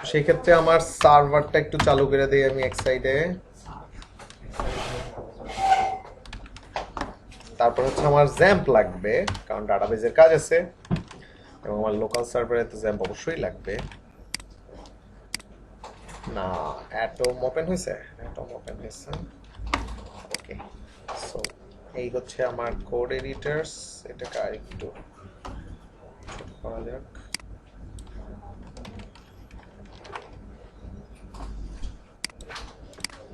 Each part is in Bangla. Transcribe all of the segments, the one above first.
সেই ক্ষেত্রে আমার সার্ভারটা একটু চালু করে দিই আমি এক সাইডে। তারপর হচ্ছে আমার জ্যাম্প লাগবে, কারণ ডাটাবেজের কাজ আছে এবং আমার লোকাল সার্ভারে তো জ্যাম্প অবশ্যই লাগবে। না, অ্যাটম ওপেন হয়েছে, অ্যাটম ওপেন হয়েছে। ওকে, সো এই হচ্ছে আমার কোড এডিটরস। এটাকে আর একটু ছোট করা যাক।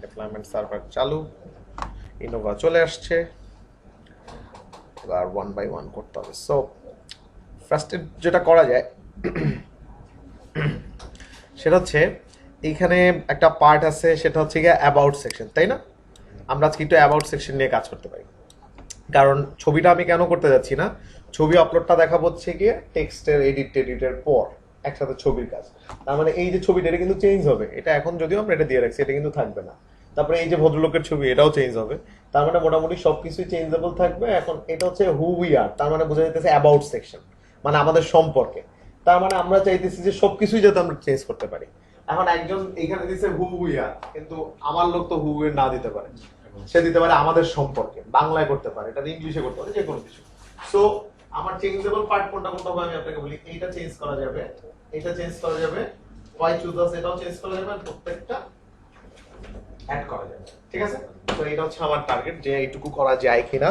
ডিপ্লয়মেন্ট সার্ভার চালু, ইনোভা চলে আসছে। এবার ওয়ান বাই ওয়ান করতে হবে। সো ফার্স্টে যেটা করা যায় সেটা হচ্ছে এইখানে একটা পার্ট আছে, সেটা হচ্ছে গিয়ে অ্যাবাউট সেকশন, তাই না? আমরা আজকে একটু অ্যাবাউট সেকশন নিয়ে কাজ করতে পারি, কারণ ছবিটা আমি কেন করতে যাচ্ছি না, ছবি আপলোডটা দেখাবো হচ্ছে গিয়ে টেক্সটের এডিটের পর একসাথে ছবির কাজ। তার মানে এই যে ছবিটা এটা কিন্তু চেঞ্জ হবে, এটা এখন যদিও আমরা এটা দিয়ে রাখছি, এটা কিন্তু থাকবে না। তারপরে এই যে ভদ্রলোকের ছবি, এটাও চেঞ্জ হবে। তার মানে মোটামুটি সবকিছুই চেঞ্জেবল থাকবে। এখন এটা হচ্ছে হু উই আর, তার মানে বোঝা যাইতেছে অ্যাবাউট সেকশন, মানে আমাদের সম্পর্কে। তার মানে আমরা চাইতেছি যে সবকিছুই যাতে আমরা চেঞ্জ করতে পারি। এখন একজন এখানে দিচ্ছে হু উই আর, কিন্তু আমার লোক তো হু উই না দিতে পারে, সে দিতে পারে আমাদের সম্পর্কে, বাংলায় করতে পারে, এটা ইংলিশে করতে পারে, যে কোনো কিছু। সো আমার চেঞ্জেবল পার্ট কোনটা কোনটা হবে আমি আপনাকে বলি। এইটা চেঞ্জ করা যাবে, এটা চেঞ্জ করা যাবে, ওয়াই চুজ আছে এটাও চেঞ্জ করা যাবে, আর প্রত্যেকটা অ্যাড করা যাবে। ঠিক আছে? তো এটা হচ্ছে আমার টার্গেট, যে এইটুকু করা যায় কিনা।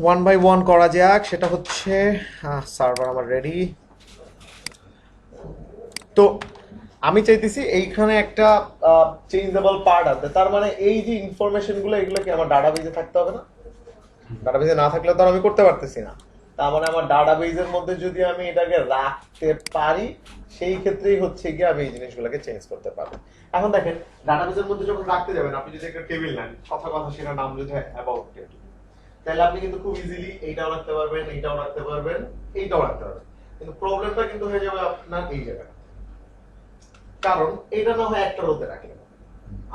ওয়ান বাই ওয়ান করা যাক। সেটা হচ্ছে সার্ভার আমার রেডি। তো আমি চাইতেছি এইখানে একটা চেঞ্জেবল পার্ট আছে, তার মানে এই যে ইনফরমেশন গুলো, এগুলো কি আমার ডাটাবেজে থাকতে হবে না? ডাটাবেজে না থাকলে তো আমি করতে পারতেছি না। তার মানে আমার ডাটাবেজের মধ্যে যদি আমি এটাকে রাখতে পারি, সেই ক্ষেত্রেই হচ্ছে গিয়ে আমি এই জিনিসগুলোকে চেঞ্জ করতে পারবো। এখন দেখেন, ডাটাবেজের মধ্যে যখন রাখতে যাবেন, আপনি যদি একটা টেবিল নেন, কথা সেটা নাম যদি হয় অ্যাবাউট টেবিল, তাহলে আপনি কিন্তু খুব ইজিলি এইটাও রাখতে পারবেন, এইটাও রাখতে পারবেন, এইটাও রাখতে পারবেন। কিন্তু প্রবলেমটা কিন্তু হয়ে যাবে আপনার এই জায়গায়, কারণ এটা না হয় একটা রোতে রাখলেন,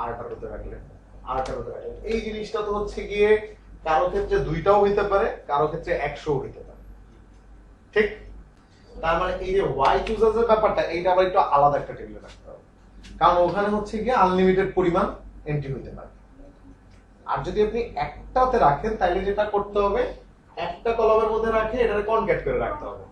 আরেকটা রোতে রাখলেন, আরেকটা রোতে রাখলেন। এই জিনিসটা তো হচ্ছে গিয়ে কারো ক্ষেত্রে দুইটাও হইতে পারে, কারো ক্ষেত্রে 100 হইতে পারে। ঠিক? তার মানে এই যে ওয়াই চুজার্স ব্যাপারটা, এইটা আবার একটু আলাদা একটা টেবিলে রাখতে হবে, কারণ ওখানে হচ্ছে গিয়ে আনলিমিটেড পরিমাণ এন্ট্রি হইতে পারে। আর যদি আপনি একটাতে রাখেন, তাহলে যেটা করতে হবে, একটা কলামের মধ্যে রাখে এটাকে কনক্যাট করে রাখতে হবে।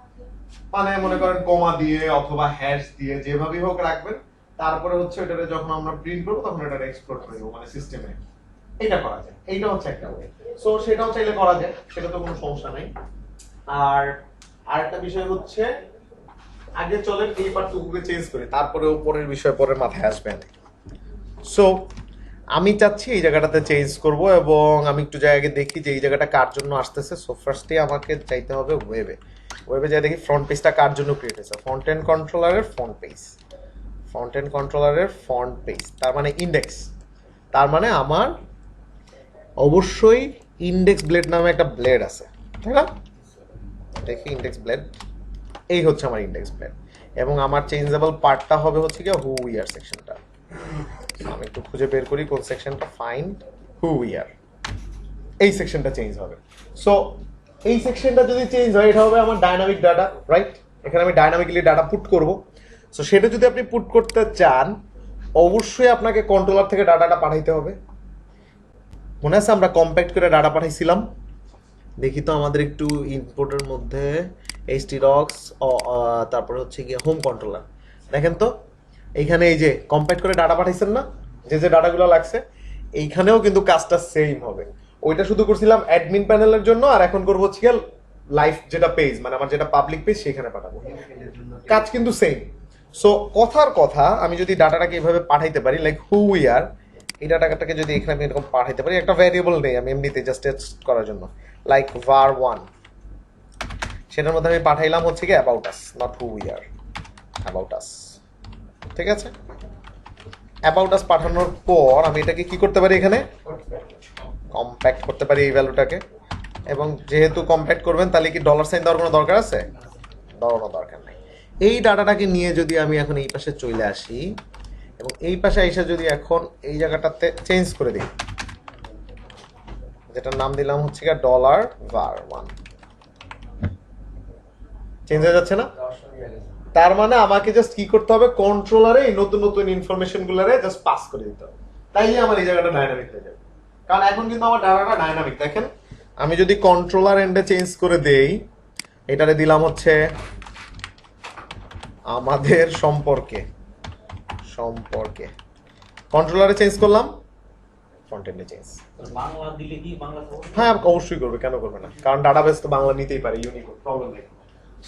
মানে মনে করেন কমা দিয়ে অথবা হ্যাশ দিয়ে যেভাবেই হোক রাখবেন। তারপরে হচ্ছে এটাকে যখন আমরা প্রিন্ট করবো তখন এটা এক্সপোর্ট করে দেবো, মানে সিস্টেমে। এটা করা যায়, এইটা হচ্ছে একটা ওয়ে। সো সেটাও চাইলে করা যায়, সেটা তো কোনো সমস্যা নাই। আর আরেকটা বিষয় হচ্ছে, আগে চলেন এই পার্টটুকুকে চেঞ্জ করি, তারপরে উপরের বিষয় পরে মাথায় আসবে না। সো আমি চাচ্ছি এই জায়গাটাতে চেঞ্জ করব, এবং আমি একটু জায়গাকে দেখি যে এই জায়গাটা কার জন্য আসতেছে। সো ফার্স্টে আমাকে চাইতে হবে ওয়েবে। ওয়েবে যাই দেখি ফ্রন্ট পেজটা কার জন্য ক্রিয়েট হয়েছে। ফন্ট এন্ড কন্ট্রোলারের ফন্ট পেজ, ফন্ট এন্ড কন্ট্রোলারের ফন্ট পেজ, তার মানে ইন্ডেক্স। তার মানে আমার অবশ্যই ইন্ডেক্স ব্লেড নামে একটা ব্লেড আছে, তাই না? দেখি ইন্ডেক্স ব্লেড, এই হচ্ছে আমার ইন্ডেক্স ব্লেড। এবং আমার চেঞ্জেবল পার্টটা হবে হচ্ছে কি হু উই আর সেকশনটা। আমি একটু খুঁজে বের করি কোন সেকশনটা। ফাইন্ড হু উই আর, এই সেকশনটা চেঞ্জ হবে। সো এই সেকশনটা যদি চেঞ্জ হয়, এটা হবে আমার ডাইনামিক ডাটা, রাইট? এখানে আমি ডাইনামিক্যালি ডাটা পুট করব। সো সেটা যদি আপনি পুট করতে চান, অবশ্যই আপনাকে কন্ট্রোলার থেকে ডাটাটা পাঠাইতে হবে। মনে আছে আমরা কম্প্যাক্ট করে ডাটা পাঠাইছিলাম? দেখি তো আমাদের একটু ইনপুটের মধ্যে htdocs, তারপরে হচ্ছে গিয়ে হোম কন্ট্রোলার। দেখেন তো এইখানে এই যে কম্প্যাক্ট করে ডাটা পাঠাইছেন না, যে যে ডাটাগুলো লাগছে, এইখানেও কিন্তু কাজটা সেম হবে। ওইটা শুধু করছিলাম অ্যাডমিন প্যানেলের জন্য, আর এখন করবো হচ্ছে গিয়ে লাইভ যেটা পেজ, মানে আমার যেটা পাবলিক পেজ, সেখানে পাঠাবো। কাজ কিন্তু সেম। সো কথার কথা, আমি যদি ডাটাটাকে এইভাবে পাঠাইতে পারি, লাইক হু উই আর, এই ডাটাটাকে যদি এখানে আমি এরকম পাঠাইতে পারি, একটা ভ্যারিয়েবল নেই, আমি এমনিতে জাস্ট টেস্ট করার জন্য, লাইক var1, সেটার মধ্যে আমি পাঠাইলাম হচ্ছে কি about us, not who we are, about us. ঠিক আছে? অ্যাবাউট আস পাঠানোর পর আমি এটাকে কি করতে পারি, এখানে কম্প্যাক্ট করতে পারি এই ভ্যালুটাকে। এবং যেহেতু কম্প্যাক্ট করবেন, তাহলে কি ডলার সাইন দেওয়ার কোনো দরকার আছে? দেওয়ার দরকার নাই। এই ডাটাটাকে নিয়ে যদি আমি এখন এই পাশে চলে আসি, এবং এই পাশে এসে যদি এখন এই জায়গাটাতে চেঞ্জ করে দিই, যেটার নাম দিলাম হচ্ছে গিয়ে $var1, চেঞ্জ হয়ে যাচ্ছে না? তার মানে আমাকে জাস্ট কি করতে হবে, কন্ট্রোলারে এই নতুন নতুন ইনফরমেশন গুলারে জাস্ট পাস করে দিতে হবে, তাইলে আমার এই জায়গাটা ডাইনামিক হয়ে যাবে। কারণ এখন কিন্তু আমার ডাটাটা ডাইনামিক। দেখেন আমি যদি কন্ট্রোলার এন্ডে চেঞ্জ করে দেই, এটারে দিলাম হচ্ছে আমাদের সম্পর্কে সম্পর্কে, কন্ট্রোলারে চেঞ্জ করলাম, ফ্রন্ট এন্ডে চেঞ্জ। বাংলা দিলে কি বাংলা হবে? হ্যাঁ অবশ্যই করবে, কেন করবে না, কারণ ডাটাবেস তো বাংলা নিতেই পারে, ইউনিক প্রবলেম নেই।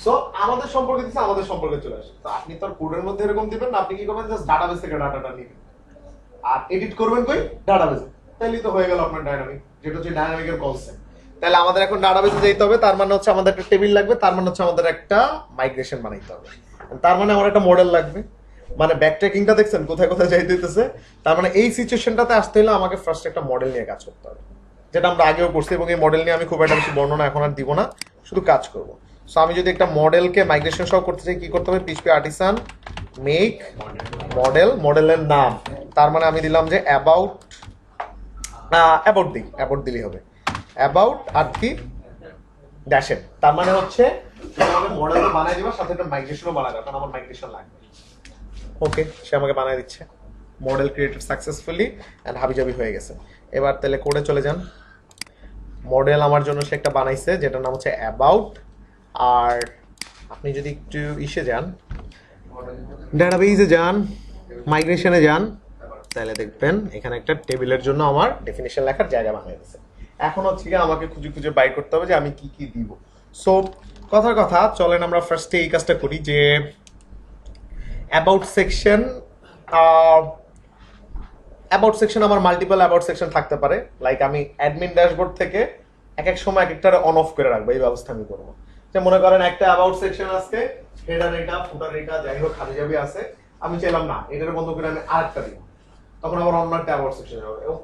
সো আমাদের সম্পর্কে দিচ্ছে, আমাদের সম্পর্কে চলে আসে। তো আপনি তো আর কোডের মধ্যে এরকম দিবেন না, আপনি কি করবেন, জাস্ট ডাটাবেস থেকে ডাটাটা নেবেন আর এডিট করবেন কই, ডাটাবেসে, তাইলে তো হয়ে গেল আপনার ডাইনামিক, যেটা হচ্ছে ডাইনামিকের কনসেপ্ট। তাহলে আমাদের এখন ডাটাবেসে যেতে হবে, তার মানে হচ্ছে আমাদের একটা টেবিল লাগবে, তার মানে হচ্ছে আমাদের একটা মাইগ্রেশন বানাইতে হবে, তার মানে আমার একটা মডেল লাগবে। মানে ব্যাকট্র্যাকিংটা দেখছেন কোথায় কোথায় যাইতে হইতেছে। তার মানে এই সিচুয়েশনটাতে আসতে হলে আমাকে ফার্স্ট একটা মডেল নিয়ে কাজ করতে হবে, যেটা আমরা আগেও করছি, এবং এই মডেল নিয়ে আমি খুব একটা বেশি বর্ণনা এখন আর দিব না, শুধু কাজ করব। সো আমি যদি একটা মডেলকে মাইগ্রেশন সহ করতে চাই, কি করতে হবে, পিএইচপি আর্টিসান মেক মডেল, মডেলের নাম, তার মানে আমি দিলাম যে অ্যাবাউট, অ্যাবাউট দিলেই হবে, অ্যাবাউট আর কি ড্যাশেড, তার মানে হচ্ছে আমাকে মডেল তো বানাই দিবা, সাথে একটা মাইগ্রেশনও বানাবে, কারণ আমার মাইগ্রেশন লাগবে। ওকে, সে আমাকে বানায় দিচ্ছে, মডেল ক্রিয়েটেড সাকসেসফুলি এন্ড হাবিজাবি হয়ে গেছে। এবার তাহলে কোডে চলে যান, মডেল আমার জন্য সে একটা বানাইছে যেটার নাম হচ্ছে অ্যাবাউট। আর আপনি যদি একটু ইসে যান, ডাটাবেসে যান, মাইগ্রেশনে যান, তাহলে দেখবেন এখানে একটা টেবিলের জন্য আমার ডেফিনিশন লেখার জায়গা বানিয়ে দিয়েছে। এখন হচ্ছে কি আমাকে খুঁজে খুঁজে বাই করতে হবে যে আমি কি কি দিব। সো কথার কথা, চলেন আমরা ফার্স্টে এই কাজটা করি যে অ্যাবাউট সেকশন, অ্যাবাউট সেকশন আমার মাল্টিপল অ্যাবাউট সেকশন থাকতে পারে, লাইক আমি অ্যাডমিন ড্যাশবোর্ড থেকে এক এক সময় এক একটারে অন অফ করে রাখবো, এই ব্যবস্থা আমি করবো। যে মনে করেন একটা অ্যাবাউট সেকশন আছে, হেডার এটা ফুটার এটা যাই হোক হাবি যাবি আছে, আমি চাইলাম না এটার বন্ধ করে আমি আরেকটা দিব, তখন আবার অন্য একটা অ্যাবাউট সেকশন হবে, এবং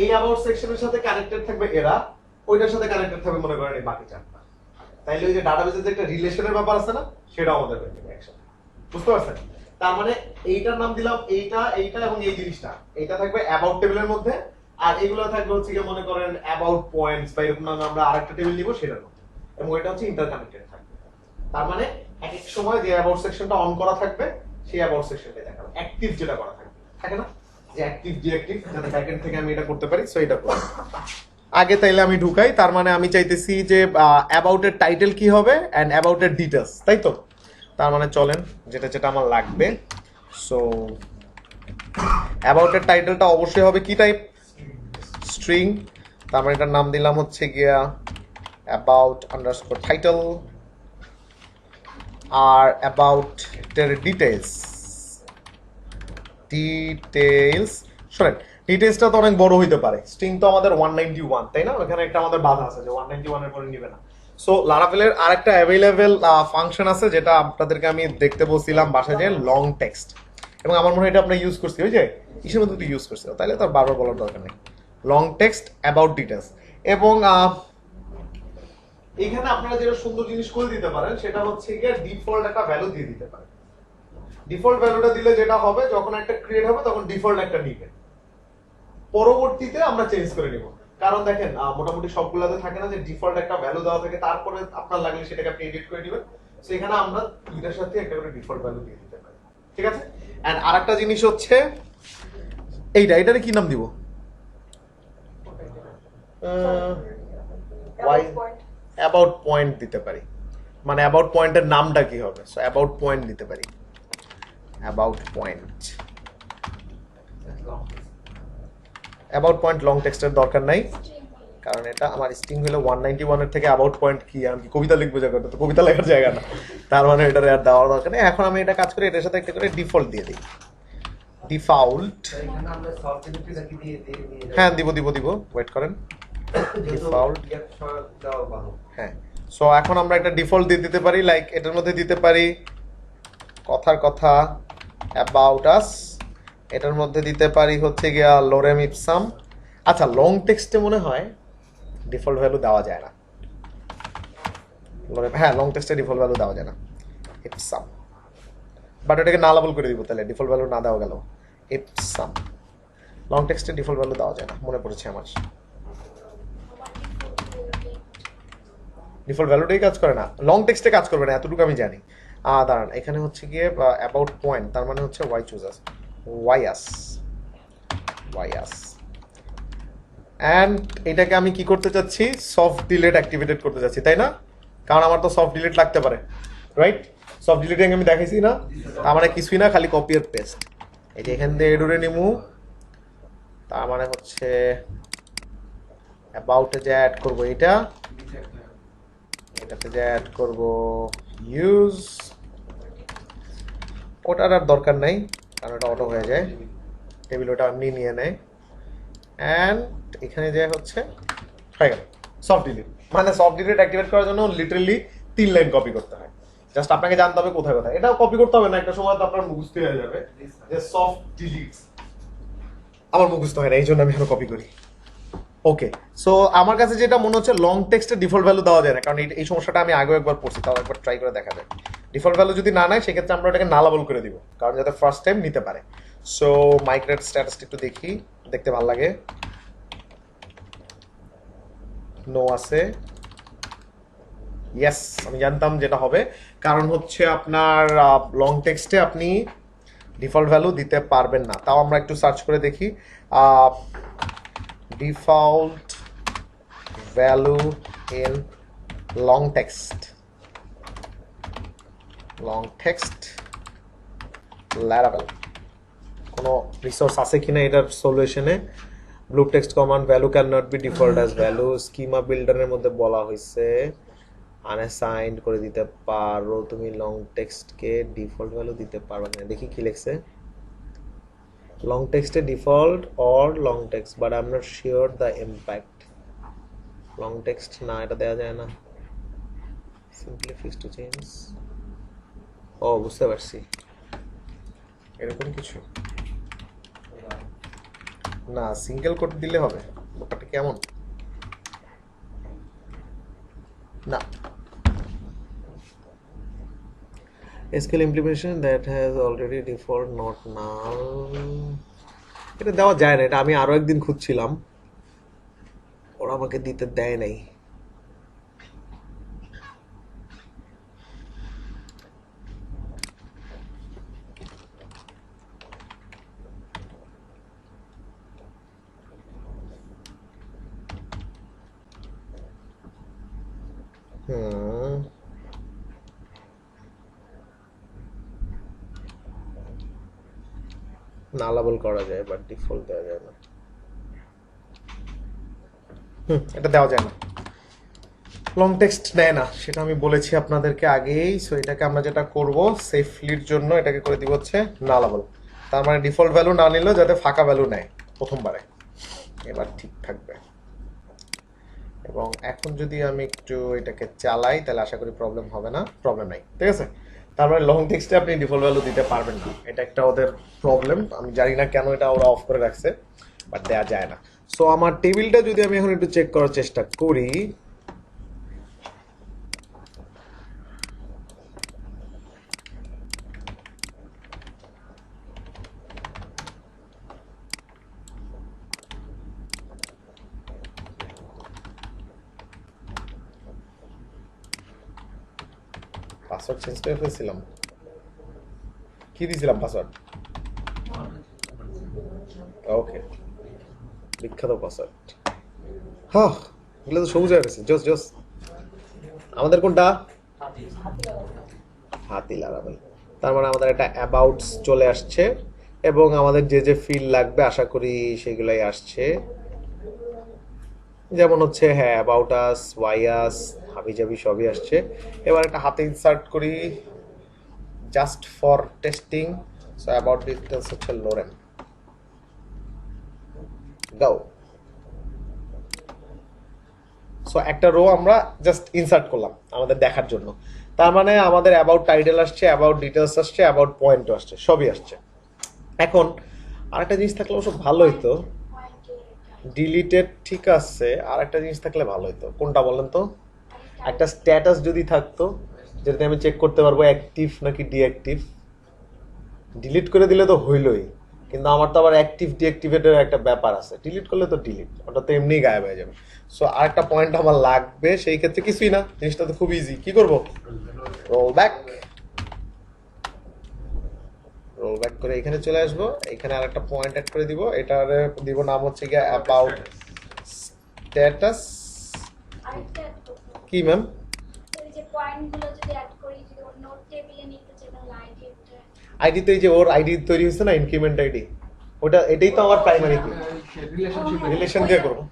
এই অ্যাবাউট সেকশনের সাথে কানেক্টেড থাকবে এরা, ওইটার সাথে কানেক্টেড থাকবে মনে করেন এই বাকি চারটা। তাইলে ওই যে ডাটাবেসের যে একটা রিলেশনের ব্যাপার আছে না, সেটাও আমাদের হয়ে যাবে একসাথে, বুঝতে পারছেন? তার মানে এইটার নাম দিলাম এইটা, এইটা এবং এই জিনিসটা, এইটা থাকবে অ্যাবাউট টেবিলের মধ্যে, আর এগুলো থাকবে হচ্ছে কি মনে করেন অ্যাবাউট পয়েন্টস বা এরকম নামে আমরা আরেকটা টেবিল নিব সেটার মধ্যে, এবং এটা হচ্ছে ইন্টারকানেক্টেড থাকবে। তার মানে এক এক সময় যে অ্যাবাউট সেকশনটা অন করা থাকবে সেই অ্যাবাউট সেকশনটা দেখাবো, অ্যাক্টিভ যেটা করা থাকবে, থাকে না যে অ্যাক্টিভ ডিঅ্যাক্টিভ, যাতে ব্যাকএন্ড থেকে আমি এটা করতে পারি, সো এটা করব। আগে তাইলে আমি ঢুকাই, তার মানে আমি চাইতেছি যে অ্যাবাউটের টাইটেল কি হবে এন্ড অ্যাবাউটের ডিটেইলস, তাই তো? তার মানে চলেন যেটা যেটা আমার লাগবে। সো অ্যাবাউটের টাইটেলটা অবশ্যই হবে কি টাইপ, স্ট্রিং, তার মানে এটার নাম দিলাম হচ্ছে গিয়া অ্যাবাউট আন্ডারস্কোর টাইটেল, আর অ্যাবাউট এর ডিটেইলস, শোনেন ডিটেইলসটা তো অনেক বড় হইতে পারে, স্ট্রিং তো আমাদের 191, তাই না? ওখানে একটা আমাদের বাধা আছে যে 191 এর পরে নিবে না। সো লারাভেলের আরেকটা অ্যাভেলেবল ফাংশন আছে যেটা আপনাদেরকে আমি দেখতে বলছিলাম বাসায়, যে লং টেক্সট, এবং আমার মনে হয় এটা আমরা ইউজ করছি, ওই যে ইসের মধ্যে ইউজ করছি, তাহলে তার বারবার বলার দরকার নেই। লং টেক্সট অ্যাবাউট ডিটেইলস, এবং এখানে আপনারা যেটা সুন্দর জিনিস করে দিতে পারেন সেটা হচ্ছে গিয়ে ডিফল্ট একটা ভ্যালু দিয়ে দিতে পারেন। ডিফল্ট ভ্যালুটা দিলে যেটা হবে, যখন একটা ক্রিয়েট হবে তখন ডিফল্ট একটা নিবে, পরবর্তীতে আমরা চেঞ্জ করে নিব। কারণ দেখেন মোটামুটি সবগুলাতে থাকে না যে ডিফল্ট একটা ভ্যালু দেওয়া থাকে, তারপরে আপনার লাগলে সেটাকে আপনি এডিট করে দিবেন। সো এখানে আমরা দুইটার সাথে একটা করে ডিফল্ট ভ্যালু দিয়ে দিতে পারি, ঠিক আছে? এন্ড আরেকটা জিনিস হচ্ছে এটারে কি নাম দিব, অ্যাবাউট পয়েন্ট দিতে পারি, মানে অ্যাবাউট পয়েন্টের নামটা কি হবে, সো অ্যাবাউট পয়েন্ট দিতে পারি, about point. About point long টেক্সটের দরকার নাই, কারণ এটা আমার স্ট্রিং হলো 191 এর থেকে অ্যাবাউট পয়েন্ট কি, আমি কি কবিতা লিখবো জায়গা, তো কবিতা লেখার জায়গা না, তার মানে এটার আর দেওয়ার দরকার নেই। এখন আমি এটা কাজ করি, এটার সাথে একটা করে ডিফল্ট দিয়ে দিই, ডিফল্ট, হ্যাঁ দিব দিব দিব, ওয়েট করেন, ডিফল্ট, হ্যাঁ। সো এখন আমরা একটা ডিফল্ট দিয়ে দিতে পারি, লাইক এটার মধ্যে দিতে পারি কথার কথা অ্যাবাউট আস, এটার মধ্যে দিতে পারি হচ্ছে গিয়া লোরেম ইপসাম। আচ্ছা, লং টেক্সটে মনে হয় ডিফল্ট ভ্যালু দেওয়া যায় না, হ্যাঁ লং টেক্সটে ডিফল্ট ভ্যালু দেওয়া যায় না, ইপসাম, বাট এটাকে নালাবল করে দিব, তাহলে ডিফল্ট ভ্যালু না দেওয়া গেল, ইপসাম। লং টেক্সটে ডিফল্ট ভ্যালু দেওয়া যায় না, মনে পড়েছে আমার, ডিফল্ট ভ্যালুটাই কাজ করে না, লং টেক্সটে কাজ করবে না, এতটুকু আমি জানি। দাঁড়ান, এখানে হচ্ছে গিয়ে অ্যাবাউট পয়েন্ট, তার মানে হচ্ছে ওয়াই চুজাস, ওয়াইয়াস ওয়াইয়াস। অ্যান্ড এটাকে আমি কি করতে চাচ্ছি, সফট ডিলিট অ্যাক্টিভেটেড করতে চাচ্ছি, তাই না? কারণ আমার তো সফট ডিলিট লাগতে পারে, রাইট? সফট ডিলিটিং আমি দেখাইছি না, তার মানে কিছুই না, খালি কপি আর পেস্ট। এই যে এখান দিয়ে এডুরে নিমু, তার মানে হচ্ছে অ্যাবাউটে যে অ্যাড করবো এটা, এটাতে যে অ্যাড করবো ইউজ, ওটার আর দরকার নাই কারণ ওটা অটো হয়ে যায়, টেবিল ওটা এমনি নিয়ে নেয়। অ্যান্ড এখানে যে হচ্ছে হয়ে গেল সফট ডিলিট। মানে সফট ডিলিট অ্যাক্টিভেট করার জন্য লিটারালি 3 লাইন কপি করতে হয়। জাস্ট আপনাকে জানতে হবে কোথায় কোথায়, এটাও কপি করতে হবে না, একটা সময় তো আপনার মুখস্থ হয়ে যাবে যে সফট ডিলিট। আমার মুখস্থ হয় না, এই জন্য আমি এখন কপি করি। ওকে, সো আমার কাছে যেটা মনে হচ্ছে লং টেক্সটের ডিফল্ট ভ্যালু দেওয়া যায় না, কারণ এই সমস্যাটা আমি আগেও একবার পড়ছি, তাও একবার ট্রাই করে দেখা যায়। ডিফল্ট ভ্যালু যদি না নেয় সেক্ষেত্রে আমরা এটাকে নালাবল করে দিব, কারণ যাতে ফার্স্ট টাইম নিতে পারে। সো মাইগ্রেট স্ট্যাটাসটা একটু দেখি, দেখতে ভালো লাগে। নো আছে, ইয়েস আমি জানতাম যেটা হবে, কারণ হচ্ছে আপনার লং টেক্সটে আপনি ডিফল্ট ভ্যালু দিতে পারবেন না। তাও আমরা একটু সার্চ করে দেখি, default value in long text, long text Laravel কোনো রিসোর্স আছে কিনা এটার সলিউশনে। Blob text command value can not be default as value, schema বিল্ডারের মধ্যে বলা হয়েছে আনঅ্যাসাইন্ড করে দিতে পারো তুমি লং টেক্সটকে ডিফল্ট ভ্যালু দিতে পারবে না। দেখি কি লিখছে, লং টেক্সটে default or long text, but I am not sure the impact. Long text না, এটা দেওয়া যায় না, সিম্পলি ফিক্স টু চেঞ্জ। ও বুঝতে পারছি, এরকম কিছু না, সিঙ্গেল কোট দিলে হবে। ব্যাপারটা কেমন না, SQL implementation that has already default not null, এটা দেওয়া যায় না, এটা আমি আরো একদিন খুঁজছিলাম, ওরা আমাকে দিতে দেয় নাই। নালাবল করা যায় বাট ডিফল্ট দেওয়া যায় না। এটা দেওয়া যায় না, লং টেক্সট নেয় না, সেটা আমি বলেছি আপনাদেরকে আগেই। সো এটাকে আমরা যেটা করব সেফলির জন্য এটাকে করে দিব হচ্ছে নালাবল, তার মানে ডিফল্ট ভ্যালু না নিলেও যাতে ফাঁকা ভ্যালু নেয় প্রথমবারে, এবার ঠিক থাকবে। এবং এখন যদি আমি একটু এটাকে চালাই তাহলে আশা করি প্রবলেম হবে না, প্রবলেম নাই, ঠিক আছে। তার মানে লং টেক্সটে আপনি ডিফল্ট ভ্যালু দিতে পারবেন না, এটা একটা ওদের প্রবলেম, আমি জানি না কেন এটা ওরা অফ করে রাখছে, বাট দেওয়া যায় না। সো আমার টেবিলটা যদি আমি এখন একটু চেক করার চেষ্টা করি, পাসওয়ার্ড চেঞ্জ করে ফেলছিলাম, কি দিয়েছিলাম পাসওয়ার্ড? ওকে, বিখ্যাত পাসওয়ার্ড, হ্যাঁ এগুলো তো সবুজ হয়ে গেছে, জোস জোস। আমাদের কোনটা? হাতি লাগাবেল, তার মানে আমাদের একটা অ্যাবাউটস চলে আসছে এবং আমাদের যে যে ফিল লাগবে আশা করি সেগুলাই আসছে, যেমন হচ্ছে হ্যাঁ অ্যাবাউট আস, ওয়াই আস, হাবিজাবি সবই আসছে। এবার একটা হাতে ইনসার্ট করি just for testing. So about details হচ্ছে লোরেন, গাও। সো একটা রো আমরা জাস্ট ইনসার্ট করলাম আমাদের দেখার জন্য, তার মানে আমাদের অ্যাবাউট টাইটেল আসছে, অ্যাবাউট ডিটেলস আসছে, অ্যাবাউট পয়েন্টও আসছে, সবই আসছে। এখন আরেকটা জিনিস থাকলে অবশ্য ভালো হইতো, ডিলিটেড ঠিক আছে, আর একটা জিনিস থাকলে ভালো হতো, কোনটা বলেন তো? একটা স্ট্যাটাস যদি থাকতো যেটাতে আমি চেক করতে পারবো অ্যাক্টিভ নাকি ডিঅ্যাক্টিভ। ডিলিট করে দিলে তো হইলই, কিন্তু আমার তো আবার অ্যাক্টিভ ডিঅ্যাক্টিভেটের একটা ব্যাপার আছে, ডিলিট করলে তো ডিলিট, ওটা তো এমনিই গায়েব হয়ে যাবে। সো আরেকটা পয়েন্ট আমার লাগবে, সেই ক্ষেত্রে কিছুই না, জিনিসটা তো খুব ইজি। কি করবো? রোল ব্যাক, ব্যাক করে এখানে চলে আসবো, এখানে আরেকটা পয়েন্ট অ্যাড করে দিব, এটার দিব নাম হচ্ছে গিয়ে অ্যাবাউট স্ট্যাটাস। আরেকটা add করতে হবে। কি ম্যাম? এই যে পয়েন্টগুলো যদি অ্যাড করি, যদি অন্য টেবিলে নিতে চাই তাহলে আইডি একটা আইডি তো এই যে ওর আইডি তৈরি হয়েছে না, ইনক্রিমেন্ট আইডি, ওটা এটাই তো আমার প্রাইমারি কি রিলেশন দিয়ে করবো,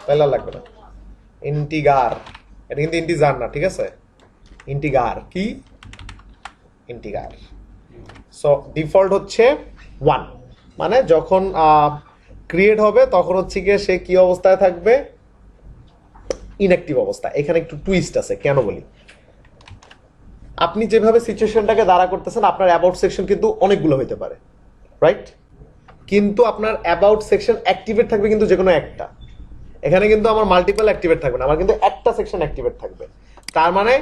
তাহলে আর লাগবে না। ইন্টিগার, এটা কিন্তু ইন্টিজার না, ঠিক আছে? ইন্টিগার কি? ইন্টিগার। সো ডিফল্ট হচ্ছে 1, মানে যখন ক্রিয়েট হবে তখন হচ্ছে গিয়ে সে কি অবস্থায় থাকবে? ইনঅ্যাক্টিভ অবস্থা। এখানে একটু টুইস্ট আছে, কেন বলি? আপনি যেভাবে সিচুয়েশনটাকে দাঁড়া করতেছেন, আপনার অ্যাবাউট সেকশন কিন্তু অনেকগুলো হতে পারে, রাইট? কিন্তু আপনার অ্যাবাউট সেকশন অ্যাক্টিভেট থাকবে কিন্তু যে কোনো একটা। এখানে কিন্তু আমার মাল্টিপল অ্যাক্টিভেট থাকবে না, আমার কিন্তু একটা সেকশন অ্যাক্টিভেট থাকবে। তার মানে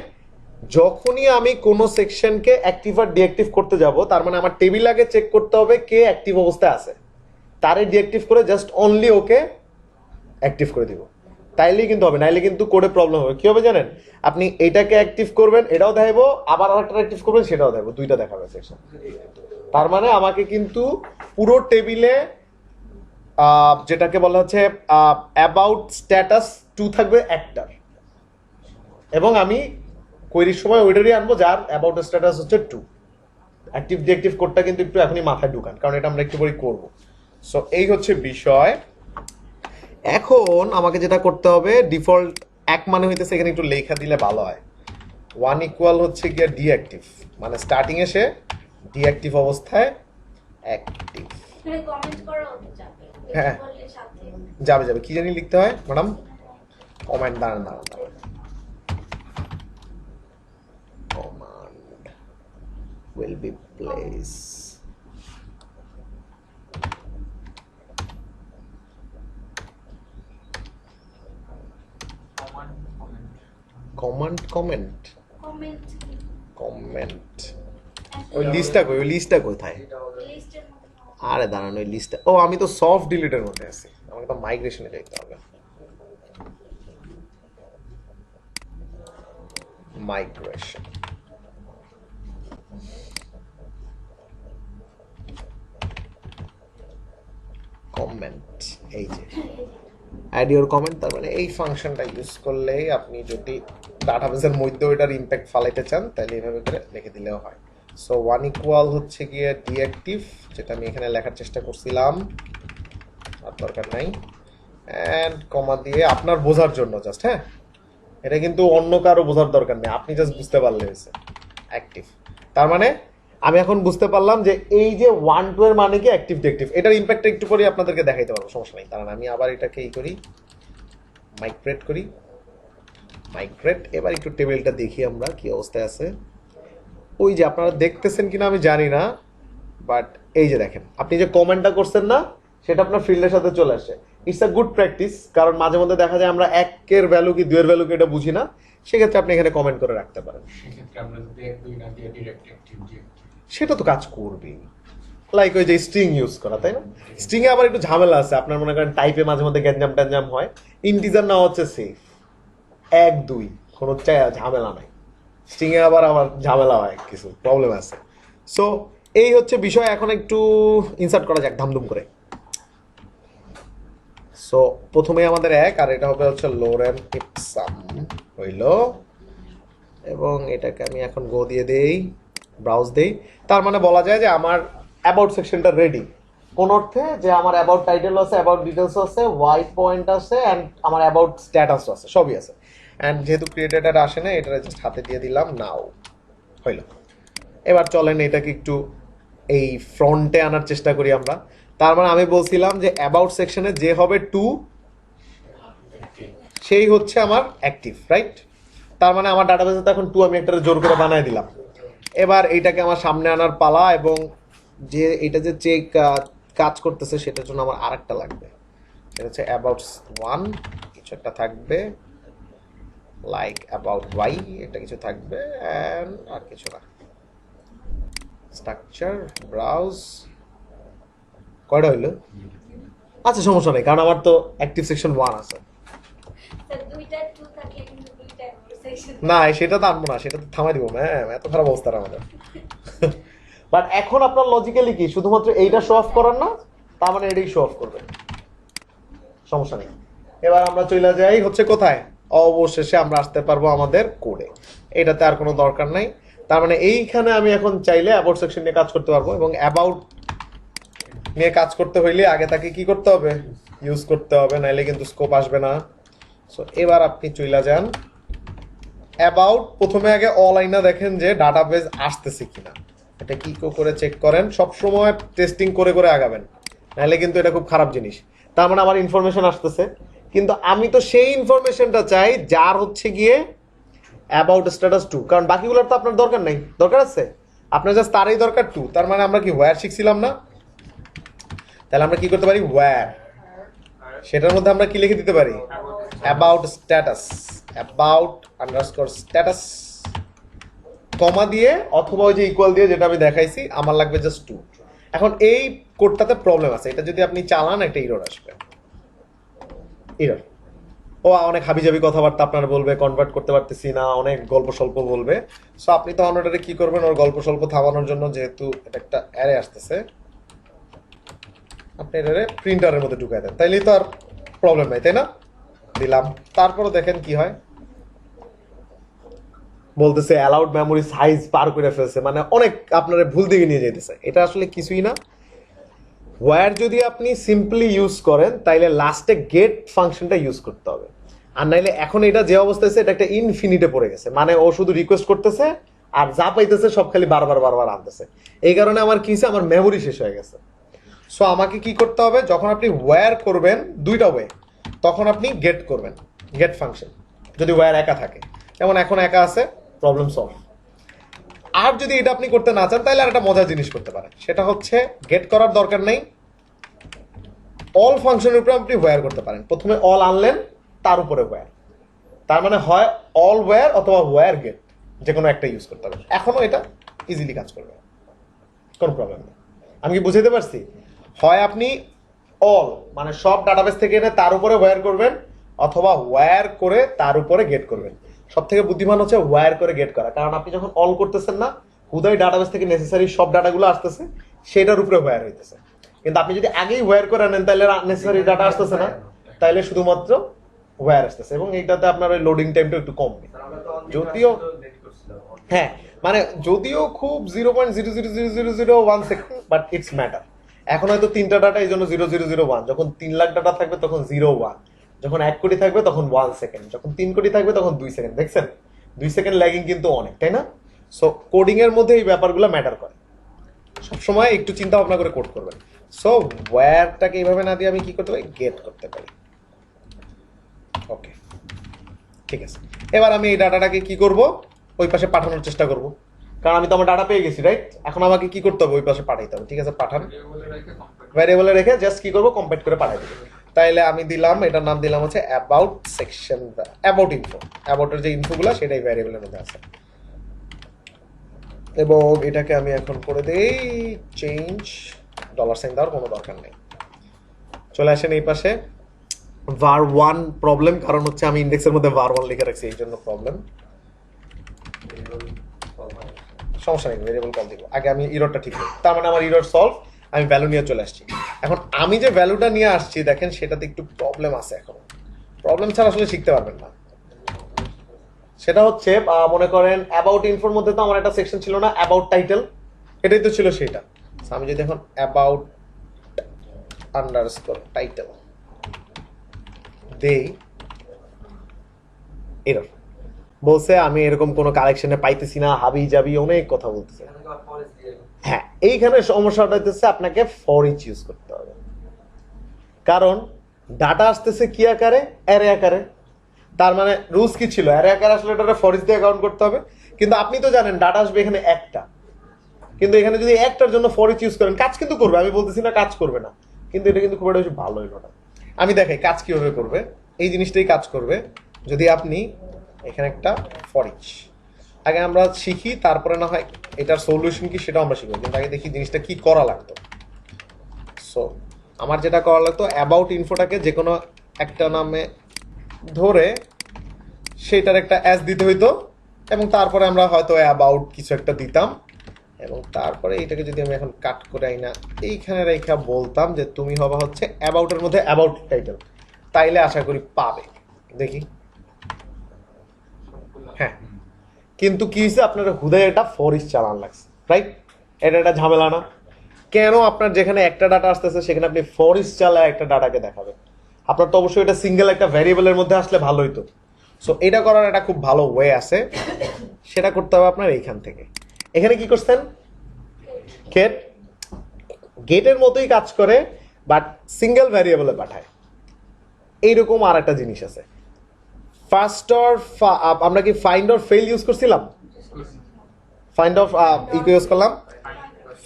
যখনই আমি কোনো সেকশনকে অ্যাক্টিভ আর ডিঅ্যাক্টিভ করতে যাব, তার মানে আমার টেবিল আগে চেক করতে হবে কে অ্যাক্টিভ অবস্থায় আছে, তারে ডিঅ্যাক্টিভ করে জাস্ট অনলি ওকে অ্যাক্টিভ করে দিব, তাইলেই কিন্তু হবে, নাইলে কিন্তু কোডে প্রবলেম হবে। কি হবে জানেন? আপনি এটাকে অ্যাক্টিভ করবেন, এটাও দেখাবো, আবার আরেকটা অ্যাক্টিভ করবেন, সেটাও দেখাবো, দুইটা দেখাবে সেকশন। তার মানে আমাকে কিন্তু পুরো টেবিলে যেটাকে বলা হচ্ছে অ্যাবাউট স্ট্যাটাস 2 থাকবে একটার, এবং আমি কোয়েরির সময় ওইটারই আনবো যার অ্যাবাউট স্ট্যাটাস হচ্ছে 2। অ্যাক্টিভ ডিঅ্যাক্টিভ কোডটা কিন্তু একটু এখনই মাথায় ঢুকান, কারণ এটা আমরা একটু পরে করবো। সো এই হচ্ছে বিষয়। এখন আমাকে যেটা করতে হবে, ডিফল্ট 1 মানে হইতেছে, এখানে একটু লেখা দিলে ভালো হয়। 1 ইকুয়াল হচ্ছে গিয়ে ডিঅ্যাক্টিভ, মানে স্টার্টিং এ সে ডিঅ্যাক্টিভ অবস্থায় অ্যাক্টিভ। মানে কমেন্ট করাও তো যাবে। হ্যাঁ। বললে সাথে যাবে যাবে, কি জানি লিখতে হয় ম্যাডাম? কমান্ড দাঁড়ান। Command will be place command comment comment comment ওই লিস্টটা কোথায়? লিস্টের মধ্যে আরে দাঁড়ান, ওই লিস্টটা, ও আমি তো সফট ডিলিটের মধ্যে আছি, আমাকে তো মাইগ্রেশনে যেতে হবে। মাইগ্রেশন, কমেন্ট, এই যে অ্যাড ইওর কমেন্ট। তার মানে এই ফাংশনটা ইউজ করলেই আপনি যদি ডাটাবেসের মধ্যে ওইটার ইম্প্যাক্ট ফালাইতে চান, তাহলে এইভাবে করে লিখে দিলেও হয়। সো 1 ইকুয়াল হচ্ছে গিয়ে ডিঅ্যাক্টিভ, যেটা আমি এখানে লেখার চেষ্টা করছিলাম, আর দরকার নাই, অ্যান্ড কমা দিয়ে আপনার বোঝার জন্য জাস্ট, হ্যাঁ, এটা কিন্তু অন্য কারো বোঝার দরকার নেই, আপনি জাস্ট বুঝতে পারলে হয়েছে অ্যাক্টিভ। তার মানে আমি এখন বুঝতে পারলাম যে এই যে 1 2 এর মানে কি অ্যাক্টিভ ডিঅ্যাক্টিভ, এটার ইম্প্যাক্টটা একটু পরে আপনাদেরকে দেখাইতে পারবো, সমস্যা নেই। কারণ আমি আবার এটাকে এই করি, মাইগ্রেট করি, মাইগ্রেট। এবার একটু টেবিলটা দেখি আমরা কি অবস্থায় আছে। ওই যে আপনারা দেখতেছেন কিনা আমি জানি না, বাট এই যে দেখেন, আপনি যে কমেন্টটা করছেন না, সেটা আপনার ফিল্ডের সাথে চলে আসে। ইটস আ গুড প্র্যাকটিস, কারণ মাঝে মধ্যে দেখা যায় আমরা 1 এর ভ্যালু কি 2 এর ভ্যালু কি এটা বুঝি না, সেক্ষেত্রে আপনি এখানে কমেন্ট করে রাখতে পারেন, সেক্ষেত্রে আমরা যদি 1 2 না দিয়ে ডিরেক্ট অ্যাক্টিভ দিয়ে সেটা তো কাজ করবেই। লাইক ওই যে স্ট্রিং ইউজ করা, তাই না? স্ট্রিং এ আবার একটু ঝামেলা আছে, আপনার মনে করেন টাইপে মাঝে মধ্যে গ্যাঞ্জাম ট্যাঞ্জাম হয়। ইন্টিজার না হচ্ছে সেফ, 1 2 কোনো ঝামেলা নাই। স্ট্রিং এ আবার ঝামেলা হয়, কিছু প্রবলেম আছে। সো এই হচ্ছে বিষয়। এখন একটু ইনসার্ট করা যাক ধামধুম করে। সো প্রথমে আমাদের 1, আর এটা হবে হচ্ছে লোরেন ইপসাম হইল, এবং এটাকে আমি এখন গো দিয়ে দেই, ব্রাউজ দেই। তার মানে বলা যায় যে আমার অ্যাবাউট সেকশনটা রেডি, কোন অর্থে যে আমার অ্যাবাউট টাইটেল আছে, অ্যাবাউট ডিটেলস আছে, হোয়াইট পয়েন্ট আছে, অ্যান্ড আমার অ্যাবাউট স্ট্যাটাস আছে, সবই আছে। অ্যান্ড যেহেতু ক্রিয়েটেড আসে না, এটা জাস্ট হাতে দিয়ে দিলাম, নাও হইল। এবার চলেন এটাকে একটু এই ফ্রন্টে আনার চেষ্টা করি আমরা। তার মানে আমি বলছিলাম যে অ্যাবাউট সেকশনে যে হবে 2, সেই হচ্ছে আমার অ্যাক্টিভ, রাইট? তার মানে আমার ডাটাবেসে তো এখন 2 আমি একটা জোর করে বানায় দিলাম। এবার এইটাকে আমার সামনে আনার পালা, এবং যে এটা যে চেক কাজ করতেছে সেটার জন্য আমার আরেকটা লাগবে, সেটা হচ্ছে অ্যাবাউট 1 কিছু একটা থাকবে, লাইক অ্যাবাউট ওয়াই একটা কিছু থাকবে, অ্যান্ড আর কিছু না। স্ট্রাকচার, ব্রাউজ, কয়টা হইলো? আচ্ছা সমস্যা নেই, কারণ আমার তো অ্যাক্টিভ সেকশন 1 আছে। স্যার দুইটা 2 থাকলে কিন্তু দুইটা সেকশন না সেটা তো আনবো না, সেটা তো থামাই দিব ম্যাম, এত খারাপ অবস্থা আমাদের। বাট এখন আপনার লজিক্যালি কি শুধুমাত্র এইটা শো অফ করার না, তার মানে এটাই শো অফ করবে, সমস্যা নেই। এবার আমরা চলে যাই হচ্ছে কোথায়, অবশেষে আমরা আসতে পারবো আমাদের কোডে। এটাতে আর কোনো দরকার নাই। তার মানে এইখানে আমি এখন চাইলে অ্যাবাউট সেকশন নিয়ে কাজ করতে পারবো, এবং অ্যাবাউট নিয়ে কাজ করতে হইলে আগে তাকে কি করতে হবে, ইউজ করতে হবে, নাইলে কিন্তু স্কোপ আসবে না। সো এবার আপনি চলে যান অ্যাবাউট, প্রথমে আগে অল আইনা দেখেন যে ডাটাবেজ আসতেছে কিনা, এটা কি করে চেক করেন, সবসময় টেস্টিং করে করে আগাবেন, নাহলে কিন্তু এটা খুব খারাপ জিনিস। তার মানে আমার ইনফরমেশন আসতেছে, কিন্তু আমি তো সেই ইনফরমেশনটা চাই যার হচ্ছে গিয়ে অ্যাবাউট স্ট্যাটাস 2, কারণ বাকিগুলোর তো আপনার দরকার নেই, দরকার আছে আপনার জাস্ট তারই দরকার 2। তার মানে আমরা কি ওয়্যার শিখছিলাম না, তাহলে আমরা কি করতে পারি, ওয়্যার, সেটার মধ্যে আমরা কি লিখে দিতে পারি, about status, about underscore status, comma দিয়ে অথবা ওই যে ইকুয়াল দিয়ে, যেটা আমি দেখাইছি, আমার লাগবে জাস্ট 2। এখন এই কোডটাতে প্রবলেম আছে, এটা যদি আপনি চালান একটা এরর আসবে, এরর, ও অনেক হাবিজাবি কথাবার্তা আপনার বলবে, কনভার্ট করতে পারতেছি না, অনেক গল্প স্বল্প বলবে। সো আপনি তখন ওটারে কি করবেন, ওর গল্প স্বল্প থামানোর জন্য, যেহেতু এটা একটা অ্যারে আসতেছে, আপনি এটারে প্রিন্টারের মধ্যে ঢুকাই দেন, তাইলেই তো আর প্রবলেম নাই, তাই না? দিলাম, তারপরে দেখেন কি হয়, বলতেছে অ্যালাউড মেমোরি সাইজ পার করে ফেলছে, মানে অনেক আপনার ভুল দিকে নিয়ে যেতেছে। এটা আসলে কিছুই না, ওয়্যার যদি আপনি সিম্পলি ইউজ করেন তাইলে লাস্টে গেট ফাংশনটা ইউজ করতে হবে, আর নাইলে এখন এটা যে অবস্থা আছে এটা একটা ইনফিনিটে পড়ে গেছে, মানে ও শুধু রিকোয়েস্ট করতেছে আর যা পাইতেছে সব খালি বারবার বারবার আনতেছে। এই কারণে আমার কি হয়েছে, আমার মেমোরি শেষ হয়ে গেছে। সো আমাকে কি করতে হবে, যখন আপনি ওয়্যার করবেন দুইটা ওয়ে, তখন আপনি গেট করবেন, গেট ফাংশন, যদি ওয়্যার একা থাকে, যেমন এখন একা আছে, প্রবলেম সলভ। আর যদি এটা আপনি করতে না চান তাহলে আর একটা মজার জিনিস করতে পারেন, সেটা হচ্ছে গেট করার দরকার নেই, অল ফাংশনের উপরে আপনি ওয়্যার করতে পারেন। প্রথমে অল আনলেন, তার উপরে ওয়্যার, তার মানে হয় অল ওয়্যার অথবা ওয়্যার গেট, যে কোনো একটা ইউজ করতে পারেন। এখনো এটা ইজিলি কাজ করবে, কোনো প্রবলেম নেই। আমি কি বুঝাতে পারছি? হয় আপনি অল মানে সব ডাটাবেস থেকে এনে তার উপরে ওয়্যার করবেন, অথবা ওয়্যার করে তার উপরে গেট করবেন। সব থেকে বুদ্ধিমান হচ্ছে ওয়্যার করে গেট করা, কারণ আপনি যখন অল করতেছেন না, হুদাই ডাটাবেস থেকে নেসেসারি সব ডাটাগুলো আসতেছে, সেটার উপরে ওয়্যার হইতেছে। কিন্তু আপনি যদি আগেই ওয়্যার করে নেন তাহলে নেসেসারি ডাটা আসতেছে না, তাইলে শুধুমাত্র ওয়্যার আসতেছে, এবং এইটাতে আপনার ওই লোডিং টাইমটা একটু কমবে। যদিও হ্যাঁ, মানে যদিও খুব 0.00001 সেকেন্ড, বাট ইটস ম্যাটার। এখন হয়তো 3টা ডাটা, এই জন্য 0001, যখন 3 লাখ ডাটা থাকবে তখন 01, যখন 1 কোটি থাকবে তখন 1 সেকেন্ড, যখন 3 কোটি থাকবে তখন 2 সেকেন্ড। দেখছেন 2 সেকেন্ড ল্যাগিং কিন্তু অনেক, তাই না? সো কোডিং এর মধ্যে এই ব্যাপারগুলো ম্যাটার করে, সবসময় একটু চিন্তা ভাবনা করে কোড করবেন। সো ওয়্যারটাকে এইভাবে না দিয়ে আমি কি করতে পারি, গেট করতে পারি। ওকে, ঠিক আছে। এবার আমি এই ডাটাটাকে কি করব, ওই পাশে পাঠানোর চেষ্টা করব, কারণ আমি তো আমার ডাটা পেয়ে গেছি, রাইট? এখন আমাকে কি করতে হবে, ওই পাশে পাঠাইতে হবে। ঠিক আছে, পাঠান, ভ্যারিয়েবলে রেখে জাস্ট কি করব, কম্পেট করে পাঠাই দেব। তাইলে আমি দিলাম, এটার নাম দিলাম হচ্ছে অ্যাবাউট সেকশন, অ্যাবাউট ইনফো, অ্যাবাউটের যে ইনফোগুলো সেটাই ভ্যারিয়েবলের মধ্যে আছে। এবং এটাকে আমি এখন করে দেই চেঞ্জ, $সাইন দেওয়ার কোনো দরকার নেই। চলে আসেন এই পাশে, var1 প্রবলেম, কারণ হচ্ছে আমি ইন্ডেক্সের মধ্যে var1 লিখে রাখছি, এই জন্য প্রবলেম। সমস্যা নেই, ভেরিয়েবল কল দিব। আগে আমি ইররটা ঠিক করি, তার মানে আমার ইরর সলভ, আমি ভ্যালু নিয়ে চলে আসছি। এখন আমি যে ভ্যালুটা নিয়ে আসছি দেখেন, সেটাতে একটু প্রবলেম আছে। এখন প্রবলেম ছাড়া আসলে শিখতে পারবেন না। সেটা হচ্ছে মনে করেন অ্যাবাউট ইনফোর মধ্যে তো আমার একটা সেকশন ছিল না, অ্যাবাউট টাইটেল, এটাই তো ছিল সেটা। আমি যদি এখন অ্যাবাউট আন্ডারস্কোর টাইটেল দেই, এরর বলছে আমি এরকম কোনো কালেকশনে পাইতেছি না, হাবি জাবি অনেক কথা বলতেছে। হ্যাঁ, এইখানে সমস্যাটা হচ্ছে আপনাকে ফর ইচ ইউজ করতে হবে, কারণ ডাটা আসতেছে কি আকারে, অ্যারে আকারে। তার মানে রুলস কি ছিল, অ্যারে আকারে আসলে এটা ফর ইচ দিয়ে কাউন্ট করতে হবে। কিন্তু আপনি তো জানেন ডাটা আসবে এখানে একটা, কিন্তু এখানে যদি একটার জন্য ফর ইচ ইউজ করেন, কাজ কিন্তু করবে, আমি বলতেছি না কাজ করবে না, কিন্তু এটা কিন্তু খুব একটা বেশি ভালো হইল না। আমি দেখাই কাজ কিভাবে করবে। এই জিনিসটাই কাজ করবে যদি আপনি এখানে একটা ফর ইচ, আগে আমরা শিখি, তারপরে না হয় এটার সলিউশন কি সেটাও আমরা শিখবো, কিন্তু আগে দেখি জিনিসটা কি করা লাগতো। সো আমার যেটা করা লাগতো, অ্যাবাউট ইনফোটাকে যে কোনো একটা নামে ধরে সেটার একটা অ্যাস দিতে হইতো, এবং তারপরে আমরা হয়তো অ্যাবাউট কিছু একটা দিতাম, এবং তারপরে এইটাকে যদি আমি এখন কাট করে আইনা এইখানে রেখা বলতাম যে তুমি হবা হচ্ছে অ্যাবাউটের মধ্যে অ্যাবাউট টাইটেল, তাইলে আশা করি পাবে। দেখি, হ্যাঁ, কিন্তু কি হয়েছে, আপনার হুদায় এটা ফর ইচ চালান লাগছে, রাইট? এটা একটা ঝামেলা না? কেন আপনার যেখানে একটা ডাটা আসতেছে সেখানে আপনি ফর ইচ চালায় একটা ডাটাকে দেখাবেন? আপনার তো অবশ্যই এটা সিঙ্গেল একটা ভ্যারিয়েবলের মধ্যে আসলে ভালো হইতো। সো এটা করার একটা খুব ভালো ওয়ে আছে, সেটা করতে হবে আপনার এইখান থেকে। এখানে কি করছেন? গেট, গেটের মতোই কাজ করে বাট সিঙ্গেল ভ্যারিয়েবলে পাঠায়। এইরকম আর একটা জিনিস আছে, ফার্স্ট অর, আমরা কি ফাইন্ড অর ফেল ইউজ করছিলাম? ফাইন্ড অফ ইউজ করলাম,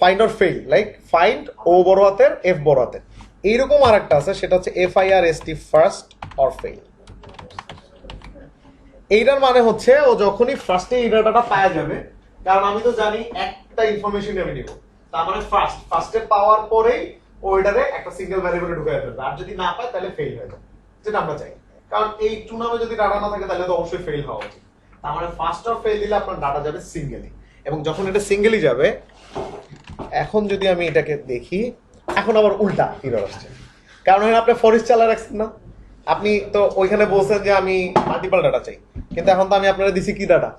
find or fail, like find ও বড় হাতের এফ বড় হাতের। এইরকম আর একটা আছে, সেটা হচ্ছে FIRST, ফার্স্ট অর ফেল। এইটার মানে হচ্ছে ও যখনই ফার্স্টে এই ডাটাটা পাওয়া যাবে, কারণ আমি তো জানি একটা ইনফরমেশন আমি নিব, তার মানে ফার্স্টে পাওয়ার পরেই ওইটারে একটা সিঙ্গেল ভ্যারিয়েবলে ঢুকায় ফেলবে, আর যদি না পায় তাহলে ফেল হয়ে যাবে, যেটা আমরা চাই। কারণ এই টু নামে যদি ডাটা না থাকে তাহলে তো অবশ্যই ফেল হওয়া উচিত। তার মানে ফার্স্ট অর ফেল দিলে আপনার ডাটা যাবে সিঙ্গেলি, এবং যখন এটা সিঙ্গেলি যাবে, এখন যদি আমি এটাকে দেখি, এখন আবার উল্টা এরর আসছে, কারণ এখানে আপনি ফর ইচ চালা রাখছেন না। আপনি তো ওইখানে বলছেন যে আমি মাল্টিপল ডাটা চাই, কিন্তু এখন তো আমি আপনারা দিছি কি ডাটা?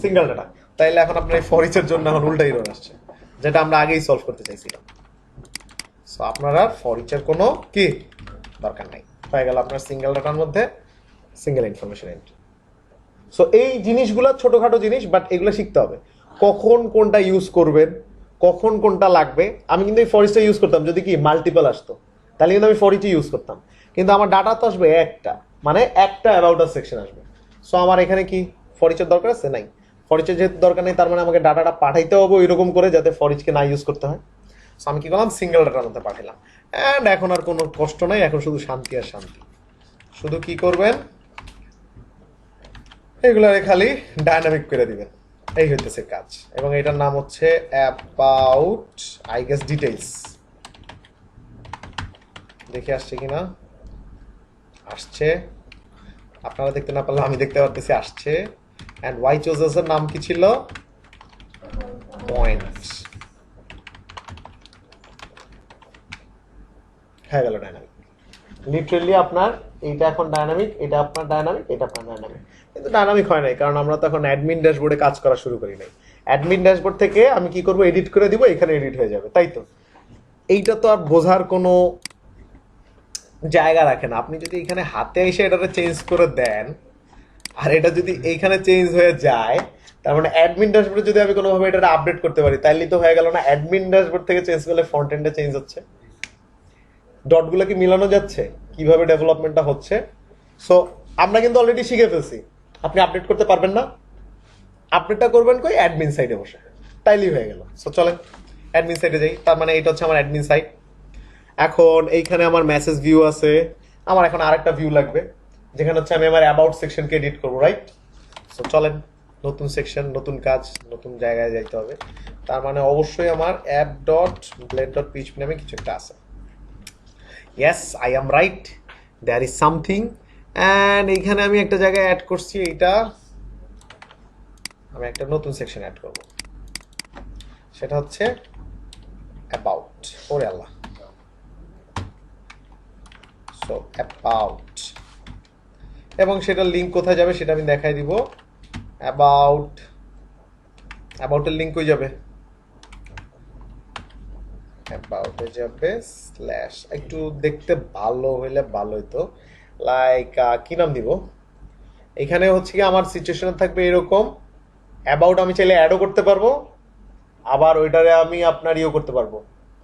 Single data. তাইলে এখন আপনার এই ফর ইচের জন্য এখন উল্টা এরর আসছে, যেটা আমরা আগেই সলভ করতে চাইছিলাম। সো আপনারা ফর ইচের কোনো কি দরকার নাই, হয়ে গেল আপনার সিঙ্গেল ডাটার মধ্যে সিঙ্গেল ইনফরমেশন এন্ট্রি। সো এই জিনিসগুলো ছোটখাটো জিনিস, বাট এগুলো শিখতে হবে, কখন কোনটা ইউজ করবেন, কখন কোনটা লাগবে। আমি কিন্তু এই ফর ইচটা ইউজ করতাম যদি কি মাল্টিপল আসতো, তাহলে কিন্তু আমি ফর ইচই ইউজ করতাম, কিন্তু আমার ডাটা তো আসবে একটা, মানে একটা অ্যাবাউট আস সেকশন আসবে। সো আমার এখানে কি ফর ইচের দরকার আছে? নাই। ফর ইচের যেহেতু দরকার নেই, তার মানে আমাকে ডাটাটা পাঠাইতে হবে এরকম করে যাতে ফর ইচকে না ইউজ করতে হয়। সো আমি কি করলাম, সিঙ্গেল ডাটার মধ্যে পাঠালাম, অ্যান্ড এখন আর কোনো কষ্ট নাই, এখন শুধু শান্তি আর শান্তি। শুধু কি করবেন, এগুলারে খালি ডায়নামিক করে দিবেন, এই হইতেছে কাজ। এবং এটার নাম হচ্ছে অ্যাবাউট আই গেস ডিটেইলস। দেখে আসছে কিনা, আসছে, আপনারা দেখতে না পারলে আমি দেখতে পারতেছি আসছে। অ্যান্ড ওয়াই চোজেস এর নাম কি ছিল? পয়েন্ট। হয়ে গেল ডায়নামিক। লিটারেলি আপনার এইটা এখন ডায়নামিক, এটা আপনার ডায়নামিক, এটা আপনার ডায়নামিক। কিন্তু ডায়নামিক হয় নাই, কারণ আমরা তো এখন অ্যাডমিন ড্যাশবোর্ডে কাজ করা শুরু করি নাই। অ্যাডমিন ড্যাশবোর্ড থেকে আমি কি করব, এডিট করে দিব, এখানে এডিট হয়ে যাবে, তাই তো? এইটা তো আর বোঝার কোনো জায়গা রাখে না। আপনি যদি এখানে হাতে এসে এটাকে চেঞ্জ করে দেন, আর এটা যদি এইখানে চেঞ্জ হয়ে যায়, তার মানে অ্যাডমিন ড্যাশবোর্ডে যদি আমি কোনোভাবে এটা আপডেট করতে পারি, তাইলে তো হয়ে গেল না অ্যাডমিন ড্যাশবোর্ড থেকে চেঞ্জ করলে ফ্রন্ট এন্ডে চেঞ্জ হচ্ছে, ডটগুলো কি মিলানো যাচ্ছে, কিভাবে ডেভেলপমেন্টটা হচ্ছে। সো আমরা কিন্তু অলরেডি শিখে ফেলছি, আপনি আপডেট করতে পারবেন না, আপডেটটা করবেন কই, অ্যাডমিন সাইডে বসে, তাইলেই হয়ে গেল। সো চলেন অ্যাডমিন সাইডে যাই। তার মানে এটা হচ্ছে আমার অ্যাডমিন সাইট। এখন এইখানে আমার মেসেজ ভিউ আছে, আমার এখন আরেকটা ভিউ লাগবে, যেখানে হচ্ছে আমি আমার অ্যাবাউট সেকশনকে এডিট করবো, রাইট? সো চলেন, নতুন সেকশন, নতুন কাজ, নতুন জায়গায় যাইতে হবে। তার মানে অবশ্যই আমার app dot blade dot PHP নামে কিছু একটা আছে। Yes, I am right, there is something. And এইখানে আমি একটা জায়গায় অ্যাড করছি, এইটা আমি একটা নতুন সেকশন অ্যাড করব, সেটা হচ্ছে অ্যাবাউট। ওরে আল্লাহ, সো অ্যাবাউট, এবং সেটার লিঙ্ক কোথায় যাবে সেটা আমি দেখাই দিব। অ্যাবাউটের লিঙ্ক কই যাবে? অ্যাবাউটে যাবে স্ল্যাশ, একটু দেখতে ভালো হইলে ভালো হইতো, লাইক কি নাম দিব? এখানে হচ্ছে কি আমার সিচুয়েশন থাকবে এরকম, অ্যাবাউট আমি চাইলে অ্যাডও করতে পারবো, আবার ওইটারে আমি আপনার ইয়েও করতে পারবো,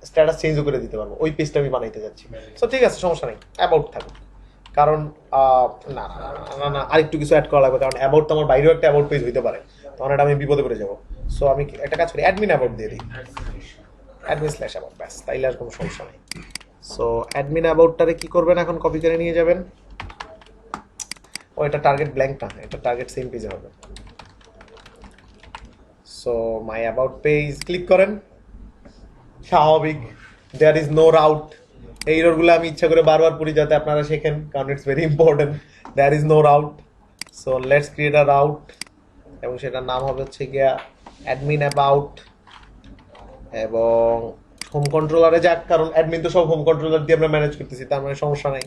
স্ট্যাটাস চেঞ্জও করে দিতে পারবো। ওই পেজটা আমি বানাইতে যাচ্ছি। সো ঠিক আছে, সমস্যা নেই, অ্যাবাউট থাকুক। কারণ না না না না, আরেকটু কিছু অ্যাড করা লাগবে, কারণ অ্যাবাউট তো আমার বাইরেও একটা অ্যাবাউট পেজ হইতে পারে, তখন এটা আমি বিপদে পড়ে যাবো। সো আমি একটা কাজ করি, অ্যাডমিন অ্যাবাউট দিয়ে দিই, অ্যাডমিন স্ল্যাশ অ্যাবাউট, ব্যাস, তাইলে আর কোনো সমস্যা নেই। সো অ্যাডমিন অ্যাবাউটটারে কি করবেন, এখন কপি করে নিয়ে যাবেন। ও এটা টার্গেট ব্ল্যাঙ্ক না, এটা টার্গেট সেম পেজে হবে। So my about page click করেন, স্বাভাবিক দেয়ার ইজ নো রাউট। এই এররগুলো আমি ইচ্ছা করে বারবার পড়ি যাতে আপনারা শেখেন, কারণ it's very important. There is no route, so let's create a route, এবং সেটার নাম হবে হচ্ছে গিয়া অ্যাডমিন অ্যাবাউট। এবং হোম কন্ট্রোলারে যাক, কারণ অ্যাডমিন তো সব হোম কন্ট্রোলার দিয়ে আমরা ম্যানেজ করতেছি, তার মানে সমস্যা নাই।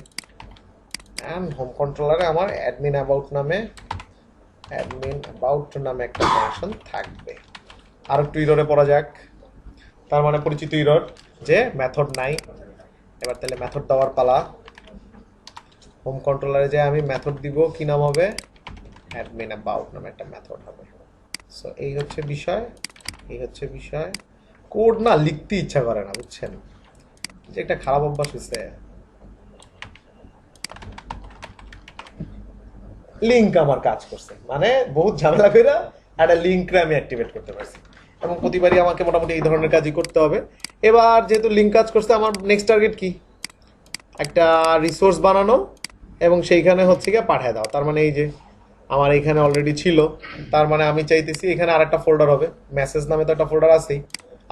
অ্যান্ড হোম কন্ট্রোলারে আমার অ্যাডমিন অ্যাবাউট নামে একটা ফাংশন থাকবে। আর একটু ইররে পড়া যাক। তার মানে পরিচিত ইরর যে মেথড নাই। এবার তাহলে মেথড দেওয়ার পালা। হোম কন্ট্রোলারে যে আমি মেথড দিব, কি নাম হবে? অ্যাডমিন অ্যাবাউট নামে একটা মেথড হবে। সো এই হচ্ছে বিষয়। কোড না লিখতে ইচ্ছা করে না, বুঝছেন, যে একটা খারাপ অভ্যাস হচ্ছে। লিঙ্ক আমার কাজ করছে, মানে বহুত ঝামেলা করে একটা লিঙ্করে আমি অ্যাক্টিভেট করতে পারছি, এবং প্রতিবারই আমাকে মোটামুটি এই ধরনের কাজই করতে হবে। এবার যেহেতু লিঙ্ক কাজ করছে, আমার নেক্সট টার্গেট কি? একটা রিসোর্স বানানো এবং সেইখানে হচ্ছে গিয়ে পাঠিয়ে দাও। তার মানে এই যে আমার এইখানে অলরেডি ছিল, তার মানে আমি চাইতেছি এখানে আর একটা ফোল্ডার হবে। মেসেজ নামে তো একটা ফোল্ডার আছেই,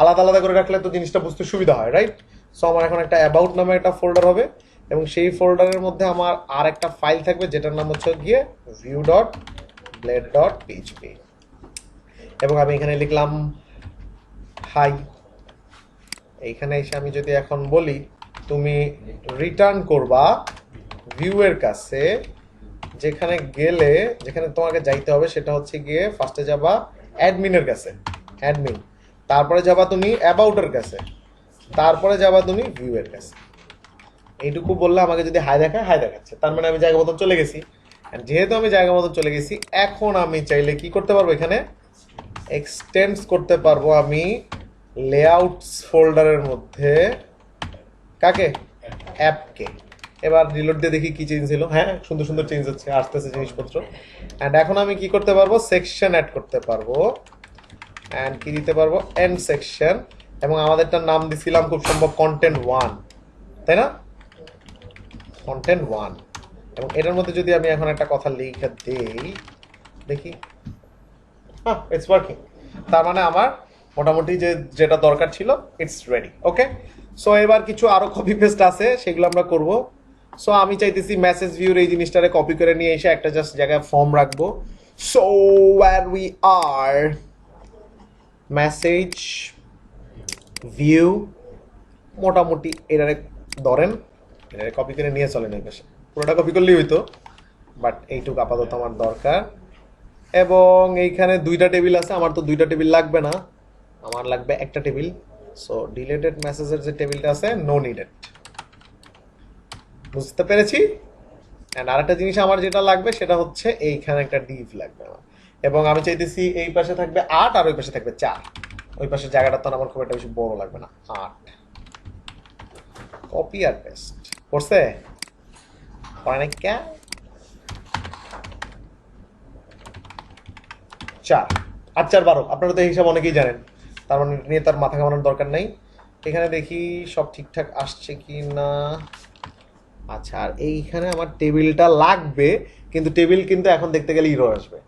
আলাদা আলাদা করে রাখলে তো জিনিসটা বুঝতে সুবিধা হয়, রাইট? সো আমার এখন একটা অ্যাবাউট নামে একটা ফোল্ডার হবে, এবং সেই ফোল্ডারের মধ্যে আমার আর একটা ফাইল থাকবে যেটার নাম হচ্ছে গিয়ে view.blade.php, এবং আমি এখানে লিখলাম হাই। এইখানে এসে আমি যদি এখন বলি তুমি রিটার্ন করবা ভিউ এর কাছে, যেখানে তোমাকে যাইতে হবে সেটা হচ্ছে গিয়ে ফার্স্টে যাবা অ্যাডমিনের কাছে, অ্যাডমিন, তারপরে যাবা তুমি অ্যাবাউটের কাছে, তারপরে যাবা তুমি ভিউ এর কাছে। এইটুকু বললে আমাকে যদি হাই দেখায়, হাই দেখাচ্ছে, তার মানে আমি জায়গা মতন চলে গেছি। যেহেতু আমি জায়গা মতন চলে গেছি, এখন আমি চাইলে কি করতে পারবো? এখানে এক্সটেন্ডস করতে পারবো আমি লেআউটস ফোল্ডারের মধ্যে কাকে? অ্যাপকে। এবার রিলোড দিয়ে দেখি কি চেঞ্জ হলো। হ্যাঁ, সুন্দর সুন্দর চেঞ্জ হচ্ছে, আসতেছে জিনিসপত্র। অ্যান্ড এখন আমি কি করতে পারবো? সেকশন অ্যাড করতে পারবো, অ্যান্ড কি দিতে পারবো? এন্ড সেকশন, এবং আমাদেরটার নাম দিছিলাম খুব সম্ভব কন্টেন্ট 1, তাই না? কন্টেন্ট 1, এবং এটার মধ্যে যদি আমি এখন একটা কথা লিখে দেই, দেখি, হ্যাঁ, ইটস ওয়ার্কিং। তার মানে আমার মোটামুটি যেটা দরকার ছিল, ইটস রেডি। ওকে, সো এবার কিছু আরো কপি পেস্ট আছে, সেগুলো আমরা করব। সো আমি চাইতেছি মেসেজ ভিউর এই জিনিসটারে কপি করে নিয়ে এসে একটা জাস্ট জায়গায় ফর্ম রাখবো। So where we are message view, মোটামুটি এটারে ধরেন, এটারে কপি করে নিয়ে চলেন এই পাশে। পুরোটা কপি করলেই হইতো, বাট এইটুকু আপাতত আমার দরকার। এবং এইখানে দুইটা টেবিল আছে, আমার তো দুইটা টেবিল লাগবে না, আমার লাগবে একটা টেবিল। সো ডিলেটেড মেসেজের যে টেবিলটা আছে, নো নিডেড, বুঝতে পেরেছি। অ্যান্ড আরেকটা জিনিস আমার যেটা লাগবে সেটা হচ্ছে এইখানে একটা ডিভ লাগবে আমার, এবং আমি চাইতেছি এই পাশে থাকবে 8 আর ওই পাশে থাকবে 4। ওই পাশের জায়গাটা তো আমার খুব একটা বেশি বড় লাগবে না। 8 কপি আর পেস্ট করছে, অনেক 4 আর 4 12, আপনারা তো এই হিসাব অনেকেই জানেন, তার মানে নিয়ে তার মাথা ঘামানোর দরকার নেই। এখানে দেখি সব ঠিকঠাক আসছে কি না। আচ্ছা, আর এইখানে আমার টেবিলটা লাগবে, কিন্তু টেবিল কিন্তু এখন দেখতে গেলে ইরর আসবে,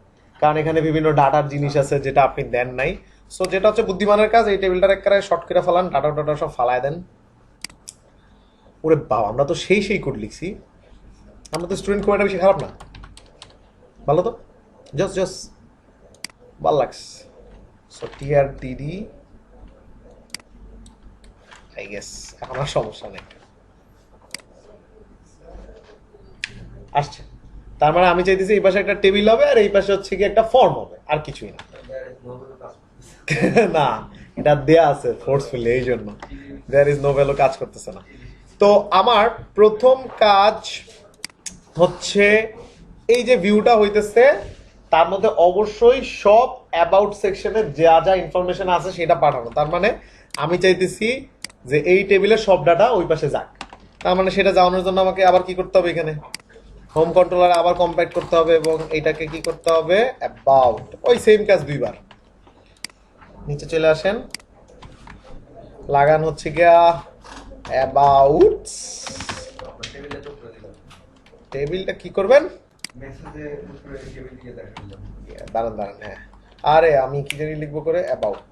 কারণ এখানে বিভিন্ন ডাটার জিনিস আছে যেটা আপনি দেন নাই। সো যেটা হচ্ছে বুদ্ধিমানের কাজ, এই টেবিলটার একটা শর্ট করে ফেলান, ডাটা সব ফালায় দেন। ওরে বাবা, আমরা তো সেই কোড লিখছি, আমরা তো স্টুডেন্ট খুব একটা বেশি খারাপ না, ভালো তো, জস ভাল লাগছে। সো TRTD, আই গেস এখন আর সমস্যা নেই, আসছে। তার মানে আমি চাইতেছি এই পাশে একটা টেবিল হবে আর এই পাশে হচ্ছে কি একটা ফর্ম হবে, আর কিছুই না। না, এটা দেয়া আছে ফোর্সফুলি, এই জন্য দেয়ার ইজ নো ভ্যালু, কাজ করতেছে না। তো আমার প্রথম কাজ হচ্ছে এই যে ভিউটা হইতেছে, তার মধ্যে অবশ্যই সব অ্যাবাউট সেকশনে যা যা ইনফরমেশন আছে সেটা পাঠানো। তার মানে আমি চাইতেছি যে এই টেবিলের সব ডাটা ওই পাশে যাক। তার মানে সেটা যাওয়ানোর জন্য আমাকে আবার কি করতে হবে? এখানে হোম কন্ট্রোলার আবার কম্প্যাক্ট করতে হবে, এবং এইটাকে কি করতে হবে? অ্যাবাউট, ওই সেম কাজ দুইবার। নিচে চলে আসেন, লাগান হচ্ছে গিয়া অ্যাবাউট। টেবিলটা কি করবেন? দাঁড়ান, হ্যাঁ, আরে আমি কি জানি লিখবো করে, অ্যাবাউট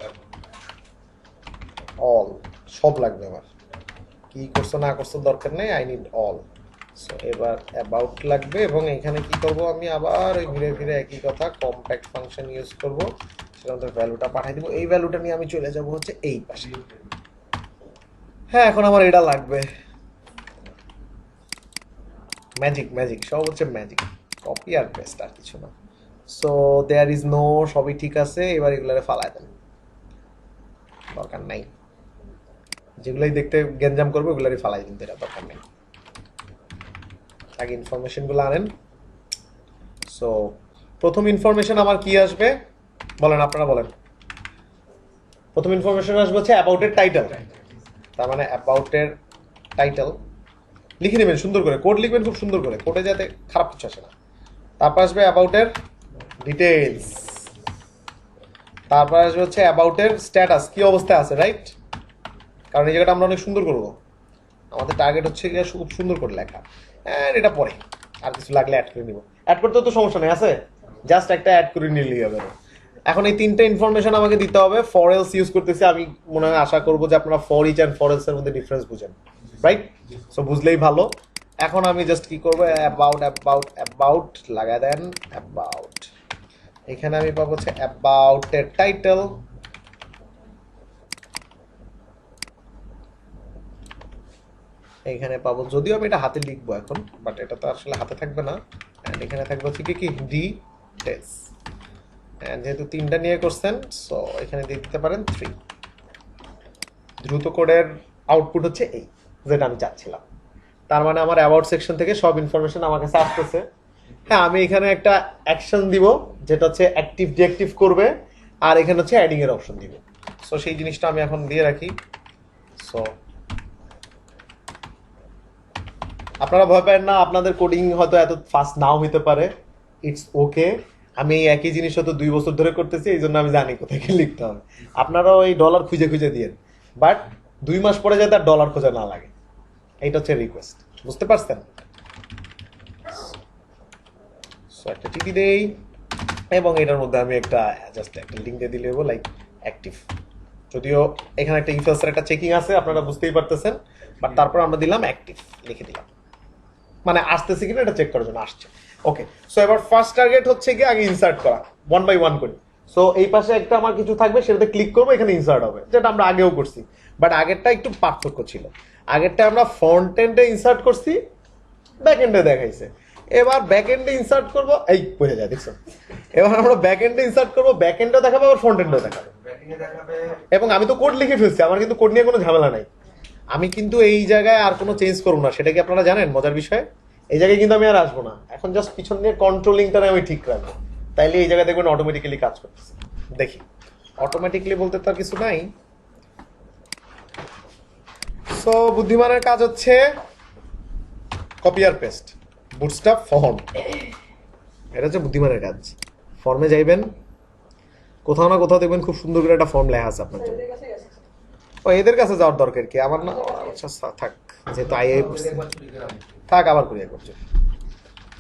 অল, সব লাগবে আমার, কি করছো না করছো দরকার নেই, আই নিড অল। সো এবার অ্যাবাউট লাগবে, এবং এখানে কি করব আমি? আবার ওই ঘুরে ফিরে একই কথা, কম্প্যাক্ট ফাংশন ইউজ করব, সেটার মধ্যে ভ্যালুটা পাঠিয়ে দিব। এই ভ্যালুটা নিয়ে আমি চলে যাব হচ্ছে এই পাশে। হ্যাঁ, এখন আমার এটা লাগবে। ম্যাজিক সব হচ্ছে ম্যাজিক, কপি আর পেস্ট, আর কিছু না। সো দেয়ার ইজ নো, সবই ঠিক আছে। এবার এগুলারে ফালায় দেন, দরকার নাই। যেগুলোই দেখতে গেঞ্জাম করবে ওগুলারই ফালাই দিন, এটা দরকার নেই। আগে ইনফরমেশনগুলো আনেন। সো প্রথম ইনফরমেশন আমার কি আসবে বলেন, আপনারা বলেন। প্রথম ইনফরমেশন আসবে হচ্ছে অ্যাবাউটের টাইটেল। তার মানে অ্যাবাউটের টাইটেল লিখে নেবেন সুন্দর করে, কোড লিখবেন খুব সুন্দর করে, কোডে যাতে খারাপ কিছু আসে না। তারপর আসবে অ্যাবাউটের ডিটেলস, তারপর আসবে হচ্ছে অ্যাবাউটের স্ট্যাটাস, কি অবস্থায় আছে, রাইট? কারণ এই জায়গাটা আমরা অনেক সুন্দর করবো, আমাদের টার্গেট হচ্ছে খুব সুন্দর করে লেখা। অ্যান্ড এটা পরে আর কিছু লাগলে অ্যাড করে নিব, অ্যাড করতে তো সমস্যা নেই, আছে জাস্ট একটা অ্যাড করে নিলেই হবে। এখন এই তিনটা ইনফরমেশন আমাকে দিতে হবে। ফর এলস ইউজ করতেছি, আমি মনে হয় আশা করবো যে আপনারা for each and for else এর মধ্যে ডিফারেন্স বুঝেন, রাইট? সো বুঝলেই ভালো। এখন আমি জাস্ট কি করবো, অ্যাবাউট লাগাই দেন, অ্যাবাউট। এখানে আমি পাবো হচ্ছে অ্যাবাউটের টাইটেল, এইখানে পাবো, যদিও আমি এটা হাতে লিখবো এখন, বাট এটা তো আসলে হাতে থাকবে না। এন্ড এখানে থাকবে হচ্ছে কি ডিটেলস। এন্ড যেহেতু তিনটা নিয়ে করছেন, সো এখানে দিয়ে দিতে পারেন 3। দ্রুত কোডের আউটপুট হচ্ছে এই, যেটা আমি চাচ্ছিলাম। তার মানে আমার অ্যাবাউট সেকশন থেকে সব ইনফরমেশন আমার কাছে আসতেছে। হ্যাঁ, আমি এখানে একটা অ্যাকশন দিব যেটা হচ্ছে অ্যাক্টিভ ডিঅ্যাক্টিভ করবে, আর এখানে হচ্ছে অ্যাডিং এর অপশন দিব। সো সেই জিনিসটা আমি এখন দিয়ে রাখি। সো আপনারা ভয় পাবেন না, আপনাদের কোডিং হয়তো এত ফাস্ট নাও হইতে পারে, ইটস ওকে। আমি এই একই জিনিস হয়তো 2 বছর ধরে করতেছি, এই জন্য আমি জানি কোথায় কি লিখতে হবে। আপনারাও এই ডলার খুঁজে খুঁজে দিয়েন, বাট 2 মাস পরে যাতে আর ডলার খোঁজা না লাগে, এইটা হচ্ছে রিকোয়েস্ট, বুঝতে পারছেন? সো একটা টিপি দেই, এবং এটার মধ্যে আমি একটা জাস্ট একটা লিঙ্ক দিয়ে দিলে লাইক অ্যাক্টিভ। যদিও এখানে একটা ইফ এলসের একটা চেকিং আছে, আপনারা বুঝতেই পারতেছেন, বাট তারপর আমরা দিলাম অ্যাক্টিভ, লিখে দিলাম, মানে আসতেছে কিনা এটা চেক করার জন্য আসছে। ওকে, সো এবার ফার্স্ট টার্গেট হচ্ছে কি আগে ইনসার্ট করা, 1 বাই 1 করি। সো এই পাশে একটা আমার কিছু থাকবে, সেটাতে ক্লিক করবো, এখানে ইনসার্ট হবে, যেটা আমরা আগেও করছি, বাট আগেরটা একটু পার্থক্য ছিল। আগেরটা আমরা ফ্রন্ট এন্ডে ইনসার্ট করছি, ব্যাক এন্ডে দেখাইছে। এবার ব্যাক এন্ডে ইনসার্ট করবো, এই বোঝা যায়, দেখছো? এবার আমরা ব্যাক এন্ডে ইনসার্ট করবো, ব্যাক এন্ডেও দেখাবে, আবার ফ্রন্ট এন্ডেও দেখাবে। এবং আমি তো কোড লিখে ফেলছি, আমার কিন্তু কোড নিয়ে কোনো ঝামেলা নাই। আমি কিন্তু এই জায়গায় আর কোনো চেঞ্জ করবো না, সেটা কি আপনারা জানেন মজার বিষয়? এই জায়গায় কিন্তু আমি আর আসবো না, এখন জাস্ট পিছন দিয়ে কন্ট্রোলিংটা আমি ঠিক রাখবো, তাইলে এই জায়গায় দেখবেন অটোমেটিক্যালি কাজ করতেছে। দেখি, অটোমেটিক্যালি বলতে তো আর কিছু নাই। সো বুদ্ধিমানের কাজ হচ্ছে কপি আর পেস্ট, বুটস্ট্র্যাপ ফর্ম, এটা হচ্ছে বুদ্ধিমানের কাজ। ফর্মে যাইবেন, কোথাও না কোথাও দেখবেন খুব সুন্দর করে একটা ফর্ম লেখা আছে আপনার জন্য। ও এদের কাছে যাওয়ার দরকার কি, আমার না, আচ্ছা থাক, যেহেতু আইআই করছি থাক, আবার করি একবার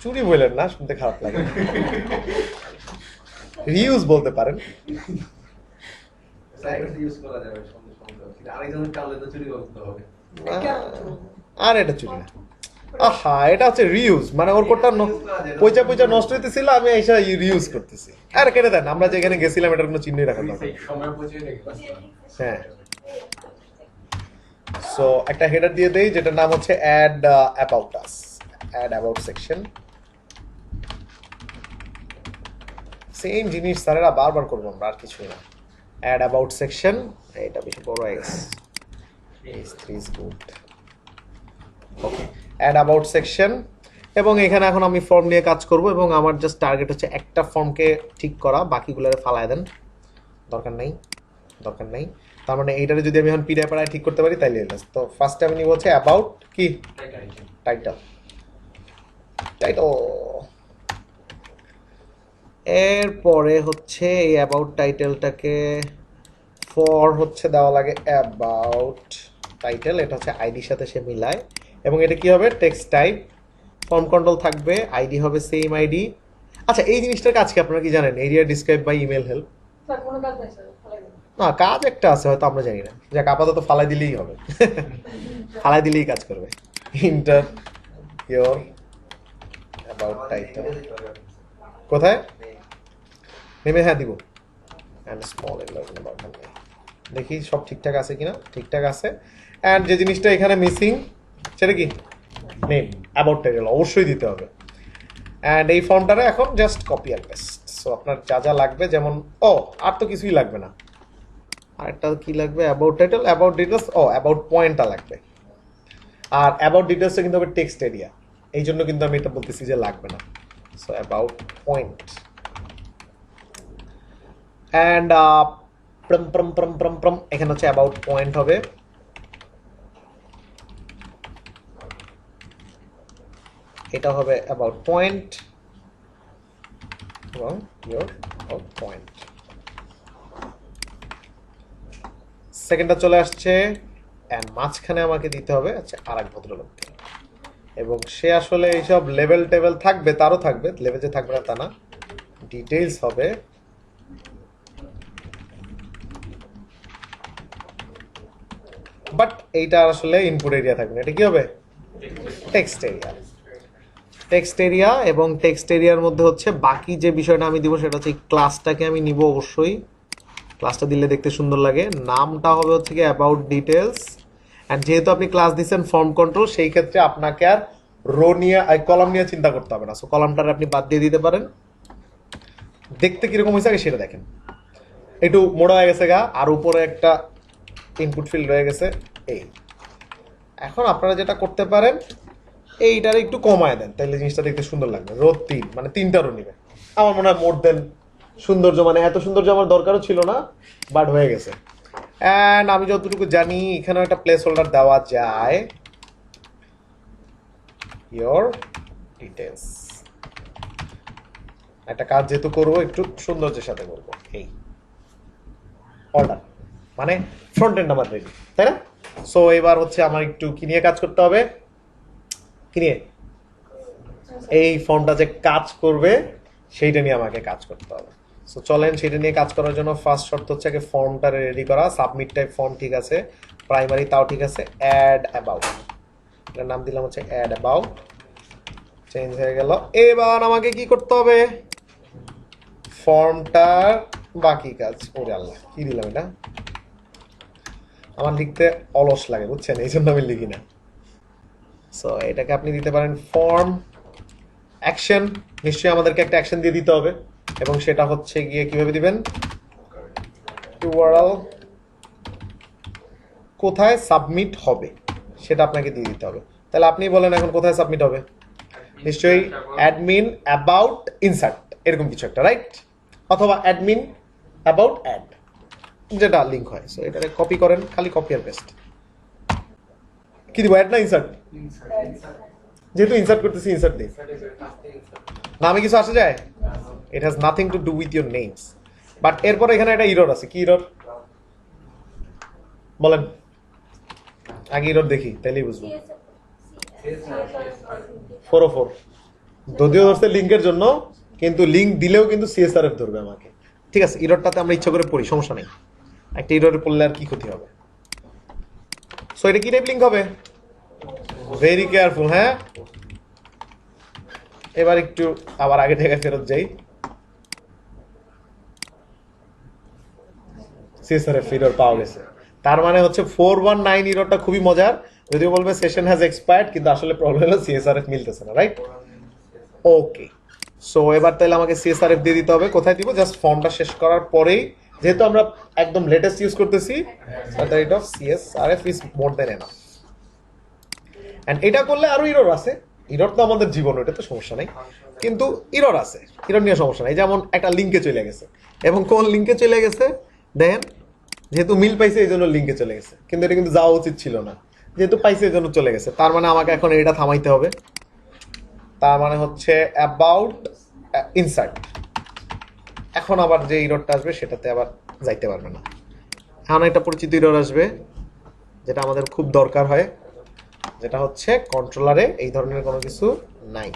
চুরি বললেন না, শুনতে খারাপ লাগে, রিউজ বলতে পারেন। আর এটা চুরি না, আহা, এটা হচ্ছে রিউজ, মানে ওর কোডটা পয়সা পয়সা নষ্ট হইতেছিল, আমি এসে রিউজ করতেছি। আর কেটে দেন, আমরা যেখানে গেছিলাম এটার কোনো চিহ্নই রাখা দরকার। হ্যাঁ, সো একটা হেডার দিয়ে দেই, যেটার নাম হচ্ছে add about us, add about section. Same জিনিস স্যারেরা বারবার করবো আমরা, আর কিছুই না। অ্যাড অ্যাবাউট সেকশন, এটা বেশি বড় হয়ে গেছে, good. Okay, add about section, এবং এখানে এখন আমি ফর্ম নিয়ে কাজ করব, এবং আমার জাস্ট টার্গেট হচ্ছে একটা ফর্মকে ঠিক করা, বাকিগুলোরে ফালায় দেন, দরকার নাই। তার মানে এইটারে যদি আমি এখন পিডিএফ পাড়ায় ঠিক করতে পারি তাইলে তো ফার্স্ট আমি নিব হচ্ছে অ্যাবাউট কি টাইটেল। এরপরে হচ্ছে এই অ্যাবাউট টাইটেলটাকে ফর হচ্ছে দেওয়া লাগে অ্যাবাউট টাইটেল, এটা হচ্ছে আইডির সাথে সে মিলায়, এবং এটা কি হবে টেক্সট টাইপ, ফর্ম কন্ট্রোল থাকবে, আইডি হবে সেম আইডি। আচ্ছা, এই জিনিসটার কাজ কি আপনারা কি জানেন? Area describe by email help, না কাজ একটা আছে হয়তো আমরা জানি না, যাক আপাতত ফালাই দিলেই হবে, ফালাই দিলেই কাজ করবে। ইন্টার ইয়োর অ্যাবাউট টাইটেল কোথায় নেমে, হ্যাঁ দিব, অ্যান্ড স্মল, এগুলো কোনো দরকার নেই। দেখি সব ঠিকঠাক আছে কিনা। ঠিকঠাক আছে। অ্যান্ড যে জিনিসটা এখানে মিসিং সেটা কি, নেম, অ্যাবাউট টাইটেল অবশ্যই দিতে হবে। অ্যান্ড এই ফর্মটারে এখন জাস্ট কপি আর পেস্ট। সো আপনার যা যা লাগবে, যেমন আর তো কিছুই লাগবে না। আরেকটা কি লাগবে, about title, about details, about পয়েন্টটা লাগবে। আর অ্যাবাউট ডিটেলসটা কিন্তু হবে টেক্সট এরিয়া, এই জন্য কিন্তু আমি এটা বলতেছি যে লাগবে না। সো অ্যাবাউট পয়েন্ট অ্যান্ড এখানে হচ্ছে অ্যাবাউট পয়েন্ট হবে। এটা হবে অ্যাবাউট পয়েন্ট এবং ইয়োর অ্যাবাউট পয়েন্ট। সেকেন্ডটা চলে আসছে অ্যান্ড মাঝখানে আমাকে দিতে হবে আচ্ছা আরেক ভদ্রলোককে, এবং সে আসলে এইসব লেভেল টেবেল থাকবে, তারও থাকবে, লেভেল যে থাকবে না তা না, ডিটেইলস হবে। বাট এইটা আসলে ইনপুট এরিয়া থাকবে না, এটা কি হবে, টেক্সট এরিয়া। টেক্সট এরিয়া এবং টেক্সট এরিয়ার মধ্যে হচ্ছে বাকি যে বিষয়টা আমি দিব সেটা হচ্ছে ক্লাসটাকে আমি নিব অবশ্যই। ক্লাসটা দিলে দেখতে সুন্দর লাগে। নামটা হবে হচ্ছে কি অ্যাবাউট ডিটেলস। অ্যান্ড যেহেতু আপনি ক্লাস দিচ্ছেন ফর্ম কন্ট্রোল, সেই ক্ষেত্রে আপনাকে আর রো নিয়ে কলাম নিয়ে চিন্তা করতে হবে না। সো কলামটার আপনি বাদ দিয়ে দিতে পারেন। দেখতে কিরকম হয়েছে আগে সেটা দেখেন। একটু মোড়া হয়ে গেছে গা, আর উপরে একটা ইনপুট ফিল্ড রয়ে গেছে। এই এখন আপনারা যেটা করতে পারেন, এইটার একটু কমায় দেন, তাইলে জিনিসটা দেখতে সুন্দর লাগবে। রো 3 মানে 3টা রো নিবে। আমার মনে হয় মোর দেন সৌন্দর্য, মানে এত সৌন্দর্য আমার দরকারও ছিল না, বাট হয়ে গেছে। অ্যান্ড আমি যতটুকু জানি এখানেও একটা প্লেস হোল্ডার দেওয়া যায়, ইয়োর ডিটেলস। একটা কাজ যেহেতু করবো একটু সৌন্দর্যের সাথে করবো, এই অর্ডার মানে ফ্রন্ট এন্ড আমার রেডি, তাই না? সো এবার হচ্ছে আমার একটু কি নিয়ে কাজ করতে হবে, কি নিয়ে, এই ফর্মটা যে কাজ করবে সেইটা নিয়ে আমাকে কাজ করতে হবে। সো চলেন সেটা নিয়ে কাজ করার জন্য ফার্স্ট শর্ত হচ্ছে আগে ফর্মটা রেডি করা। সাবমিট টাইপ ফর্ম ঠিক আছে, প্রাইমারি তাও ঠিক আছে। অ্যাড অ্যাবাউট, এটার নাম দিলাম হচ্ছে অ্যাড অ্যাবাউট, চেঞ্জ হয়ে গেল। এবার আমাকে কি করতে হবে, ফর্মটার বাকি কাজ। ওরে আল্লাহ, কি দিলাম এটা, আমার লিখতে অলস লাগে বুঝছেন, এই জন্য আমি লিখি না। সো এটাকে আপনি দিতে পারেন ফর্ম অ্যাকশন। নিশ্চয়ই আমাদেরকে একটা অ্যাকশন দিয়ে দিতে হবে, এবং সেটা হচ্ছে গিয়ে কিভাবে দিবেন, ইউআরএল কোথায় সাবমিট হবে সেটা আপনাকে দিয়ে দিতে হবে। তাহলে আপনি বলেন এখন কোথায় সাবমিট হবে, নিশ্চয়ই অ্যাডমিন অ্যাবাউট ইনসার্ট এরকম কিছু একটা, রাইট? অথবা অ্যাডমিন অ্যাবাউট অ্যাড, যেটা লিঙ্ক হয়। সো এটাকে কপি করেন, খালি কপি আর পেস্ট। কি দিব, অ্যাড না ইনসার্ট? যেহেতু ইনসার্ট করতেছি ইনসার্ট দিই। নামে কিছু আসে যায়, it has nothing to do with your names. But এরপর এখানে একটা ইরর আছে। কি ইরর বলেন, আগে ইরর দেখি তাইলেই বুঝবো। 404 যদিও ধরছে লিঙ্কের জন্য, কিন্তু লিঙ্ক দিলেও কিন্তু সিএসআরএফ ধরবে আমাকে। ঠিক আছে, ইররটাতে আমরা ইচ্ছা করে পড়ি, সমস্যা নেই। একটা ইররে পড়লে আর কি ক্ষতি হবে। সো এটা কি টাইপ লিঙ্ক হবে, ভেরি কেয়ারফুল। হ্যাঁ, এবার একটু আবার আগে থেকে ফেরত যাই। সিএসআরএফ ইরর পাওয়া গেছে, তার মানে হচ্ছে 419 ইররটা খুবই মজার। যদিও বলবে সেশন হ্যাজ এক্সপায়ার্ড, কিন্তু আসলে প্রবলেম হলো সিএসআরএফ মিলতেছে না, রাইট? ওকে, সো এবার তাহলে আমাকে সিএসআরএফ দিয়ে দিতে হবে। কোথায় দিব, জাস্ট ফর্মটা শেষ করার পরেই, যেহেতু আমরা একদম লেটেস্ট ইউজ করতেছি, rate of CSRF is more than enough. And এটা করলে আরো ইরর আছে। ইরর তো আমাদের জীবন, ওটা তো সমস্যা নেই, কিন্তু ইরর আছে, ইরর নিয়ে সমস্যা নেই। যেমন একটা লিঙ্কে চলে গেছে, এবং কোন লিঙ্কে চলে গেছে দেখেন, যেহেতু মিল পাইছে এই জন্য লিঙ্কে চলে গেছে, কিন্তু এটা কিন্তু যাওয়া উচিত ছিল না, যেহেতু পাইছে এই জন্য চলে গেছে। তার মানে আমাকে এখন এটা থামাইতে হবে। তার মানে হচ্ছে অ্যাবাউট ইনসার্ট। এখন আবার যে ইররটা আসবে সেটাতে আবার যাইতে পারবে না। এখন একটা পরিচিত ইরর আসবে, যেটা আমাদের খুব দরকার হয়, যেটা হচ্ছে কন্ট্রোলারে এই ধরনের কোনো কিছু নাই।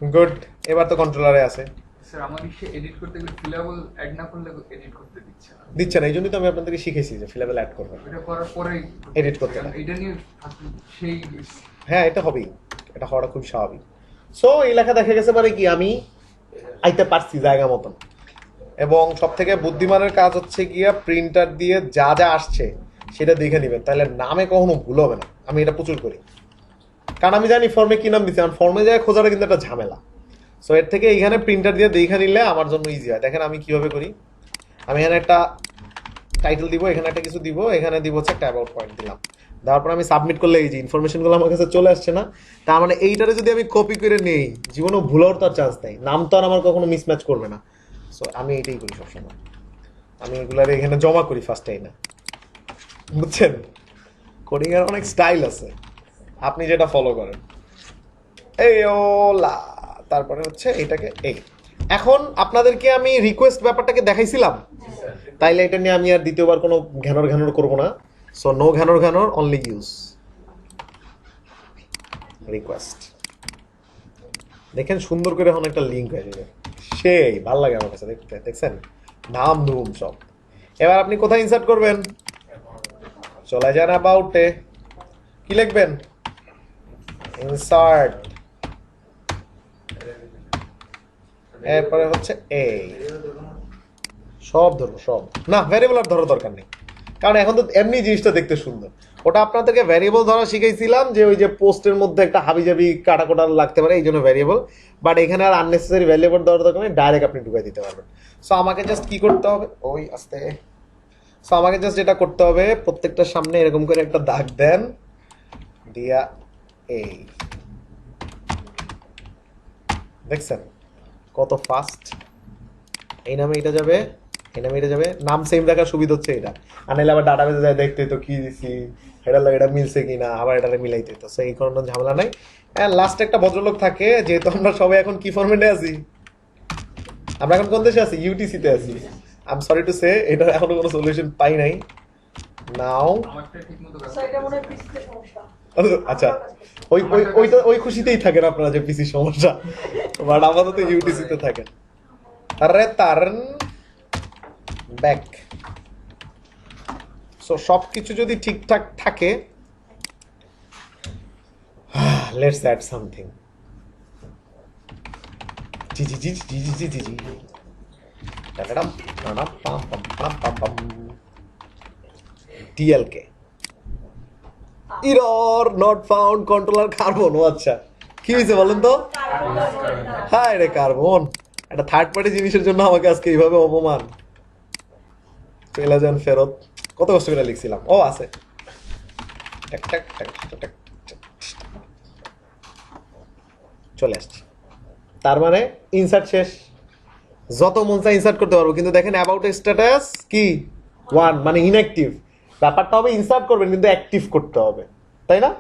গুড, এবার তো কন্ট্রোলারে আছে। স্যার আমার ইসে এডিট করতে গেলে ফিলেবল অ্যাড না করলে এডিট করতে দিচ্ছে না। দিচ্ছে না, এই জন্যই তো আমি আপনাদেরকে শিখেছি যে ফিলেবল অ্যাড করবেন, এটা করার পরেই এডিট করতে না। এটা নিয়ে সেই হ্যাঁ, এটা হবেই, এটা হওয়াটা খুব স্বাভাবিক। সো এই লেখা দেখা গেছে মানে কি, আমি আইতে পারছি জায়গা মতন। এবং সব থেকে বুদ্ধিমানের কাজ হচ্ছে গিয়া প্রিন্টার দিয়ে যা যা আসছে সেটা দেখে নেবেন, তাহলে নামে কখনো ভুল হবে না। আমি এটা প্রচুর করি, কারণ আমি জানি ফর্মে কি নাম দিচ্ছি, কারণ ফর্মে যায় খোঁজাটা কিন্তু একটা ঝামেলা। সো এর থেকে এইখানে প্রিন্টার দিয়ে দেখে নিলে আমার জন্য ইজি হয়। দেখেন আমি কিভাবে করি, আমি এখানে একটা টাইটেল দিব, এখানে একটা কিছু দিব, এখানে দিব হচ্ছে একটা অ্যাবাউট পয়েন্ট দিলাম, দেওয়ার পর আমি সাবমিট করলে এই যে ইনফরমেশনগুলো আমার কাছে চলে আসছে না। তার মানে এইটারে যদি আমি কপি করে নেই, জীবনেও ভুল হওয়ার তো আর চান্স নেই, নাম তো আর আমার কখনো মিসম্যাচ করবে না। সো আমি এইটাই করি সবসময়, আমি এগুলার এখানে জমা করি ফার্স্ট টাইমে, বুঝছেন? কোডিং এর অনেক স্টাইল আছে, আপনি যেটা ফলো করেন। এই ওলা, তারপরে হচ্ছে এটাকে এই। এখন আপনাদেরকে আমি রিকোয়েস্ট ব্যাপারটাকে দেখাইছিলাম, তাইলে এটা নিয়ে আমি আর দ্বিতীয়বার কোনো ঘ্যানর ঘ্যানর করবো না। সো নো ঘ্যানর ঘ্যানর, অনলি ইউজ রিকোয়েস্ট। দেখেন সুন্দর করে এখন একটা লিঙ্ক হয়ে যাবে, সেই ভালো লাগে আমার কাছে দেখতে। দেখছেন নাম ধুম সব। এবার আপনি কোথায় ইনসার্ট করবেন? চলে যান অ্যাবাউটে, কি লিখবেন? ইনসার্ট, এরপরে হচ্ছে এই সব ধরবো সব, না ভ্যারিয়েবল আর ধরার দরকার নেই, কারণ এখন তো এমনি জিনিসটা দেখতে সুন্দর। ওটা আপনাদেরকে ভ্যারিয়েবল ধরা শিখাইছিলাম, যে ওই যে পোস্টের মধ্যে একটা হাবিজাবি কাটা কোটা লাগতে পারে, এই জন্য ভ্যারিয়েবল। বাট এখানে আর আননেসেসারি ভ্যারিয়েবল দেওয়ার দরকার নেই, ডাইরেক্ট আপনি ঢুকাই দিতে পারবেন। সো আমাকে জাস্ট কি করতে হবে, ওই আস্তে, সো আমাকে জাস্ট যেটা করতে হবে, প্রত্যেকটার সামনে এরকম করে একটা দাগ দেন, দিয়া এই দেখছেন কত ফাস্ট। এই নামে এটা যাবে, এই নামে এটা যাবে, নাম সেম রাখার সুবিধা হচ্ছে এটা। আর নাহলে আবার ডাটাবেসে যায় দেখতে তো কি দিছি, এটা লাগে এটা মিলছে কিনা, আবার এটা মিলাইতে তো, সেই কোনো ঝামেলা নাই। হ্যাঁ, লাস্টে একটা ভদ্রলোক থাকে, যেহেতু আমরা সবাই এখন কি ফরম্যাটে আছি, আমরা এখন কোন দেশে আছি? ইউটিসিতে আছি। I am sorry to say, এটা এখনো কোনো সলিউশন পাই নাই। নাও আমারটা ঠিকমতো কাজ So, এটা মনে হয় পিসিতে সমস্যা। আচ্ছা, ওই খুশিতেই থাকেন আপনারা যে পিসি সমস্যা, বাট আপাতত ইউটিসিতে থাকেন। Return back. সো সবকিছু যদি ঠিকঠাক থাকে, লেটস অ্যাড সামথিং। জি জি জি জি জি জি জি জি টাটাম টাটাম পাম পাম পাম পাম পাম। TLK error not found controller Carbon. ও আচ্ছা, কি হয়েছে বলেন তো? হ্যাঁ রে কার্বন, একটা থার্ড পার্টি জিনিসের জন্য আমাকে আজকে এইভাবে অপমান। চলে যান ফেরত, কত কষ্ট করে লিখছিলাম। ও আছে, চলে আসছি। তার মানে ইনসার্ট শেষ, যত মন চায় ইনসার্ট করতে পারবো। কিন্তু দেখেন অ্যাবাউট স্ট্যাটাস কি 1, মানে ইনঅ্যাক্টিভ। ব্যাপারটা হবে ইনসার্ট করবেন কিন্তু অ্যাক্টিভ করতে হবে, তাই না?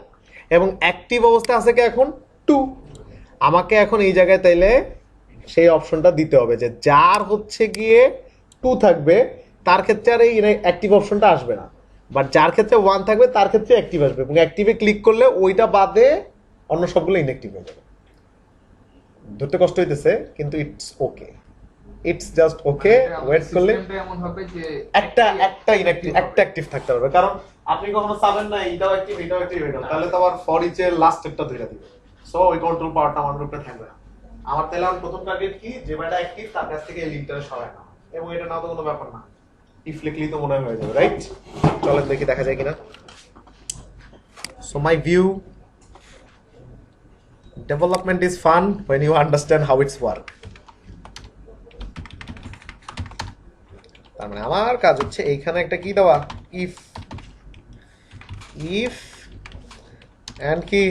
এবং অ্যাক্টিভ অবস্থা আছে কি এখন 2। আমাকে এখন এই জায়গায় তাইলে সেই অপশনটা দিতে হবে যে যার হচ্ছে গিয়ে 2 থাকবে তার ক্ষেত্রে আর এই অ্যাক্টিভ অপশনটা আসবে না, বাট যার ক্ষেত্রে 1 থাকবে তার ক্ষেত্রে অ্যাক্টিভ আসবে। এবং অ্যাক্টিভে ক্লিক করলে ওইটা বাদে অন্য সবগুলো ইনঅ্যাক্টিভ হয়ে যাবে। ধরতে কষ্ট হইতেছে কিন্তু it's okay, it's just okay. Wait করলে এমন হবে যে একটা ইনঅ্যাক্টিভ, একটা অ্যাক্টিভ থাকতে পারবে, কারণ আপনি কখনো চাবেন না এটাও অ্যাক্টিভ এটাও অ্যাক্টিভ হয়ে গেল, তাহলে তো আবার ফর ইচের লাস্ট স্টেপটা ধরে দিবে। সো ওই কন্ট্রোল পাওয়ারটা আমাদের উপরে থাকবে না। আমার তাহলে আমার প্রথম টার্গেট কি, যে বাটা অ্যাক্টিভ তার কাছ থেকে এই লিংকটা সরায় না, এবং এটা না তো কোনো ব্যাপার না, ইফ লিখলি তো মনে হয় হয়ে যাবে, রাইট? চলেন দেখি দেখা যায় কিনা। So my view, development is fun when you understand how it's work. তার মানে আমার কাজ হচ্ছে এইখানে একটা কি দেওয়া, ইফ এন্ড কি,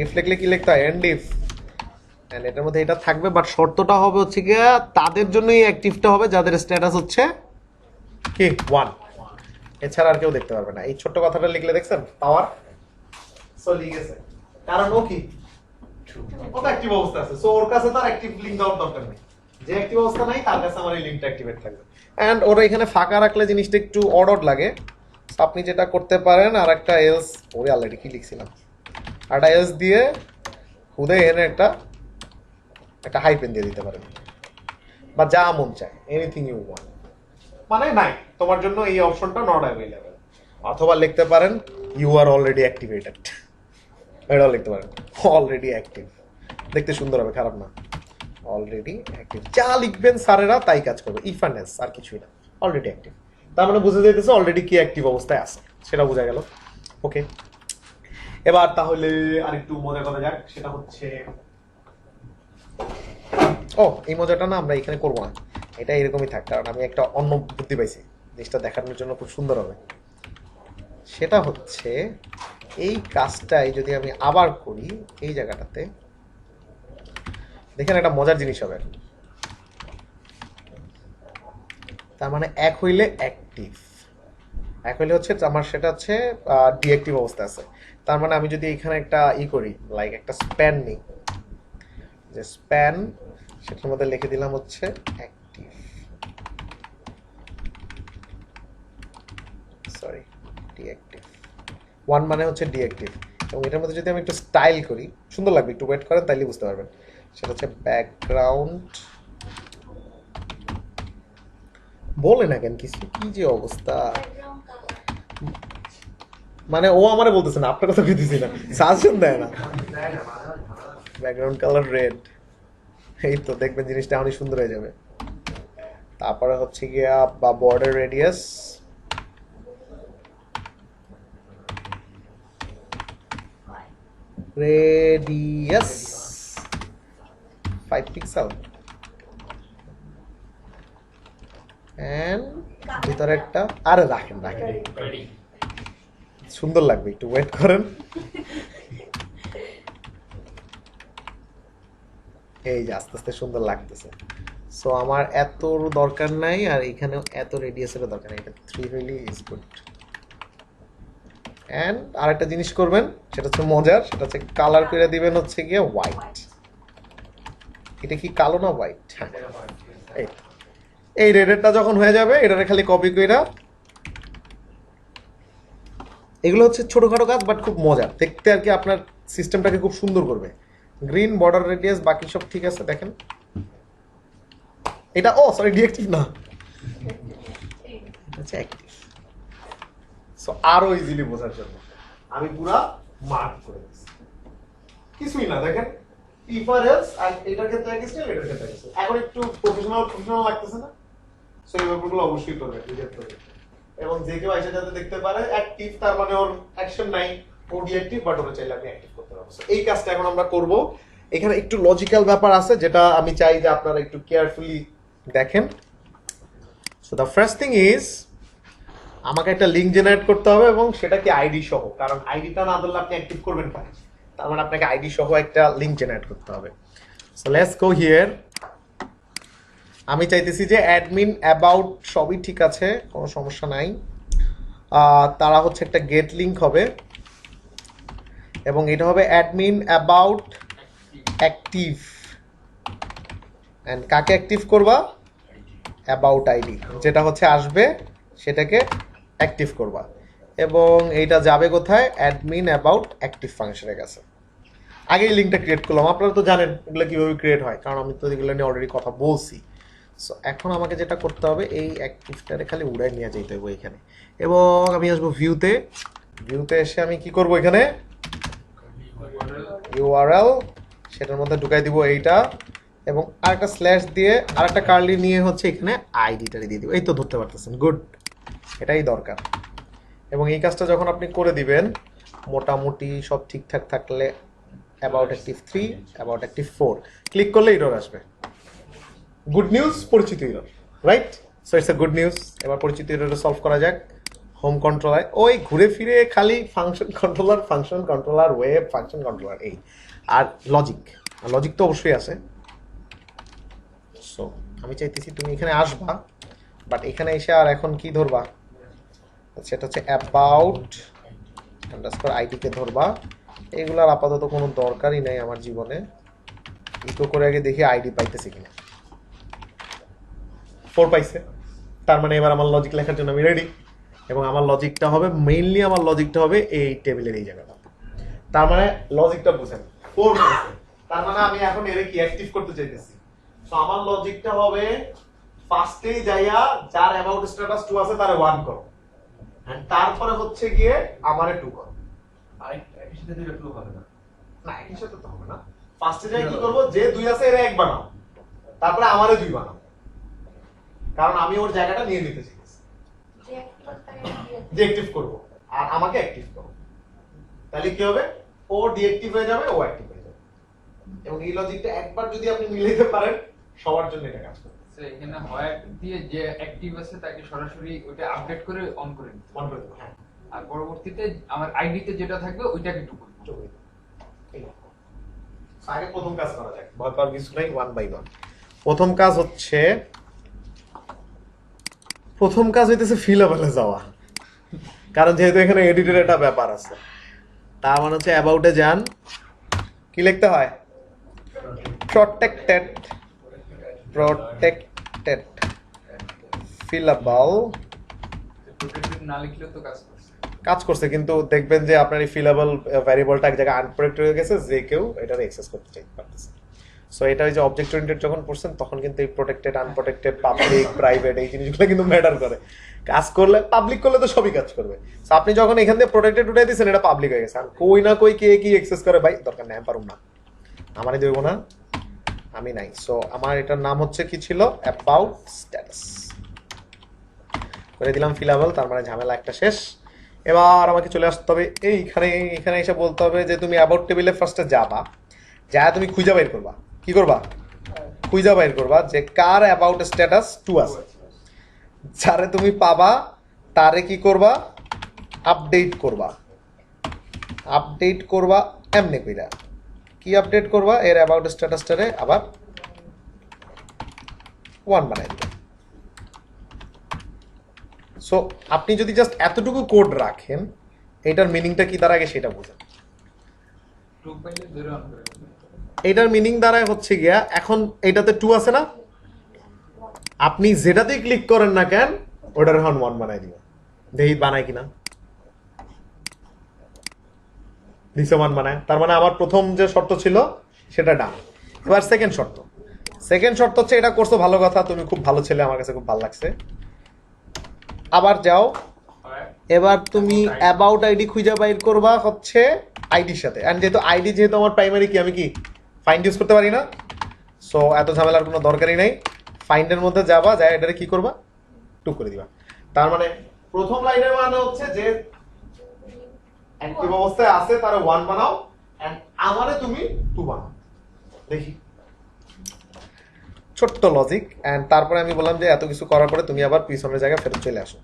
ইফ লিখলে কি লিখতে হয়, এন্ড ইফ, এন্ড এটার মধ্যে এটা থাকবে। বাট শর্তটা হবে হচ্ছে কি তাদের জন্যই অ্যাক্টিভটা হবে যাদের স্ট্যাটাস হচ্ছে কি 1, এছাড়া আর কেউ দেখতে পারবে না। এই ছোট্ট কথাটা লিখলে দেখছেন পাওয়ার, সো লিখেছে, কারণ ও কি কত অ্যাক্টিভ অবস্থা আছে, সো ওর কাছে তার অ্যাক্টিভ লিংক দেওয়ার দরকার নেই। যে অ্যাক্টিভ অবস্থা নাই তার কাছে আমার এই লিংকটা অ্যাক্টিভেট থাকবে। এন্ড ওরা এখানে ফাঁকা রাখলে জিনিসটা একটু অড লাগে। সো আপনি যেটা করতে পারেন, আর একটা এলস, ওই অলরেডি কি লিখছিলাম, একটা এলস দিয়ে খুদে এনে একটা হাইপেন দিয়ে দিতে পারেন, বা যা মন চায়, এনিথিং ইউ ওয়ান্ট। মানে নাই, তোমার জন্য এই অপশনটা নট অ্যাভেলেবল। অথবা লিখতে পারেন ইউ আর অলরেডি অ্যাক্টিভেটেড, এটাও লিখতে পারেন অলরেডি অ্যাক্টিভ। দেখতে সুন্দর হবে, খারাপ না। Already active. যা লিখবেন স্যারেরা তাই কাজ করবে, ইফ অ্যান্ড এলস, আর কিছুই না। অলরেডি অ্যাক্টিভ, তার মানে বুঝে যাইতেছে অলরেডি কি অ্যাক্টিভ অবস্থায় আছে, সেটা বোঝা গেল। ওকে, এবার তাহলে আরেকটু মজা করা যাক, সেটা হচ্ছে এই মজাটা না আমরা এখানে করবো না, এটা এরকমই থাক, কারণ আমি একটা অন্য বুদ্ধি পাইছি, জিনিসটা দেখানোর জন্য খুব সুন্দর হবে। সেটা হচ্ছে এই কাজটাই যদি আমি আবার করি এই জায়গাটাতে, দেখেন একটা মজার জিনিস হবে। তার মানে এক হইলে অ্যাক্টিভ, এক হইলে হচ্ছে আমার সেটা হচ্ছে ডিঅ্যাক্টিভ অবস্থা আছে। তার মানে আমি যদি এখানে একটা করি, লাইক একটা স্প্যান নিই, যে স্প্যান, সেটার মধ্যে লিখে দিলাম হচ্ছে অ্যাক্টিভ, সরি ডিঅ্যাক্টিভ, 1 মানে হচ্ছে ডিঅ্যাক্টিভ। এবং এটার মধ্যে যদি আমি একটু স্টাইল করি, সুন্দর লাগবে, একটু ওয়েট করেন তাইলে বুঝতে পারবেন। সেটা হচ্ছে ব্যাকগ্রাউন্ড, বলে না কেন কিছু, কি যে অবস্থা, ব্যাকগ্রাউন্ড কালার মানে ও আমারে বলতেছে না, আপনার কথা কইতেছি না, সাজেশন দেয় না। ব্যাকগ্রাউন্ড কালার রেড, এই তো দেখবেন জিনিসটা অনেক সুন্দর হয়ে যাবে। তারপরে হচ্ছে গিয়া বা border radius, radius 5 pixel, and ভিতরে একটা, আরে রাখেন রাখেন, সুন্দর লাগবে, একটু ওয়েট করেন। এই যে আস্তে আস্তে সুন্দর লাগতেছে। সো আমার এত দরকার নাই, আর এখানেও এত রেডিয়াসেরও দরকার নেই, এটা 3 হইলে ইজ গুড। এন্ড আরেকটা জিনিস করবেন, সেটা হচ্ছে মজার, সেটা হচ্ছে কালার করে দিবেন হচ্ছে গিয়ে হোয়াইট। এটা কি কালো না হোয়াইট? এই রেডেরটা যখন হয়ে যাবে, এটারে খালি কপি কইরা, এগুলো হচ্ছে ছোটখাটো কাজ বাট খুব মজার দেখতে আর কি, আপনার সিস্টেমটাকে খুব সুন্দর করবে। গ্রিন বর্ডার রেডিয়াস, বাকি সব ঠিক আছে। দেখেন এটা সরি ডিঅ্যাক্টিভ না, এটা হচ্ছে অ্যাক্টিভ। সো আরো ইজিলি বোঝার জন্য আমি পুরা মার্ক করে দিচ্ছি, কিছুই না, দেখেন ইফ আর এলস, আর এটার ক্ষেত্রে এক স্টাইল, এটার ক্ষেত্রে এক স্টাইল। এখন একটু প্রফেশনাল লাগতেছে না? সো এই ব্যাপারগুলো অবশ্যই করবে রিজেক্ট করবে, এবং যে কেউ এসে যাতে দেখতে পারে অ্যাক্টিভ, তার মানে ওর অ্যাকশন নাই, ও ডিঅ্যাক্টিভ, বাট ওরা চাইলে আপনি অ্যাক্টিভ করতে পারবো। সো এই কাজটা এখন আমরা করব। এখানে একটু লজিক্যাল ব্যাপার আছে, যেটা আমি চাই যে আপনারা একটু কেয়ারফুলি দেখেন। So the first thing is, আমাকে একটা লিঙ্ক জেনারেট করতে হবে, এবং সেটা কি আইডি সহ, কারণ আইডিটা না দিলে আপনি অ্যাক্টিভ করবেন কেন? তার মানে আপনাকে আইডি সহ একটা লিঙ্ক জেনারেট করতে হবে। So let's go here. আমি চাইতেছি যে অ্যাডমিন অ্যাবাউট সবই ঠিক আছে, কোনো সমস্যা নাই। তারা হচ্ছে একটা গেট লিঙ্ক হবে, এবং এটা হবে অ্যাডমিন অ্যাবাউট অ্যাক্টিভ, অ্যান্ড কাকে অ্যাক্টিভ করবা? অ্যাবাউট আইডি, যেটা হচ্ছে আসবে সেটাকে অ্যাক্টিভ করবা। এবং এইটা যাবে কোথায়? অ্যাডমিন অ্যাবাউট অ্যাক্টিভ ফাংশনের কাছে। আগেই লিঙ্কটা ক্রিয়েট করলাম, আপনারা তো জানেন এগুলো কিভাবে ক্রিয়েট হয়, কারণ আমি তো এগুলো নিয়ে অলরেডি কথা বলছি। সো এখন আমাকে যেটা করতে হবে, এই অ্যাক্টিভটারে খালি উড়াই নিয়ে যেতে হবে এখানে, এবং আমি আসবো ভিউতে। ভিউতে এসে আমি কি করব, এখানে ইউআরএল, সেটার মধ্যে ঢুকাই দিব এইটা, এবং আরেকটা স্ল্যাশ দিয়ে আরেকটা কার্লি নিয়ে হচ্ছে এখানে আইডিটারে দিয়ে দিব। এই তো ধরতে পারতেছেন, গুড, এটাই দরকার। এবং এই কাজটা যখন আপনি করে দিবেন, মোটামুটি সব ঠিকঠাক থাকলে about active 3, about active 4 click করলে এরর আসবে। গুড নিউজ, পরিচিত error, right? So it's a good news. এবার পরিচিত এরর সলভ করা যাক। হোম কন্ট্রোলার, ওই ঘুরে ফিরে খালি function controller, web function controller, এই আর লজিক তো অবশ্যই আছে। সো আমি চাইতেছি তুমি এখানে আসবা, বাট এখানে এসে আর এখন কি ধরবা? সেটা হচ্ছে অ্যাবাউট আন্ডারস্কোর আইডিকে ধরবা। এগুলার আপাতত কোনো দরকারই নেই আমার জীবনে। ইকো করে আগে দেখি আইডি পাইতেছে কিনা। 4 পাইছে, তার মানে এবার আমার লজিক লেখার জন্য আমি রেডি। এবং আমার লজিকটা হবে মেইনলি, আমার লজিকটা হবে এই টেবিলের এই জায়গাটা। তার মানে লজিকটা বুঝেন, 4 পাইছে, তার মানে আমি এখন এর কি অ্যাক্টিভ করতে চাইতেছি। সো আমার লজিকটা হবে ফার্স্টেই যাইয়া যার অ্যাবাউট স্ট্যাটাস 2 আছে তারে 1 করো, এন্ড তারপরে হচ্ছে গিয়ে আমারে 2 করো। আইডির সাথে দুইটা ট্রু হবে না। না, এর সাথে তো হবে না। ফার্স্টে যাই কি করব, যে 2 আছে এর 1 বানাও, তারপরে আমারও 2 বানাও, কারণ আমি ওর জায়গাটা নিয়ে নিতে চাইছি, ডিঅ্যাক্টিভ করব আর আমাকে অ্যাক্টিভ করব। তাহলে কি হবে, ও ডিঅ্যাক্টিভ হয়ে যাবে, ও অ্যাক্টিভ হয়ে যাবে। এবং এই লজিকটা একবার যদি আপনি মিলাইতে পারেন, সবার জন্য এটা কাজ করবে। তো এখানে হয় দিয়ে যে অ্যাক্টিভ আছে তাকে সরাসরি ওটা আপডেট করে অন করে দিতে, মনে করে দেবো, হ্যাঁ। আর পরবর্তীতে আমার আইডিতে যেটা থাকবে ওইটাকে টু করব। আগে প্রথম কাজ করা যাক, ভয় পাওয়ার কিছু নাই, 1 বাই 1। প্রথম কাজ হইতেছে ফিলেবলে যাওয়া, কারণ যেহেতু এখানে এডিটের একটা ব্যাপার আছে। তার মানে হচ্ছে অ্যাবাউটে যান, কি লিখতে হয়, প্রটেক্টেড ফিলেবল। প্রোটেক্টেড না লিখলেও তো কাজ করছে, কিন্তু দেখবেন যে আপনার এই ফিলেবল ভ্যারিয়েবলটা এক জায়গায় আনপ্রোটেক্টেড হয়ে গেছে, যে কেউ এটা অ্যাক্সেস করতে চাইতে পারতেছে। সো এটা ওই যে অবজেক্ট ওরিয়েন্টেড যখন পড়ছেন তখন কিন্তু এই প্রোটেক্টেড, আনপ্রোটেক্টেড, পাবলিক, প্রাইভেট এই জিনিসগুলো কিন্তু ম্যাটার করে। কাজ করলে, পাবলিক করলে তো সবই কাজ করবে। সো আপনি যখন এখান থেকে প্রোটেক্টেড উঠাই দিয়েছেন, এটা পাবলিক হয়ে গেছে, আর কই না কই কে কি অ্যাক্সেস করে ভাই দরকার নেই, আমি পারুম না, আমারই দেব না, আমি নাই। সো আমার এটার নাম হচ্ছে কি ছিল, অ্যাবাউট স্ট্যাটাস করে দিলাম ফিলেবল। তার মানে ঝামেলা একটা শেষ। এবার আমাকে চলে আসতে হবে এখানে এসে বলতে হবে যে তুমি অ্যাবাউট টেবিলে ফার্স্টে যাবা, যা তুমি খুঁজে বাইর করবা, কি করবা, খুঁজে বাইর করবা যে কার অ্যাবাউট স্ট্যাটাস 2 আছে। যারে তুমি পাবা তারে কি করবা, আপডেট করবা এমনি কইরা। কি আপডেট করবা, এর অ্যাবাউট স্ট্যাটাসটারে আবার 1 বানাই দিবা। সো আপনি যদি জাস্ট এতটুকু কোড রাখেন, এটার মিনিংটা কি দাঁড়ায় সেটা বুঝেন। টু পাইলে ধরে অন করে দিবেন। এটার মিনিং দাঁড়ায় হচ্ছে গিয়া, এখন এটাতে 2 আছে না, আপনি যেটাতেই ক্লিক করেন না কেন ওটার এখন 1 বানাই দিবেন। দেখি বানায় কিনা, দিছে 1 বানায়। তার মানে আমার প্রথম যে শর্ত ছিল সেটা ডান। এবার সেকেন্ড শর্ত হচ্ছে, এটা করছো ভালো কথা, তুমি খুব ভালো ছেলে, আমার কাছে খুব ভালো লাগছে। আবার যাও, এবার তুমি অ্যাবাউট আইডি খুঁজে বাইর করবা হচ্ছে আইডির সাথে। এন্ড যেহেতু আমার প্রাইমারি কি, আমি কি ফাইন্ড ইউজ করতে পারি না, সো এত ঝামেলার কোনো দরকারই নাই। ফাইন্ডের মধ্যে যাবা, যায় এটারে কি করবা, 2 করে দিবা। তার মানে প্রথম লাইনের মানে হচ্ছে যে অ্যাক্টিভ অবস্থায় আছে তারে 1 বানাও, এন্ড আমারে তুমি 2 বানাও। দেখি ছোট্ট লজিক। এন্ড তারপরে আমি বললাম যে এত কিছু করার পরে তুমি আবার পিছনের জায়গায় ফেরত চলে আসো,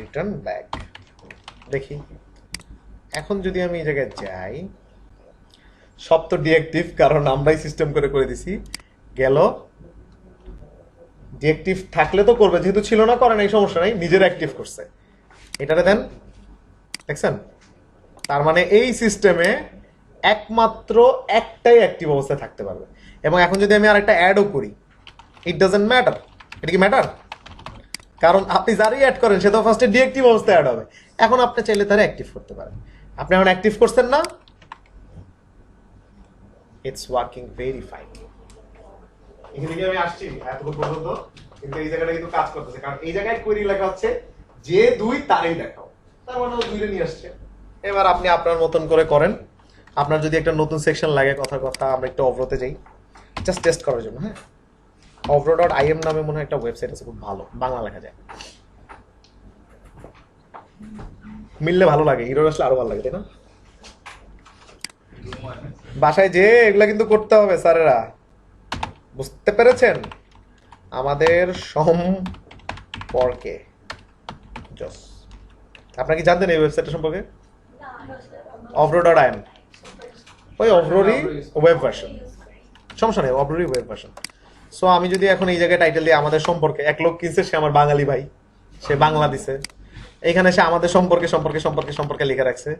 রিটার্ন ব্যাক। দেখি এখন যদি আমি এই জায়গায় যাই, সব তো ডিঅ্যাক্টিভ, কারণ আমরাই সিস্টেম করে দিছি। গেল, ডিঅ্যাক্টিভ থাকলে তো করবে, যেহেতু ছিল না করে নাই, সমস্যা নাই, নিজের অ্যাক্টিভ করছে। এটারে দেন, দেখছেন? তার মানে এই সিস্টেমে একমাত্র একটাই অ্যাক্টিভ অবস্থায় থাকতে পারবে। এবং এখন যদি আমি আরেকটা অ্যাডও করি, ইট ডাজন্ট ম্যাটার। এটা কি ম্যাটার? কারণ আপনি যারই অ্যাড করেন সে তো ফার্স্টে ডিঅ্যাক্টিভ অবস্থায় অ্যাড হবে। এখন আপনি চাইলে তারা অ্যাক্টিভ করতে পারেন। আপনি এখন অ্যাক্টিভ করছেন না, ইটস ওয়ার্কিং ভেরি ফাইন। এখানে থেকে আমি আসছি এতক্ষণ পর্যন্ত, কিন্তু এই জায়গাটা কিন্তু কাজ করতেছে, কারণ এই জায়গায় কোয়েরি লেখা হচ্ছে যে 2 তারই দেখাও, তার মানে ও 2 নিয়ে আসছে। এবার আপনি আপনার মতন করে করেন। আপনার যদি একটা নতুন সেকশন লাগে, কথা আমরা একটু অভ্রতে যাই জাস্ট টেস্ট করার জন্য। হ্যাঁ, ovro.im নামে মনে হয় একটা ওয়েবসাইট আছে, খুব ভালো, বাংলা লেখা যায়, মিললে ভালো লাগে, হিরো আসলে আরো ভালো লাগে, তাই না? বাসায় যে এগুলা কিন্তু করতে হবে স্যারেরা, বুঝতে পেরেছেন? আমাদের সম্পর্কে জস। আপনারা কি জানতেন এই ওয়েবসাইটটা সম্পর্কে? ovro.im, ওই অভ্রোরই ওয়েব ভার্সন, সমস্যা নেই, অভ্রোরই ওয়েব ভার্সন। সো আমি যদি এখন এই জায়গায় টাইটেল দিই আমাদের সম্পর্কে, এক লোক কিনছে, সে আমার বাঙালি ভাই, সে বাংলা দিছে, এখানে সে আমাদের সম্পর্কে লিখে রাখছে।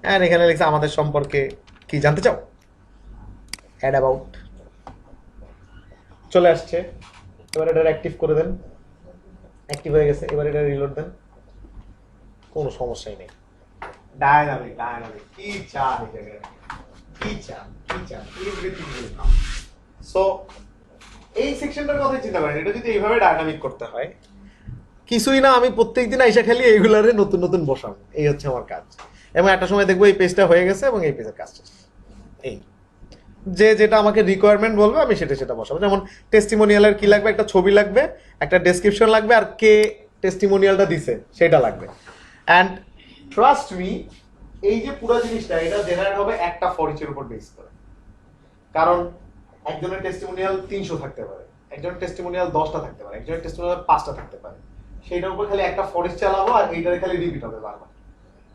হ্যাঁ, এখানে লিখছে আমাদের সম্পর্কে কি জানতে চাও, অ্যাড অ্যাবাউট চলে আসছে। এবার এটা অ্যাক্টিভ করে দেন, অ্যাক্টিভ হয়ে গেছে। এবার এটা রিলোড দেন, কোনো সমস্যাই নেই। ডায়নামিক কি চান এই জায়গায়, কি চান এভরিথিং উইল কাম। সো এই সেকশনটার কথা চিন্তা করেন, এটা যদি এইভাবে ডায়নামিক করতে হয়, কিছুই না, আমি প্রত্যেকদিন আইসা খালি এইগুলারে নতুন বসাম, এই হচ্ছে আমার কাজ। এবং একটা সময় দেখবো এই পেজটা হয়ে গেছে এবং এই পেজের কাজ শেষ। এই যে যেটা আমাকে রিকোয়ারমেন্ট বলবে আমি সেটা সেটা বসাবো। যেমন টেস্টিমোনিয়ালের কি লাগবে, একটা ছবি লাগবে, একটা ডেসক্রিপশন লাগবে, আর কে টেস্টিমোনিয়ালটা দিছে সেটা লাগবে। অ্যান্ড ট্রাস্ট মি, এই যে পুরো জিনিসটা এটা জেনারেট হবে একটা ফর ইচের উপর বেস করে। কারণ একজনের টেস্টিমোনিয়াল 300 থাকতে পারে, একজনের টেস্টিমোনিয়াল 10টা থাকতে পারে, একজনের টেস্টিমোনিয়াল 5টা থাকতে পারে। সেইটার উপর খালি একটা ফর ইচ চালাবো আর এইটারে খালি রিপিট হবে বারবার।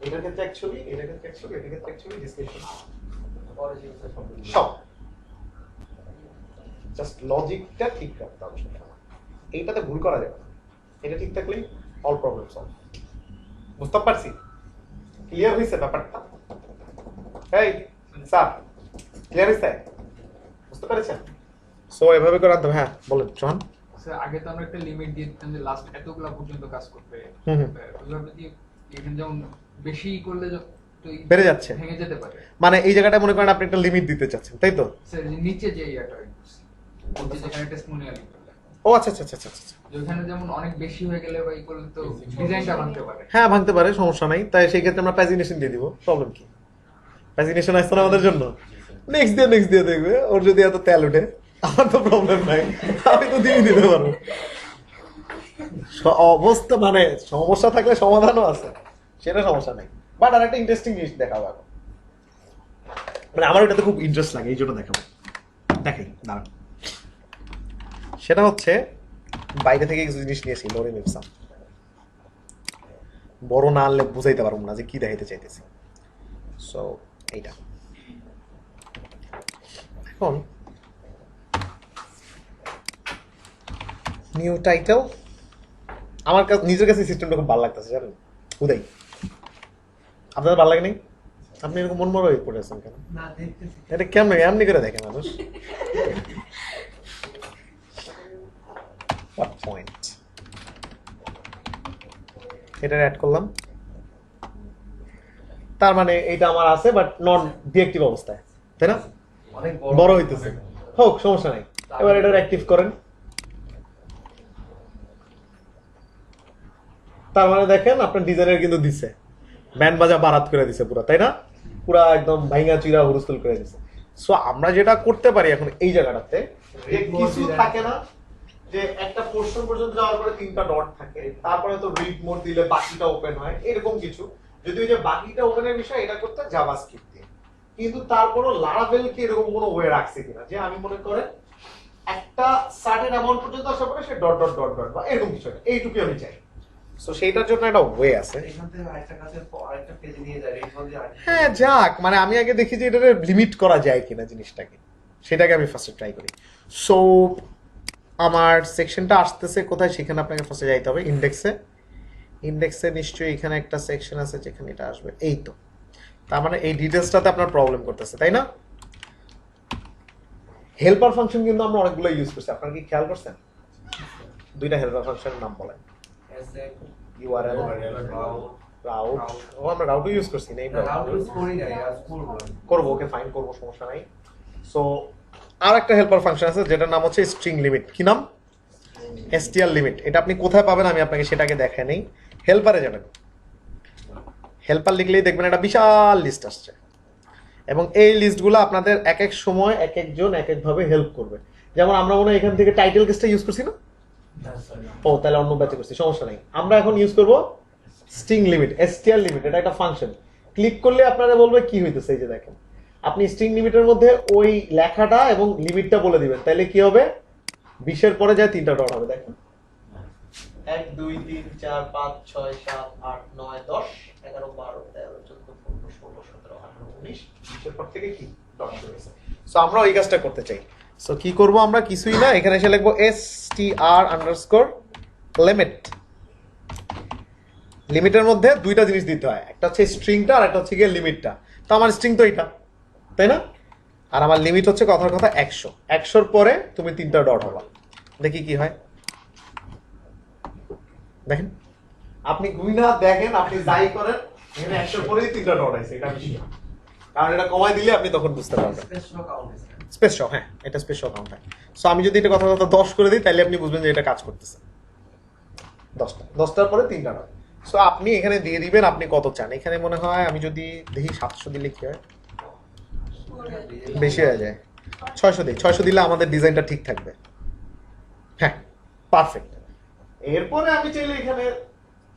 এটার ক্ষেত্রে অ্যাকচুয়ালি, এটার ক্ষেত্রে অ্যাকচুয়ালি, এটার ক্ষেত্রে অ্যাকচুয়ালি ডিসক্রিপশন সব জাস্ট লজিকটা ঠিক রাখতে হবে। এইটাতে ভুল করা যাবে না, এটা ঠিক থাকলেই অল প্রবলেম সলভ। বুঝতে পারছি? ক্লিয়ার হয়েছে ব্যাপারটা? এই স্যার ক্লিয়ার হয়েছে? বুঝতে পেরেছেন? সো এভাবে করে আনতে হবে। হ্যাঁ বলেন সোহান। স্যার আগে তো আমরা একটা লিমিট দিয়ে দিতাম যে লাস্ট এতগুলা পর্যন্ত কাজ করবে। হুম হুম। ওইভাবে কি এখানে যেমন বেশি করলে তো বেড়ে যাচ্ছে। ভেঙে যেতে পারে। মানে এই জায়গাটা মনে করেন আপনি একটা লিমিট দিতে চাচ্ছেন, তাই তো? স্যার নিচে যে ইয়াটা করছি যেখানে টেস্টিমোনিয়াল করলে, ও আচ্ছা আচ্ছা আচ্ছা আচ্ছা। যেখানে যেমন অনেক বেশি হয়ে গেলে বা ই করলে তো ডিজাইনটা ভাঙতে পারে। হ্যাঁ ভাঙতে পারে, সমস্যা নাই। তাই সেই ক্ষেত্রে আমরা প্যাজিনেশন দিয়ে দিব, প্রবলেম কি? প্যাজিনেশন আসছে না আমাদের জন্য, নেক্সট দিয়ে দেখবে। ওর যদি এত তেল উঠে আমার তো প্রবলেম নাই, আমি তো দিয়ে দিতে পারবো। অবস্থা মানে সমস্যা থাকলে সমাধানও আছে, সেটা সমস্যা নাই। বাট আর একটা ইন্টারেস্টিং জিনিস দেখাবো এখন, মানে আমার ওটাতে খুব ইন্টারেস্ট লাগে, এই জন্য দেখাবো। দেখাই দাঁড়ান। সেটা হচ্ছে বাইরে থেকে কিছু জিনিস নিয়েছি, লরিম ইপসাম। বড় না আনলে বুঝাইতে পারবো না যে কি দেখাইতে চাইতেছি। সো এইটা এখন নিউ টাইটেল। আমার কাছে নিজের কাছে সিস্টেমটা খুব ভালো লাগতেছে, জানেন উদয়? আপনাদের ভালো লাগে নাই? আপনি এরকম মন মরা হয়ে পড়েছেন কেন? এটা কেমন এমনি করে দেখে মানুষ? What point? এটা অ্যাড করলাম, তার মানে এটা আমার আছে বাট নন ডিএক্টিভ অবস্থায়, তাই না? অনেক বড় হইতেছে, হোক সমস্যা নাই। এবার এটা অ্যাক্টিভ করেন, তার মানে দেখেন আপনার ডিজাইনের কিন্তু দিছে, ব্যান্ড বাজা বারাত করে দিছে পুরো, তাই না? পুরা একদম ভাইঙ্গা চিরা হুরুস্তুল করে দিছে। সো আমরা যেটা করতে পারি এখন এই জায়গাটাতে, যে কিছু থাকে না যে একটা পোর্শন পর্যন্ত যাওয়ার পরে 3টা ডট থাকে, তারপরে তো রিড মোড দিলে বাকিটা ওপেন হয়, এরকম কিছু। যদি ওই যে বাকিটা ওপেনের বিষয়, এটা করতে জাভাস্ক্রিপ্ট দিয়ে। কিন্তু তারপরও লারাভেল কি এরকম কোনো ওয়ে রাখছে কিনা যে আমি মনে করেন একটা সার্টেন অ্যামাউন্ট পর্যন্ত আসার পরে সে ডট ডট ডট ডট বা এরকম কিছু, এইটুকু আমি চাই। সো সেইটার জন্য একটা ওয়ে আছে। এখান থেকে আরেকটা কাজের আরেকটা পেজে নিয়ে যায়, রেড বল দিয়ে হ্যাঁ যাক, মানে আমি আগে দেখি যে এটাকে লিমিট করা যায় কিনা জিনিসটাকে, সেটাকে আমি ফার্স্টে ট্রাই করি। সো আমার সেকশনটা আসতেছে কোথায়, সেখানে আপনাকে ফার্স্টে যাইতে হবে ইন্ডেক্সে। ইন্ডেক্সে নিশ্চয়ই এখানে একটা সেকশন আছে যেখানে এটা আসবে, এই তো। তার মানে এই ডিটেলসটাতে আপনার প্রবলেম করতেছে, তাই না? হেল্পার ফাংশন কিন্তু আমরা অনেকগুলো ইউজ করছি, আপনারা কি খেয়াল করছেন? 2টা হেল্পার ফাংশনের নাম বলেন। URL, route. ও আমরা রাউটও ইউজ করছি না, করবো, ওকে ফাইন করবো, সমস্যা নাই। সো আর একটা হেল্পার ফাংশন আছে যেটার নাম হচ্ছে স্ট্রিং লিমিট। কি নাম? str limit. এটা আপনি কোথায় পাবেন আমি আপনাকে সেটাকে দেখাই নেই। হেল্পারে যাবেন, হেল্পার লিখলেই দেখবেন একটা বিশাল লিস্ট আসছে, এবং এই লিস্টগুলো আপনাদের এক এক সময় এক একজন এক একভাবে হেল্প করবে। যেমন আমরা মনে হয় এখান থেকে টাইটেল কেসটা ইউজ করছি না? ও তাহলে অন্য ব্যাচে করছি, সমস্যা নেই। আমরা এখন ইউজ করব স্ট্রিং লিমিট, str লিমিট। এটা একটা ফাংশন। ক্লিক করলে আপনারা বলবে কি হইতেছে, এই যে দেখেন আপনি স্ট্রিং লিমিটের মধ্যে ওই লেখাটা এবং লিমিটটা বলে দিবেন, তাহলে কি হবে? 20-এর পরে যায় 3টা ডট হবে, দেখেন 1 2 3 4 5 6 7 8 9 10 11 12 13 14 15 16 17 18 19 20-এর পর থেকে কি ডট শুরু হয়েছে। সো আমরা ওই কাজটা করতে চাই। সো কি করব আমরা? কিছুই না, এখানে এসে লিখবো str_limit। লিমিটের মধ্যে 2টা জিনিস দিতে হয়, একটা হচ্ছে স্ট্রিংটা আর একটা হচ্ছে গিয়ে লিমিটটা। তো আমার স্ট্রিং তো এটা, তাই না? আর আমার লিমিট হচ্ছে কথার কথা 100। 100-র পরে তুমি 3টা ডট হবা, দেখি কি হয়। দেখেন আপনি গুইনা দেখেন, আপনি যাই করেন এখানে 100-র পরেই 3টা ডট আছে, এটা বেশি। কারণ এটা কমাই দিলে আপনি তখন বুঝতে পারবেন। স্পেস শক, হ্যাঁ এটা স্পেস শক কাউন্ট হয়। সো আমি যদি এটা কথা 10 করে দিই তাহলে আপনি বুঝবেন যে এটা কাজ করতেছে। 10টার পরে 3টা ডট। সো আপনি এখানে দিয়ে দিবেন আপনি কত চান। এখানে মনে হয় আমি যদি দেখি 700 দিলে কি হয়, বেশি হয়ে যায়। 600 দিই, 600 দিলে আমাদের ডিজাইনটা ঠিক থাকবে। হ্যাঁ, পারফেক্ট। এরপরে আমি চাইলে এখানে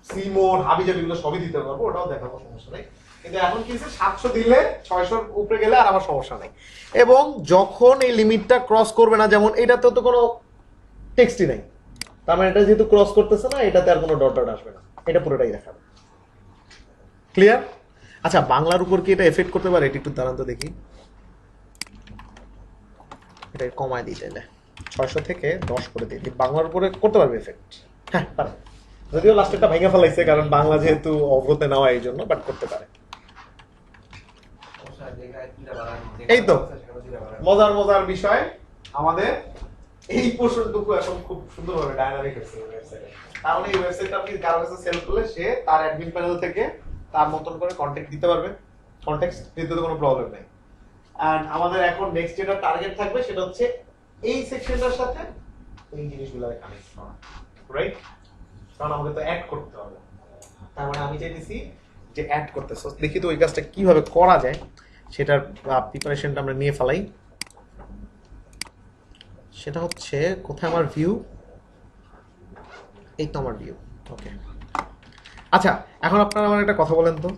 সিমোর হাবিজাবি গুলো সবই দিতে পারবো, ওটাও দেখাবো, সমস্যা নেই। কিন্তু এখন কি হচ্ছে, 700 দিলে 600 উপরে গেলে আর আমার সমস্যা নেই। এবং যখন এই লিমিটটা ক্রস করবে না, যেমন এটাতে তো কোনো টেক্সটই নাই, তার মানে এটা যেহেতু ক্রস করতেছে না, এটাতে আর কোনো ডট ডট আসবে না, এটা পুরোটাই দেখাবে। ক্লিয়ার? আচ্ছা, বাংলার উপর কি এটা এফেক্ট করতে পারে? এটা একটু দাঁড়ান তো দেখি। এটা কমায় দিই তাহলে, 600 থেকে 10 করে দিই। বাংলার উপরে করতে পারবে এফেক্ট? হ্যাঁ পারে, যদিও লাস্টেরটা ভেঙে ফেলাইছে, কারণ বাংলা যেহেতু অগ্রতে নেওয়া এই জন্য, বাট করতে পারে। এই তো মজার মজার বিষয়, আমাদের এই পোর্শনটুকু এখন খুব সুন্দরভাবে ডায়নামিক হচ্ছে ওয়েবসাইটে। কারণ এই ওয়েবসাইটটা আপনি কারো কাছে সেল করলে সে তার অ্যাডমিন প্যানেল থেকে তার মতন করে কন্টেক্ট দিতে পারবে, কন্টেক্সট দিতে তো কোনো প্রবলেম নেই। এন্ড আমাদের এখন নেক্সট যেটা টার্গেট থাকবে সেটা হচ্ছে এই সেকশনটার সাথে এই জিনিসগুলো কানেক্ট করা, রাইট? কারণ আমাদের তো অ্যাড করতে হবে, তার মানে আমি চাইতেছি যে অ্যাড করতে। সো দেখি তো ওই কাজটা কিভাবে করা যায়, সেটার প্রিপারেশনটা আমরা নিয়ে ফেলাই। সেটা হচ্ছে কোথায় আমার ভিউ, এই তো আমার ভিউ। ওকে, আচ্ছা এখন আপনারা আমার একটা কথা বলেন তো,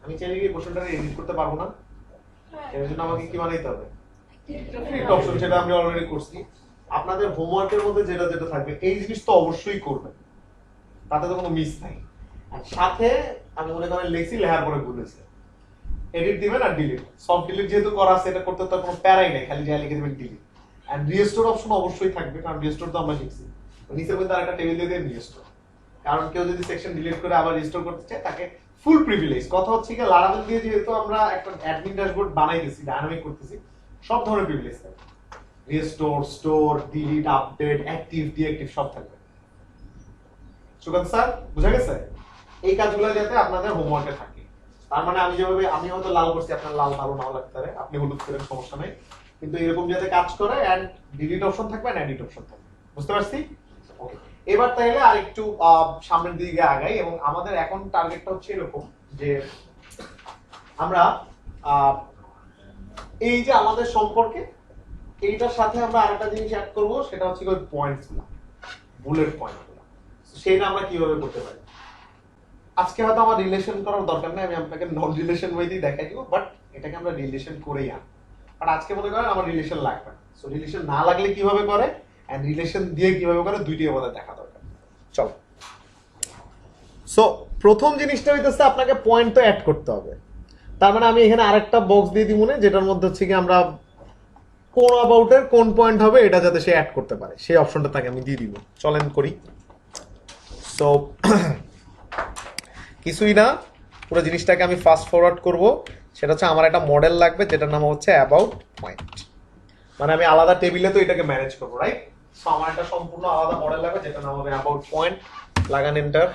আমি চাইলে কি কোশ্চেনটা এডিট করতে পারবো না? এর জন্য আমাকে কি বানাইতে হবে? একটা অপশন, সেটা আমি অলরেডি করছি। আপনাদের হোমওয়ার্কের মধ্যে যেটা যেটা থাকবে এই জিনিস তো অবশ্যই করবেন, তাতে তো কোনো মিস নাই। আর সাথে আমি মনে করেন লেখছি, লেখার পরে ভুলেছে, এডিট দিবেন আর ডিলিট। সফট ডিলিট যেহেতু করা আছে, এটা করতে তো কোনো প্যারাই নাই, খালি যা লিখে দিবেন ডিলিট। এন্ড রিস্টোর অপশন অবশ্যই থাকবে, কারণ রিস্টোর তো আমরা শিখছি। নিচের মধ্যে আরেকটা টেবিল দিয়ে দিন রিস্টোর, কারণ কেউ যদি সেকশন ডিলিট করে আবার রিস্টোর করতে চায় তাকে ফুল প্রিভিলেজ। কথা হচ্ছে কি, লারাভেল দিয়ে যেহেতু আমরা একটা অ্যাডমিন ড্যাশবোর্ড বানাইতেছি, ডায়নামিক করতেছি, সব ধরনের প্রিভিলেজ থাকবে। Restore, store, delete, update, active, deactive সব থাকবে। সুকান্ত স্যার, বুঝা গেছে? এই কাজগুলো যাতে আপনাদের হোমওয়ার্কে থাকে। তার মানে আমি যেভাবে, আমি হয়তো লাল করছি, আপনার লাল ভালো নাও লাগতে পারে, আপনি হলুদ করেন, সমস্যা নেই, কিন্তু এরকম যাতে কাজ করে। এন্ড ডিলিট অপশন থাকবে, এন্ড এডিট অপশন থাকবে। বুঝতে পারছি? ওকে, এবার তাহলে আর একটু সামনের দিকে আগাই। এবং আমাদের এখন টার্গেটটা হচ্ছে এরকম যে আমরা এই যে আমাদের সম্পর্কে এইটার সাথে আমরা আরেকটা জিনিস অ্যাড করব, সেটা হচ্ছে ওই পয়েন্টস গুলো, বুলেট পয়েন্ট গুলো। সেটা আমরা কিভাবে করতে পারি? আজকে হয়তো আমার রিলেশন করার দরকার নেই, আমি আপনাকে নন রিলেশন ওয়েতেই দেখাই দিব, বাট এটাকে আমরা রিলেশন করেই আন। বাট আজকে মনে করেন আমার রিলেশন লাগবে না। সো রিলেশন না লাগলে কিভাবে করে, এন্ড রিলেশন দিয়ে কিভাবে করে, দুইটাই আমাদের দেখা দরকার। চলো, সো প্রথম জিনিসটা হইতেছে আপনাকে পয়েন্ট তো অ্যাড করতে হবে। তার মানে আমি এখানে আরেকটা বক্স দিয়ে দিব না, যেটার মধ্যে হচ্ছে কি আমরা কোন অ্যাবাউটের কোন পয়েন্ট হবে এটা যাতে সে অ্যাড করতে পারে, সেই অপশনটা তাকে আমি দিয়ে দিব। চলেন করি। সো কিছুই না, পুরো জিনিসটাকে আমি ফাস্ট ফরওয়ার্ড করব। সেটা হচ্ছে আমার একটা মডেল লাগবে, যেটার নাম হচ্ছে অ্যাবাউট পয়েন্ট। মানে আমি আলাদা টেবিলে তো এটাকে ম্যানেজ করবো, রাইট? সো আমার একটা সম্পূর্ণ আলাদা মডেল লাগবে, যেটার নাম হবে অ্যাবাউট পয়েন্ট। লাগান এন্টার।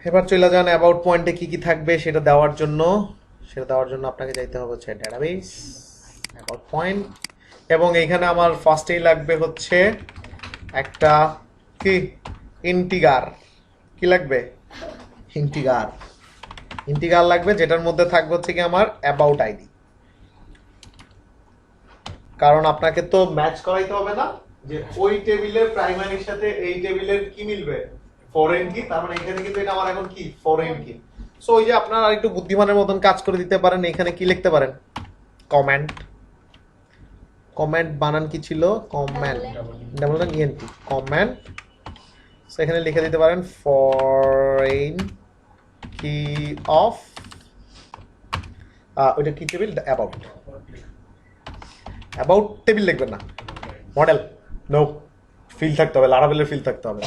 এবার চলে যান অ্যাবাউট পয়েন্টে কি কি থাকবে সেটা দেওয়ার জন্য। আপনাকে যাইতে হবে হচ্ছে ডেটাবেস, অ্যাবাউট পয়েন্ট। এবং এইখানে আমার ফার্স্টেই লাগবে হচ্ছে একটা কি ইন্টিগার। কি লাগবে? ইন্টিগার লাগবে, যেটার মধ্যে থাকবে হচ্ছে কি আমার অ্যাবাউট আইডি। কারণ আপনাকে তো ম্যাচ করাইতে হবে না যে ওই টেবিলের প্রাইমারির সাথে এই টেবিলের কি মিলবে, ফরেন কি। তার মানে এখানে কিন্তু এটা আমার এখন কি ফরেন কি। সো ওই যে আপনারা আর একটু বুদ্ধিমানের মতন কাজ করে দিতে পারেন, এখানে কি লিখতে পারেন, কমেন্ট বানান কি ছিল, কমেন্ট কমেন্ট। সো এখানে লিখে দিতে পারেন ফরেন কি অফ, ওইটা কি টেবিল, অ্যাবাউট টেবিল লিখবেন না, মডেল। নো, ফিল থাকতে হবে, লারাভেলের ফিল থাকতে হবে।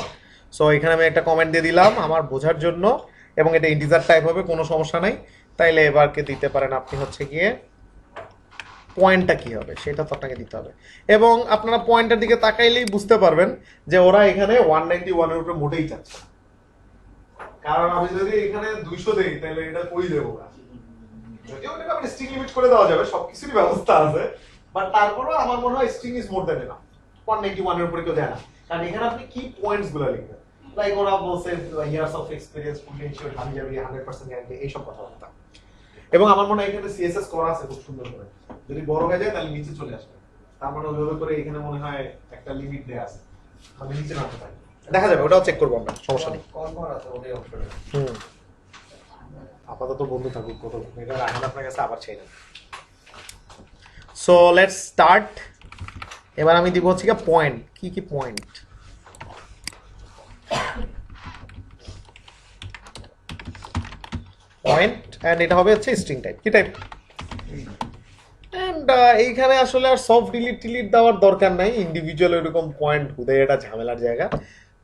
সো এখানে আমি একটা কমেন্ট দিয়ে দিলাম আমার বোঝার জন্য, এবং এটা ইন্টিজার টাইপ হবে, কোনো সমস্যা নাই। তাইলে এবারকে দিতে পারেন আপনি হচ্ছে গিয়ে পয়েন্টটা কি হবে সেটা তো আপনাকে দিতে হবে। এবং আপনারা পয়েন্টের দিকে তাকাইলেই বুঝতে পারবেন যে ওরা এখানে 191 এর উপরে মোটেই চাচ্ছে, কারণ আমি যদি এখানে 200 দেই তাহলে এটা কই দেবো না। যদিও এটাকে আপনি স্ট্রিং লিমিট করে দেওয়া যাবে, সবকিছুরই ব্যবস্থা আছে, বাট তারপরেও আমার মনে হয় string is more than enough. 191 এর উপরে কেউ দেয় না, কারণ এখানে আপনি কি পয়েন্টস গুলো লিখবেন, লাইক ওরা বলছে ইয়ার্স অফ এক্সপেরিয়েন্স, পোটেনশিয়াল, হাবি জাবি, 100% গ্যারান্টি, এইসব কথাবার্তা। এবং আমার মনে হয় এখানে সিএসএস করা আছে খুব সুন্দর করে, যদি বড় হয়ে যায় তাহলে নিচে চলে আসবে, তার মানে ওইভাবে করে এখানে মনে হয় একটা লিমিট দেয়া আছে, মানে নিচে নামতে পারে, দেখা যাবে, ওটাও চেক করবো আমরা, সমস্যা নেই। হুম, আপাতত বন্ধু থাকুক, কত এটা রাখেন আপনার কাছে, আবার চাই না। So let's start. এবার আমি দিব হচ্ছে পয়েন্ট, কি কি পয়েন্ট। পয়েন্ট এন্ড এটা হবে হচ্ছে স্ট্রিং টাইপ, কি টাইপ, এন্ড এইখানে আসলে আর সফট ডিলিট দেওয়ার দরকার নাই, ইন্ডিভিজুয়াল এরকম পয়েন্ট হুদে এটা ঝামেলার জায়গা,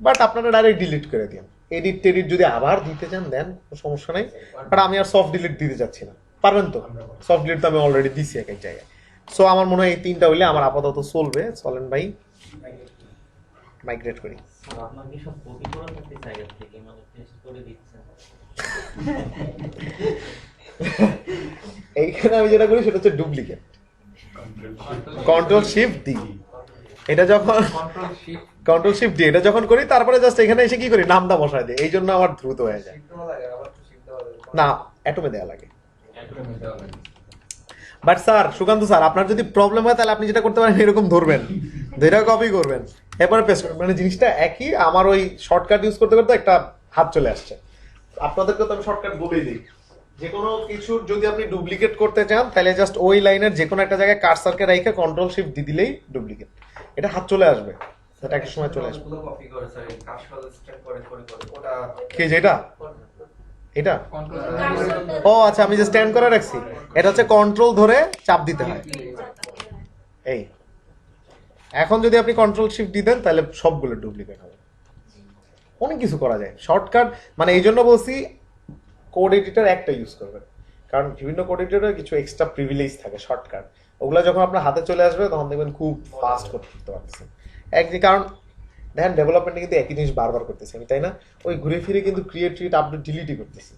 বাট আপনারা ডাইরেক্ট ডিলিট করে দিন। এডিট টেডিট যদি আবার দিতে চান দেন, সমস্যা নেই, বাট আমি আর সফট ডিলিট দিতে চাচ্ছি না। পারবেন তো? সফট ডিলিট তো আমি অলরেডি দিছি এক এক জায়গায়। সো আমার মনে হয় এই তিনটা হইলে আমার আপাতত চলবে। চলেন ভাই মাইগ্রেট করি। আপনার কি সব কপি করা থাকতেছে আগে থেকে, মানে টেস্ট করে দিচ্ছেন? এইখানে আমি যেটা করি সেটা হচ্ছে ডুপ্লিকেট, কন্ট্রোল শিফট ডি, এটা যখন কন্ট্রোল শিফট ডি এটা যখন করি, তারপরে জাস্ট এখানে এসে কি করি, নামটা বসায় দিই, এই জন্য আমার দ্রুত হয়ে যায়। না, অ্যাটমে দেওয়া লাগে। বাট স্যার, সুকান্ত স্যার, আপনার যদি প্রবলেম হয় তাহলে আপনি যেটা করতে পারেন, এরকম ধরবেন, ধরে কপি করবেন, এরপরে পেস্ট করবেন, মানে জিনিসটা একই। আমার ওই শর্টকাট ইউজ করতে করতে একটা হাত চলে আসছে। আপনাদেরকে তো আমি শর্টকাট বলেই দিই, যে কোনো কিছুর যদি আপনি ডুপ্লিকেট করতে চান তাহলে জাস্ট ওই লাইনের যে কোনো একটা জায়গায় কার্সারকে রেখে কন্ট্রোল শিফট দিয়ে দিলেই ডুপ্লিকেট, এটা হাত চলে আসবে, এটা একটা সময় চলে আসবে। কি যেটা এটা? ও আচ্ছা, আমি যে স্ট্যান্ড করে রাখছি, এটা হচ্ছে কন্ট্রোল ধরে চাপ দিতে হয়। এই এখন যদি আপনি কন্ট্রোল শিফট দিতেন তাহলে সবগুলো ডুপ্লিকেট হবে। অনেক কিছু করা যায় শর্টকাট, মানে এই জন্য বলছি কোড এডিটর একটা ইউজ করবেন, কারণ বিভিন্ন কোড এডিটরে কিছু এক্সট্রা প্রিভিলেজ থাকে শর্টকাট, ওগুলো যখন আপনার হাতে চলে আসবে তখন দেখবেন খুব ফাস্ট করতে পারতেছেন। কারণ দেখেন ডেভেলপমেন্টে কিন্তু একই জিনিস বারবার করতেছি আমি, তাই না? ওই ঘুরে ফিরে কিন্তু ক্রিয়েট আপডেট ডিলিটই করতেছি।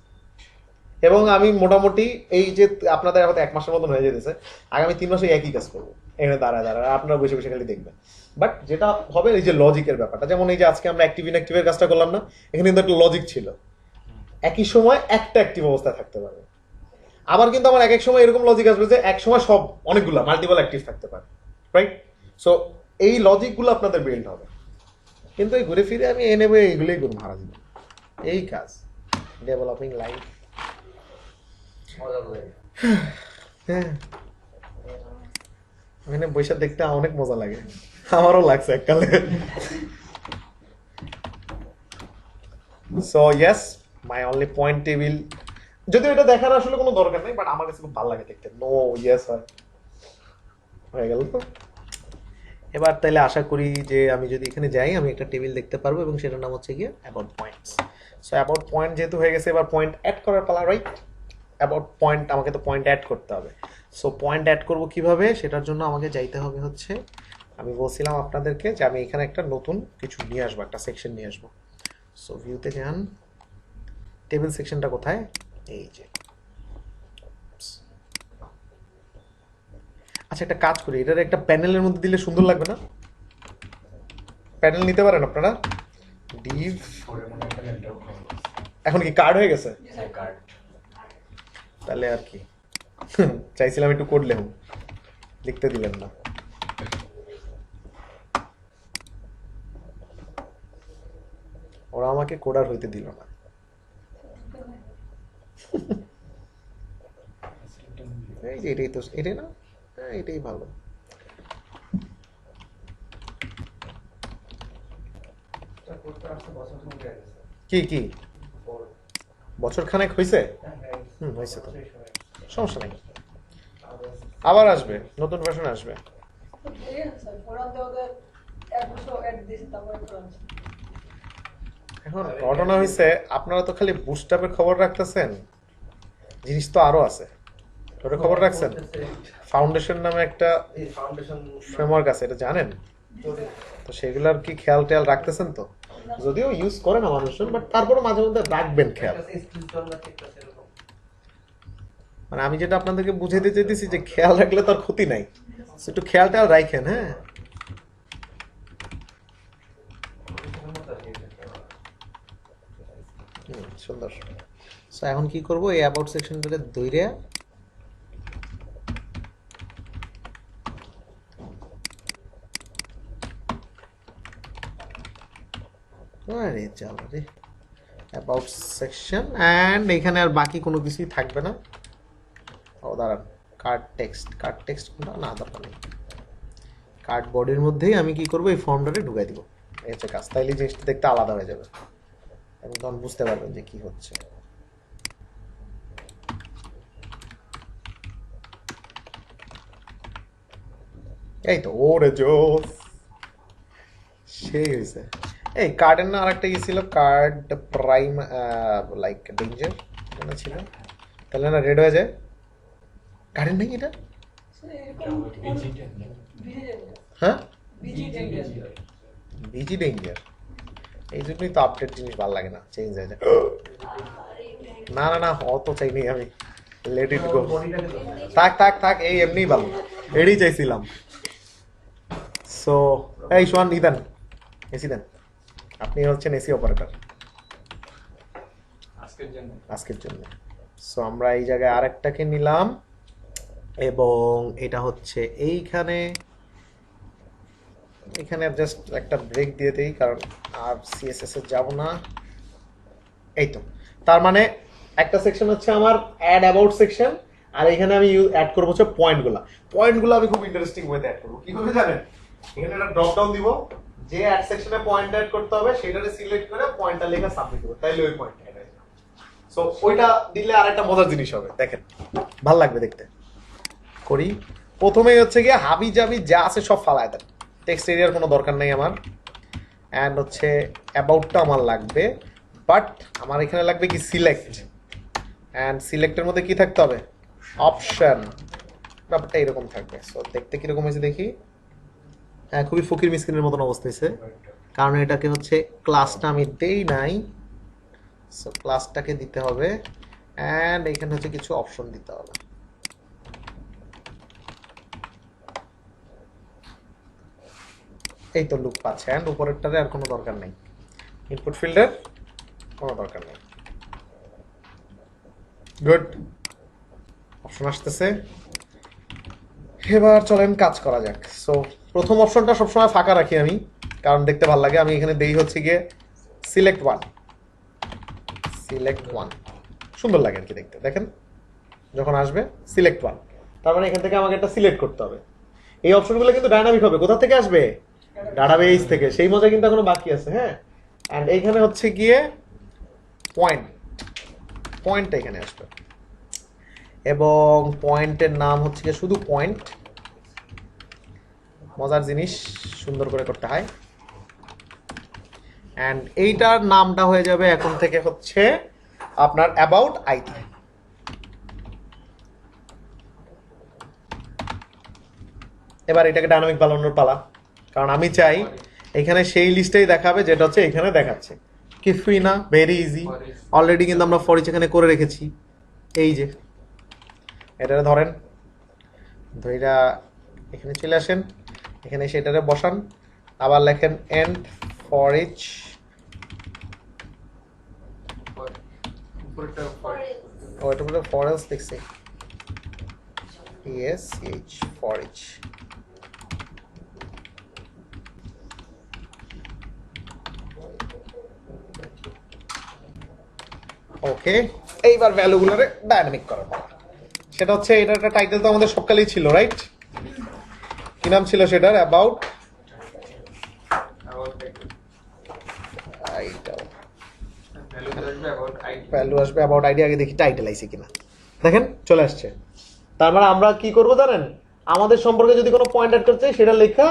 এবং আমি মোটামুটি এই যে আপনাদের হয়তো 1 মাসের মতন হয়ে যেতেছে, আগামী 3 মাসে একই কাজ করবো, এখানে দাঁড়ায় আপনারা বসে বসে খালি দেখবেন। বাট যেটা হবে এই যে লজিকের ব্যাপারটা, যেমন এই যে আজকে আমরা অ্যাক্টিভ ইনঅ্যাক্টিভের কাজটা করলাম না, এখানে কিন্তু একটা লজিক ছিল, একই সময় একটা অ্যাক্টিভ অবস্থায় থাকতে পারবে। আবার কিন্তু আমার এক এক সময় এরকম লজিক আসবে যে এক সময় সব অনেকগুলো মাল্টিপল অ্যাক্টিভ থাকতে পারে, রাইট? সো এই লজিকগুলো আপনাদের বিল্ড হবে, কিন্তু এই ঘুরে ফিরে আমি নেবো এইগুলোই করবো মারা দিব, এই কাজ ডেভেলপিং লাইফ। হ্যাঁ, এখানে বৈশা দেখতে অনেক মজা লাগে, আমারও লাগছে এককালে। So yes, my only point table, যদিও এটা দেখার আসলে কোনো দরকার নেই, বাট আমার কাছে খুব ভালো লাগে দেখতে। নো ইয়েস হয়, হয়ে গেল তো। এবার তাহলে আশা করি যে আমি যদি এখানে যাই আমি একটা টেবিল দেখতে পারবো, এবং সেটার নাম হচ্ছে গিয়ে about points. So about point যেহেতু হয়ে গেছে, এবার পয়েন্ট অ্যাড করার পালা, রাইট? অ্যাবাউট পয়েন্ট, আমাকে তো পয়েন্ট অ্যাড করতে হবে। সো পয়েন্ট অ্যাড করবো কিভাবে, সেটার জন্য আমাকে যাইতে হবে হচ্ছে, আমি বলছিলাম আপনাদেরকে যে আমি এখানে একটা নতুন কিছু নিয়ে আসবো, একটা সেকশন নিয়ে আসবো। সো ভিউতে যান, টেবিল সেকশনটা কোথায়, এই যে। আচ্ছা, একটা কাজ করি, এটার একটা প্যানেলের মধ্যে দিলে সুন্দর লাগবে না? প্যানেল নিতে পারেন আপনারা, ডিভ। এখন কি কার্ড হয়ে গেছে? তাহলে আর কি, চাইছিলাম একটু কোড লেখুন, লিখতে দিলেন না। ওরা আমাকে কোডার হইতে দিল না। এই যে এটাই তো, এটাই না, হ্যাঁ এটাই ভালো। কি কি বছর খানেক হয়েছে? হয়েছে তো, সমস্যা নেই, আবার আসবে, নতুন ভার্সন আসবে। এখন ঘটনা হয়েছে, আপনারা তো খালি বুস্টআপের খবর রাখতেছেন, জিনিস তো আরো আছে, ওটা খবর রাখছেন? ফাউন্ডেশন নামে একটা ফ্রেমওয়ার্ক আছে, এটা জানেন তো? সেগুলার কি খেয়াল টেয়াল রাখতেছেন তো? যদিও ইউজ করে না মানুষজন, বাট তারপরে মাঝে মধ্যে রাখবেন খেয়াল। মানে আমি যেটা আপনাদেরকে বুঝাইতে চাইতেছি যে খেয়াল রাখলে তার ক্ষতি নাই, একটু খেয়াল টেয়াল রাখেন। হ্যাঁ, সুন্দর। সো এখন কি করবো, এই অ্যাবাউট সেকশনটাকে ধইরা আরে চলো রে, অ্যাবাউট সেকশন, অ্যান্ড এখানে আর বাকি কোনো কিছুই থাকবে না। ও দাঁড়ান, কার্ড টেক্সট কোনটা, না দরকার নেই। কার্ড বডির মধ্যেই আমি কি করবো, এই ফর্মটাকে ঢুকাই দিব। এই হচ্ছে কাজ, তাইলে জিনিসটা দেখতে আলাদা হয়ে যাবে এবং তখন বুঝতে পারবেন যে কি হচ্ছে। এই তো ওরে জোস, সেই হয়েছে। এই কার্ডের না আরেকটা ইয়ে ছিল, কার্ড প্রাইম লাইক ডেঞ্জার না ছিল, তাহলে না রেড হয়ে যায়। কার্ডের নেই এটা, হ্যাঁ বিজি ডেঞ্জার, এই জন্যই তো আপডেট জিনিস ভালো লাগে না, চেঞ্জ হয়ে যায়। না না না, অত চাইনি আমি, লেট ইট গো। থাক থাক থাক, এই এমনিই ভালো, এটাই চাইছিলাম। সো এই শোন, ইদান এসি দেন, আপনি হচ্ছেন এসি অপারেটর আজকের জন্য। সো আমরা এই জায়গায় আরেকটাকে নিলাম এবং এটা হচ্ছে এইখানে, এখানে জাস্ট একটা ব্রেক দিয়ে দেই কারণ আর সিএসএস এ যাব না। এই তো, তার মানে একটা সেকশন হচ্ছে আমার অ্যাড অ্যাবাউট সেকশন, আর এখানে আমি অ্যাড করবো হচ্ছে পয়েন্টগুলো আমি খুব ইন্টারেস্টিং ওয়েতে অ্যাড করবো। কিভাবে জানেন, এখানে একটা ড্রপ ডাউন দিব, যে অ্যাড সেকশনে পয়েন্ট অ্যাড করতে হবে সেটারে সিলেক্ট করে পয়েন্টটা লেখা সাবমিট করব, তাইলে ওই পয়েন্ট অ্যাড হয়ে যাবে। সো ওইটা দিলে আরেকটা মজার জিনিস হবে, দেখেন ভাল লাগবে দেখতে। করি, প্রথমেই হচ্ছে গিয়ে হাবি জাবি যা আছে সব ফালায় দেন, টেক্সট এরিয়ার কোনো দরকার নেই আমার। অ্যান্ড হচ্ছে অ্যাবাউটটা আমার লাগবে, বাট আমার এখানে লাগবে কি সিলেক্ট, অ্যান্ড সিলেক্টের মধ্যে কি থাকতে হবে, অপশন। ব্যাপারটা এরকম থাকবে। সো দেখতে কিরকম হয়েছে দেখি, হ্যাঁ খুবই ফকির মিসকিনের মতন অবস্থা হয়েছে, কারণ এটাকে হচ্ছে ক্লাসটা আমি দেই নাই। সো ক্লাসটাকে দিতে হবে, অ্যান্ড এখানে হচ্ছে কিছু অপশন দিতে হবে। এই তো লুক পাচ্ছে, অ্যান্ড উপরেরটারে আর কোনো দরকার নেই, ইনপুট ফিল্ডের কোনো দরকার নেই। গুড, অপশন আসতেছে, এবার চলেন কাজ করা যাক। সো প্রথম অপশনটা সবসময় ফাঁকা রাখি আমি, কারণ দেখতে ভালো লাগে। আমি এখানে দেই হচ্ছে গিয়ে সিলেক্ট ওয়ান, সুন্দর লাগে আর কি দেখতে। দেখেন যখন আসবে সিলেক্ট ওয়ান, তার মানে এখান থেকে আমাকে একটা সিলেক্ট করতে হবে। এই অপশনগুলো কিন্তু ডাইনামিক হবে, কোথা থেকে আসবে, ডাটাবেস থেকে। সেই মজা কিন্তু এখনো বাকি আছে। হ্যাঁ, অ্যান্ড এইখানে হচ্ছে গিয়ে পয়েন্টটা এখানে আসবে, এবং পয়েন্টের নাম হচ্ছে গিয়ে শুধু পয়েন্ট। মজার জিনিস, সুন্দর করে করতে হয়। অ্যান্ড এইটার নামটা হয়ে যাবে এখন থেকে হচ্ছে আপনার অ্যাবাউট আইডি। এবার এটাকে ডাইনামিক বানানোর পালা, কারণ আমি চাই এখানে সেই লিস্টেই দেখাবে যেটা হচ্ছে এখানে দেখাচ্ছে। কিছুই না, ভেরি ইজি। অলরেডি কিন্তু আমরা ফর ইচ এখানে করে রেখেছি। এই যে এটা ধরেন, ধইরা এখানে চলে আসেন, এখানে সেটারে বসান, আবার লেখেন এন্ড ফর ইচ, ওইটা বলে ফর এলস লিখছি, PSH ফর ইচ। ওকে, এইবার ভ্যালুগুলোরে ডাইনামিক করার পালা। সেটা হচ্ছে, এটার একটা টাইটেল তো আমাদের সবকালেই ছিল, রাইট? কি নাম ছিল সেটার? অ্যাবাউট ভ্যালু আসবে, অ্যাবাউট আইডি। আগে দেখি টাইটেল আইছে কিনা। দেখেন চলে আসছে। তার মানে আমরা কি করব জানেন, আমাদের সম্পর্কে যদি কোনো পয়েন্ট অ্যাড করতে চাই সেটা লেখা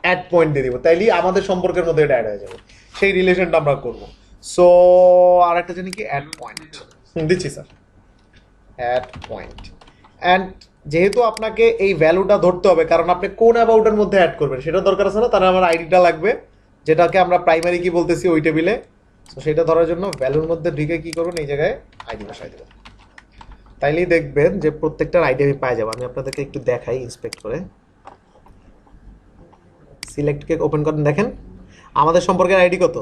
অ্যাড পয়েন্ট দিয়ে দিব, তাইলেই আমাদের সম্পর্কের মধ্যে এটা অ্যাড হয়ে যাবে। সেই রিলেশনটা আমরা করব। সো আর একটা জানি কি, অ্যাড পয়েন্ট দিচ্ছি স্যার, অ্যাড পয়েন্ট। অ্যান্ড যেহেতু আপনাকে এই ভ্যালুটা ধরতে হবে, কারণ আপনি কোন অ্যাবাউটের মধ্যে অ্যাড করবেন সেটা দরকার আছে না, তাহলে আমার আইডিটা লাগবে, যেটাকে আমরা প্রাইমারি কি বলতেছি ওই টেবিলে। তো সেটা ধরার জন্য ভ্যালুর মধ্যে ঢুকে কি করবেন, এই জায়গায় আইডি বসাই দেবেন, তাইলেই দেখবেন যে প্রত্যেকটার আইডি আমি পাই যাবো। আমি আপনাদেরকে একটু দেখাই ইন্সপেক্ট করে। সিলেক্টকে ওপেন করেন, দেখেন আমাদের সম্পর্কের আইডি কত,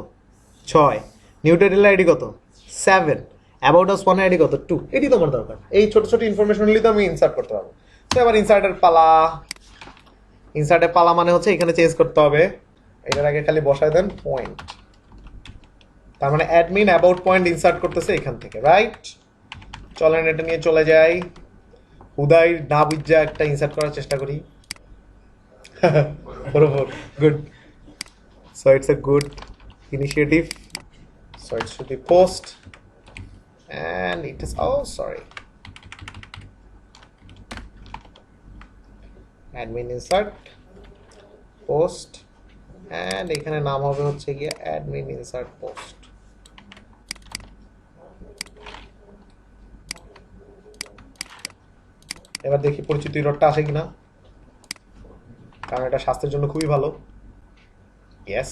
6, নিউ টাইটেলের আইডি কত, 7, অ্যাবাউট আস 1 আইডি কত, 2। এটি তোমার দরকার, এই ছোট ছোট ইনফরমেশনগুলি তো আমি ইনসার্ট করতে পারবো। তো এবার ইনসার্টের পালা মানে হচ্ছে এখানে চেঞ্জ করতে হবে। এটার আগে খালি বসায় দেন পয়েন্ট, তার মানে অ্যাডমিন অ্যাবাউট পয়েন্ট ইনসার্ট করতেছে এখান থেকে, রাইট? চলেন এটা নিয়ে চলে যাই, হুদাই না বুঝা একটা ইনসার্ট করার চেষ্টা করি। বরাবর, good. So it's a good initiative, so it should be post and it is, oh sorry, admin insert post and এখানে নাম হবে হচ্ছে গিয়ে admin insert post। এবার দেখি পরিচিত ইররটা আসে কিনা, কারণ এটা স্বাস্থ্যের জন্য খুবই ভালো। ইয়েস,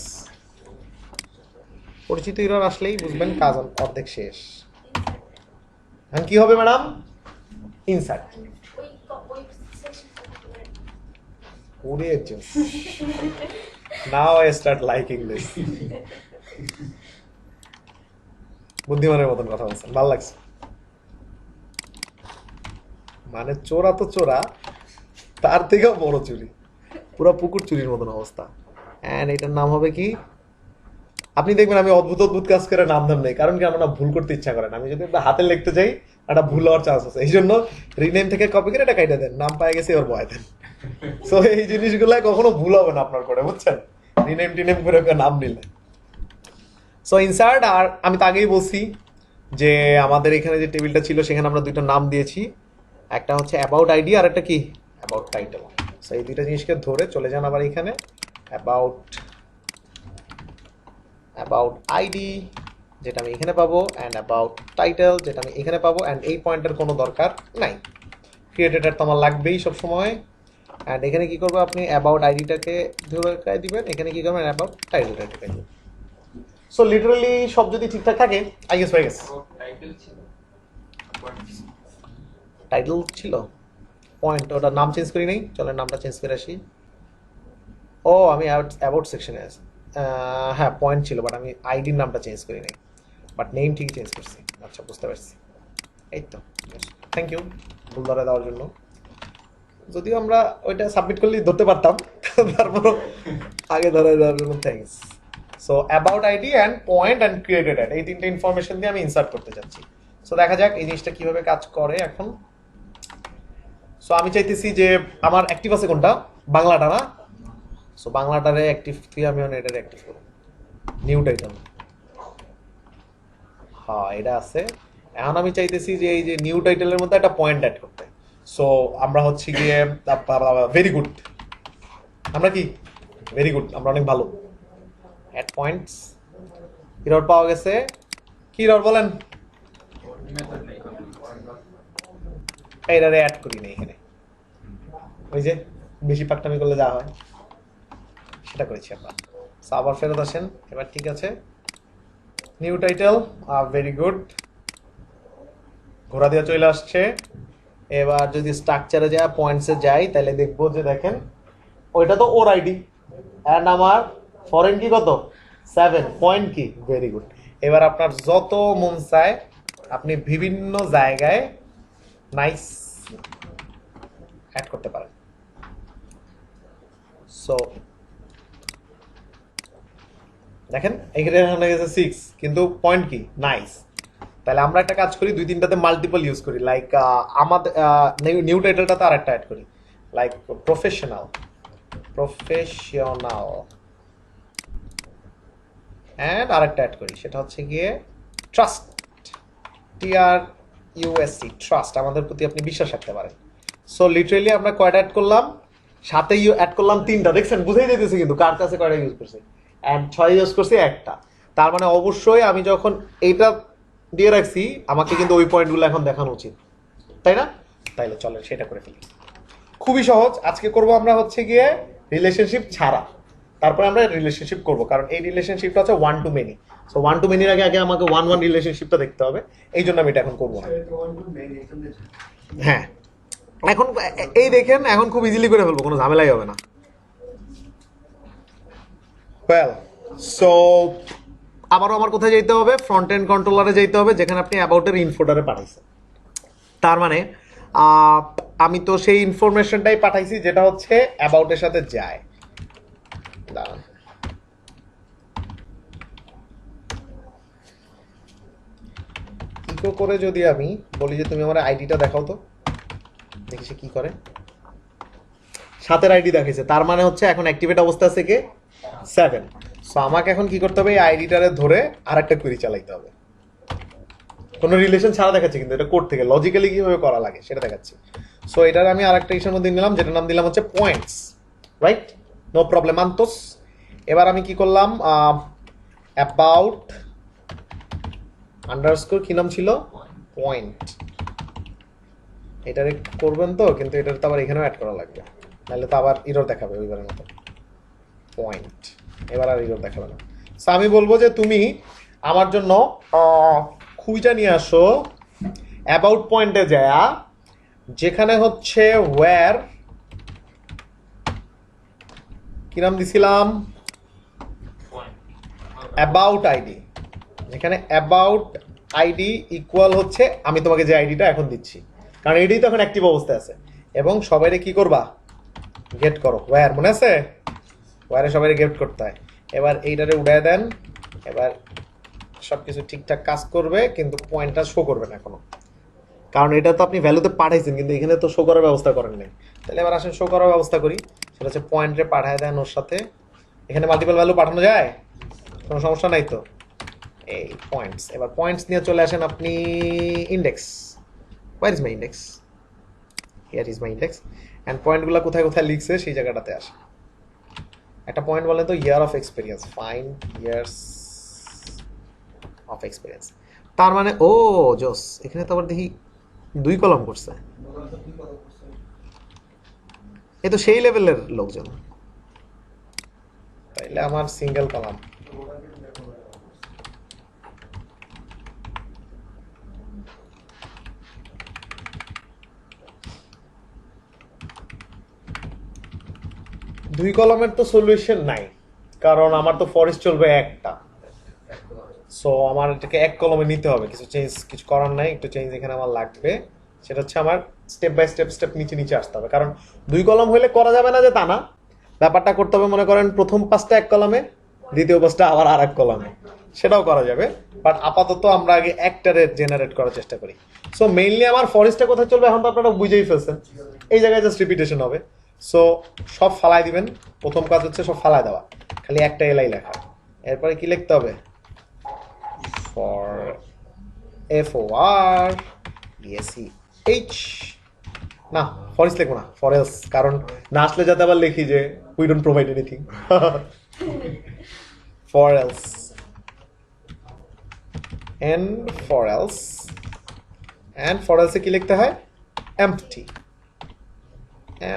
পরিচিত ইরর আসলেই বুঝবেন কাজ অর্ধেক শেষ। এখন কি হবে ম্যাডাম? ইনসার্ট। ওই সেকশনটা করে ওরে just now I start liking this. বুদ্ধিমানের মতন কথা বলছেন, ভালো লাগছে। মানে চোরা তো চোরা, তার থেকেও বড় চুরি, পুরো পুকুর চুরির মতন অবস্থা। এন্ড এটার নাম হবে কি? আপনি দেখবেন আমি অদ্ভুত অদ্ভুত কাজ করে নাম দাম নেই, কারণ কি আমার না ভুল করতে ইচ্ছা করে না। আমি যদি একটা হাতে লিখতে যাই একটা ভুল হওয়ার চান্স আছে, এই জন্য রিনেম থেকে কপি করে এটা কাইটা দেন, নাম পাই গেছে ওর বয় দেন। সো এই জিনিসগুলো কখনো ভুল হবে না আপনার করে, বুঝছেন? রিনেম টিনেম করে নাম নিলে। সো ইনসার্ট, আর আমি তো আগেই বলছি যে আমাদের এখানে যে টেবিলটা ছিল সেখানে আমরা দুইটা নাম দিয়েছি, একটা হচ্ছে অ্যাবাউট আইডি আর একটা কি অ্যাবাউট টাইটেল। সো এই দুইটা জিনিসকে ধরে চলে যান আবার এখানে অ্যাবাউট আইডি যেটা আমি এখানে পাবো, অ্যান্ড অ্যাবাউট টাইটেল যেটা আমি এখানে পাবো, অ্যান্ড এই পয়েন্টের কোনো দরকার নাই, ক্রিয়েটেড তো আমার লাগবেই সবসময়। অ্যান্ড এখানে কি করবো, আপনি অ্যাবাউট আইডিটাকে ধরে দিবেন, এখানে কি করবেন অ্যাবাউট টাইটেলটা ঢুকে দিবেন। সো লিটারালি সব যদি ঠিকঠাক থাকে আই গেস হয়ে গেছে। টাইটেল ছিল, টাইটেল ছিল, পয়েন্ট ওটার নাম চেঞ্জ করি নাই, চলেন নামটা চেঞ্জ করে আসি। ও আমি অ্যাবাউট সেকশনে আছি, হ্যাঁ পয়েন্ট ছিল, বাট আমি আইডির নামটা চেঞ্জ করি নাই, বাট নেম ঠিক চেঞ্জ করছি। আচ্ছা বুঝতে পারছি, এই তো, থ্যাংক ইউ ভুল ধরে দেওয়ার জন্য। যদিও আমরা ওইটা সাবমিট করলেই ধরতে পারতাম, তারপরও আগে ধরে দেওয়ার জন্য thanks. So about ID and point and created at, এই তিনটে ইনফরমেশন দিয়ে আমি ইনসার্ট করতে যাচ্ছি। সো দেখা যাক এই জিনিসটা কিভাবে কাজ করে এখন। সো আমি চাইতেছি যে আমার অ্যাক্টিভ আছে কোনটা, বাংলাটা না? সো বাংলাটারে অ্যাক্টিভ দিয়ে আমি এটারে অ্যাক্টিভ করব। নিউ টাইটেল, হ্যাঁ এটা আছে। এখন আমি চাইতেছি যে এই যে নিউ টাইটেলের মধ্যে একটা পয়েন্ট অ্যাড করতে। সো আমরা হচ্ছে গিয়ে ভেরি গুড, আমরা কি ভেরি গুড, আমরা অনেক ভালো। অ্যাড পয়েন্টস, ইরর পাওয়া গেছে। কি ইরর বলেন? মেথড নেই। এটারে অ্যাড করি না এখানে, ওই যে বেশি পাকটামি করলে যা হয় সেটা করেছি আমরা। সো আবার ফেরত আসেন, এবার ঠিক আছে। নিউ টাইটেল, ভেরি গুড, ঘোরা দিয়ে চলে আসছে। এবার যদি স্ট্রাকচারে যায় পয়েন্টসে যাই তাহলে দেখবো যে দেখেন ওইটা তো ওর আইডি, অ্যান্ড আমার ফরেন কি কত 7, পয়েন্ট কি ভেরি গুড। এবার আপনার যত মন চায় আপনি বিভিন্ন জায়গায় নাইস অ্যাড করতে পারেন। সো দেখেন এখানে হয়ে গেছে 6, কিন্তু পয়েন্ট কি নাইস। তাহলে আমরা একটা কাজ করি, 2-3টাতে মাল্টিপল ইউজ করি, লাইক আমাদের নিউ টাইটেলটাতে আর একটা অ্যাড করি, লাইক প্রফেশনাল অ্যান্ড আরেকটা অ্যাড করি, সেটা হচ্ছে গিয়ে ট্রাস্ট, TRUST, ট্রাস্ট, আমাদের প্রতি আপনি বিশ্বাস রাখতে পারেন। সো লিটারেলি আমরা কয়টা অ্যাড করলাম, সাথে অ্যাড করলাম 3টা, দেখছেন বুঝেই যেতেছে কিন্তু কার কাছে কয়টা ইউজ করছে, অ্যান্ড 6 ইউজ করছি একটা। তার মানে অবশ্যই আমি যখন এইটা দিয়ে রাখছি আমাকে কিন্তু ওই পয়েন্টগুলো এখন দেখানো উচিত, তাই না? তাইলে চলেন সেটা করে ফেলি। খুবই সহজ, আজকে করব আমরা হচ্ছে গিয়ে রিলেশনশিপ ছাড়া, তারপরে আমরা রিলেশনশিপ করব, কারণ এই রিলেশনশিপটা হচ্ছে 1 to many। So 1 to many আগে আমাকে 1-1 রিলেশনশিপটা দেখতে হবে, এই জন্য আমি এটা এখন করবো না। হ্যাঁ এখন এই দেখেন এখন খুব ইজিলি করে ফেলবো, কোনো ঝামেলাই হবে না। ওয়েল সো আবারও আমার কোথায় যেতে হবে, ফ্রন্ট এন্ড কন্ট্রোলারে যেতে হবে, যেখানে আপনি অ্যাবাউটের ইনফোটারে পাঠাইছেন। তার মানে আমি তো সেই ইনফরমেশনটাই পাঠাইছি যেটা হচ্ছে অ্যাবাউটের সাথে যায়। দাঁড়ান, ইকো করে যদি আমি বলি যে তুমি আমার আইডিটা দেখাও তো, দেখি সে কি করে। 7 আইডি দেখাইছে, তার মানে হচ্ছে এখন অ্যাক্টিভেট অবস্থা আছে কে 7। সো আমাকে এখন কি করতে হবে, এই আইডিটারে ধরে আরেকটা কোয়েরি চালাইতে হবে। কোনো রিলেশন ছাড়া দেখাচ্ছে, কিন্তু এটা কোড থেকে লজিক্যালি কিভাবে করা লাগে সেটা দেখাচ্ছি। সো এটার আমি আরেকটা ইসের মধ্যে নিলাম, যেটার নাম দিলাম হচ্ছে পয়েন্টস, রাইট? নো প্রবলেম আন্তোস। এবার আমি কি করলাম, অ্যাবাউট আন্ডারস্কোর কি নাম ছিল, পয়েন্ট। এটারে করবেন তো, কিন্তু এটার তো আবার এখানেও অ্যাড করা লাগবে, নাহলে তো আবার ইরর দেখাবে ওইবারের মতো। পয়েন্ট, এবার আর ইরর দেখাবে না। সো আমি বলবো যে তুমি আমার জন্য খুঁজটা নিয়ে আসো অ্যাবাউট পয়েন্টে যায়া, যেখানে হচ্ছে ওয়্যার কি নাম দিছিলাম, অ্যাবাউট আইডি, যেখানে অ্যাবাউট আইডি ইকুয়াল হচ্ছে আমি তোমাকে যে আইডিটা এখন দিচ্ছি, কারণ এটাই তো এখন অ্যাক্টিভ অবস্থায় আছে। এবং সবাইরে কি করবা, গেট করো ওয়্যার, মনে আছে ওয়্যারে সবাইরে গেট করতে হয়। এবার এইটারে উড়ায় দেন, এবার সবকিছু ঠিকঠাক কাজ করবে, কিন্তু পয়েন্টটা শো করবে না এখনো, কারণ এটা তো আপনি ভ্যালুতে পাঠাইছেন, কিন্তু এখানে তো শো করার ব্যবস্থা করেন নাই। তাহলে এবার আসেন শো করার ব্যবস্থা করি, সেটা হচ্ছে পয়েন্টে পাঠায় দেন ওর সাথে। এখানে মাল্টিপল ভ্যালু পাঠানো যায়, কোনো সমস্যা নাই তো। এই পয়েন্টস, এবার পয়েন্টস নিয়ে চলে আসেন আপনি index. Where is my index, here is my index. And পয়েন্টগুলো কোথায় কোথায় লিখছে সেই জায়গাটাতে আসে। একটা পয়েন্ট বলেন তো, year of experience, fine years of experience. তার মানে ও জোস, এখানে তো আবার দেখি 2 কলাম করছে, এ তো সেই লেভেলের লোকজন। তাইলে আমার সিঙ্গেল কলাম, দুই কলামের তো সলিউশন নাই, কারণ আমার তো ফরেস্ট চলবে একটা। সো আমার এটাকে 1 কলমে নিতে হবে, কিছু করার নাই, একটু চেঞ্জ এখানে আমার লাগবে। সেটা হচ্ছে আমার স্টেপ বাই স্টেপ নিচে নিচে আসতে হবে, কারণ 2 কলম হলে করা যাবে না যে তা না, ব্যাপারটা করতে হবে মনে করেন প্রথম 5টা 1 কলমে, দ্বিতীয় 5টা আবার আর 1 কলমে, সেটাও করা যাবে। বাট আপাতত আমরা আগে একটারে জেনারেট করার চেষ্টা করি। সো মেইনলি আমার ফরেস্টটা কোথায় চলবে এখন তো আপনারা বুঝেই ফেলছেন, এই জায়গায় জাস্ট রিপিটেশন হবে। সো সব ফালাই দিবেন, প্রথম কাজ হচ্ছে সব ফালাই দেওয়া, খালি একটা এলাই লেখা। এরপরে কি লিখতে হবে, ফর FOR ESCH, না ফরেস্ট লিখবো না, ফরেস্ট, কারণ না আসলে যাতে আবার লিখি যে we don't provide anything. For else, and for else, and for এলসে কি লিখতে হয়, এম্পটি,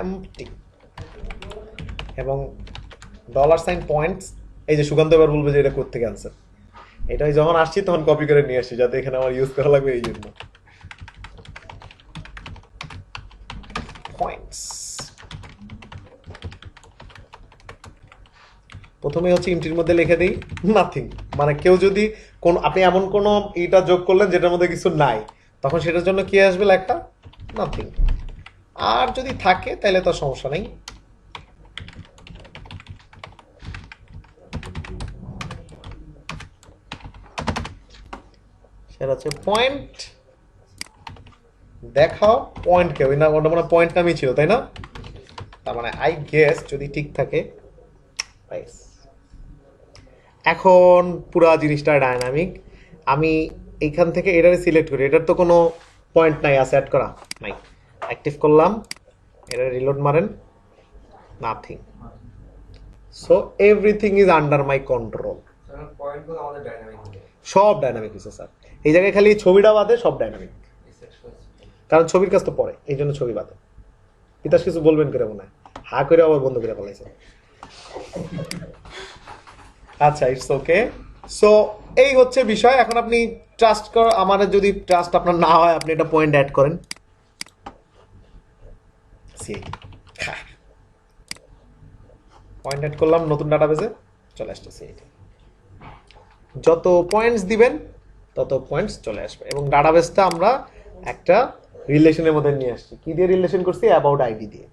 এম্পটি। এবং $সাইন পয়েন্টস, এই যে সুকান্ত এবার বলবে যে এটা কোত্থেকে আনসার, এটাই যখন আসছি তখন কপি করে নিয়ে আসছি, যাতে এখানে আমার ইউজ করা লাগবে এই জন্য। পয়েন্টস প্রথমে হচ্ছে ইমটির মধ্যে লিখে দিই নাথিং, মানে কেউ যদি কোন আপনি এমন কোন এটা যোগ করলেন যেটার মধ্যে কিছু নাই, তখন সেটার জন্য কি আসবে লেখা, নাথিং। আর যদি থাকে তাহলে তো সমস্যা নেই। সেটা হচ্ছে পয়েন্ট দেখাও, পয়েন্ট কে ওই না, ওটা মানে পয়েন্ট নামই ছিল তাই না, তার মানে আই গেস যদি ঠিক থাকে। এখন পুরা জিনিসটা ডায়নামিক, আমি এইখান থেকে এটারে সিলেক্ট করি, এটার তো কোনো পয়েন্ট নাই, আছে অ্যাড করা নাই, অ্যাক্টিভ করলাম, এটা রিলোড মারেন, nothing. So everything is under my control, পয়েন্টগুলো আমাদের ডাইনামিক হবে। সব ডায়নামিক হয়েছে স্যার। এই জায়গায় খালি ছবিটা বাদে সব ডায়নামিক, কারণ ছবির কাজ তো পরে, এই জন্য ছবি বাদে। পিতাস কিছু বলবেন করে মনে হয়, হা করে আবার বন্ধ করে ফেলাইছে। আচ্ছা, ইটস ওকে। সো এই হচ্ছে বিষয়। এখন আপনি ট্রাস্ট কর, আমার যদি ট্রাস্ট আপনার না হয় আপনি এটা পয়েন্ট অ্যাড করেন, পয়েন্ট অ্যাড করলাম, নতুন ডাটাবেসে চলে আসছে সিআইটি। যত পয়েন্টস দিবেন তত পয়েন্টস চলে আসবে, এবং ডাটাবেসটা আমরা একটা রিলেশনের মধ্যে নিয়ে আসছি। কি দিয়ে রিলেশন করছি, অ্যাবাউট আইডি দিয়ে।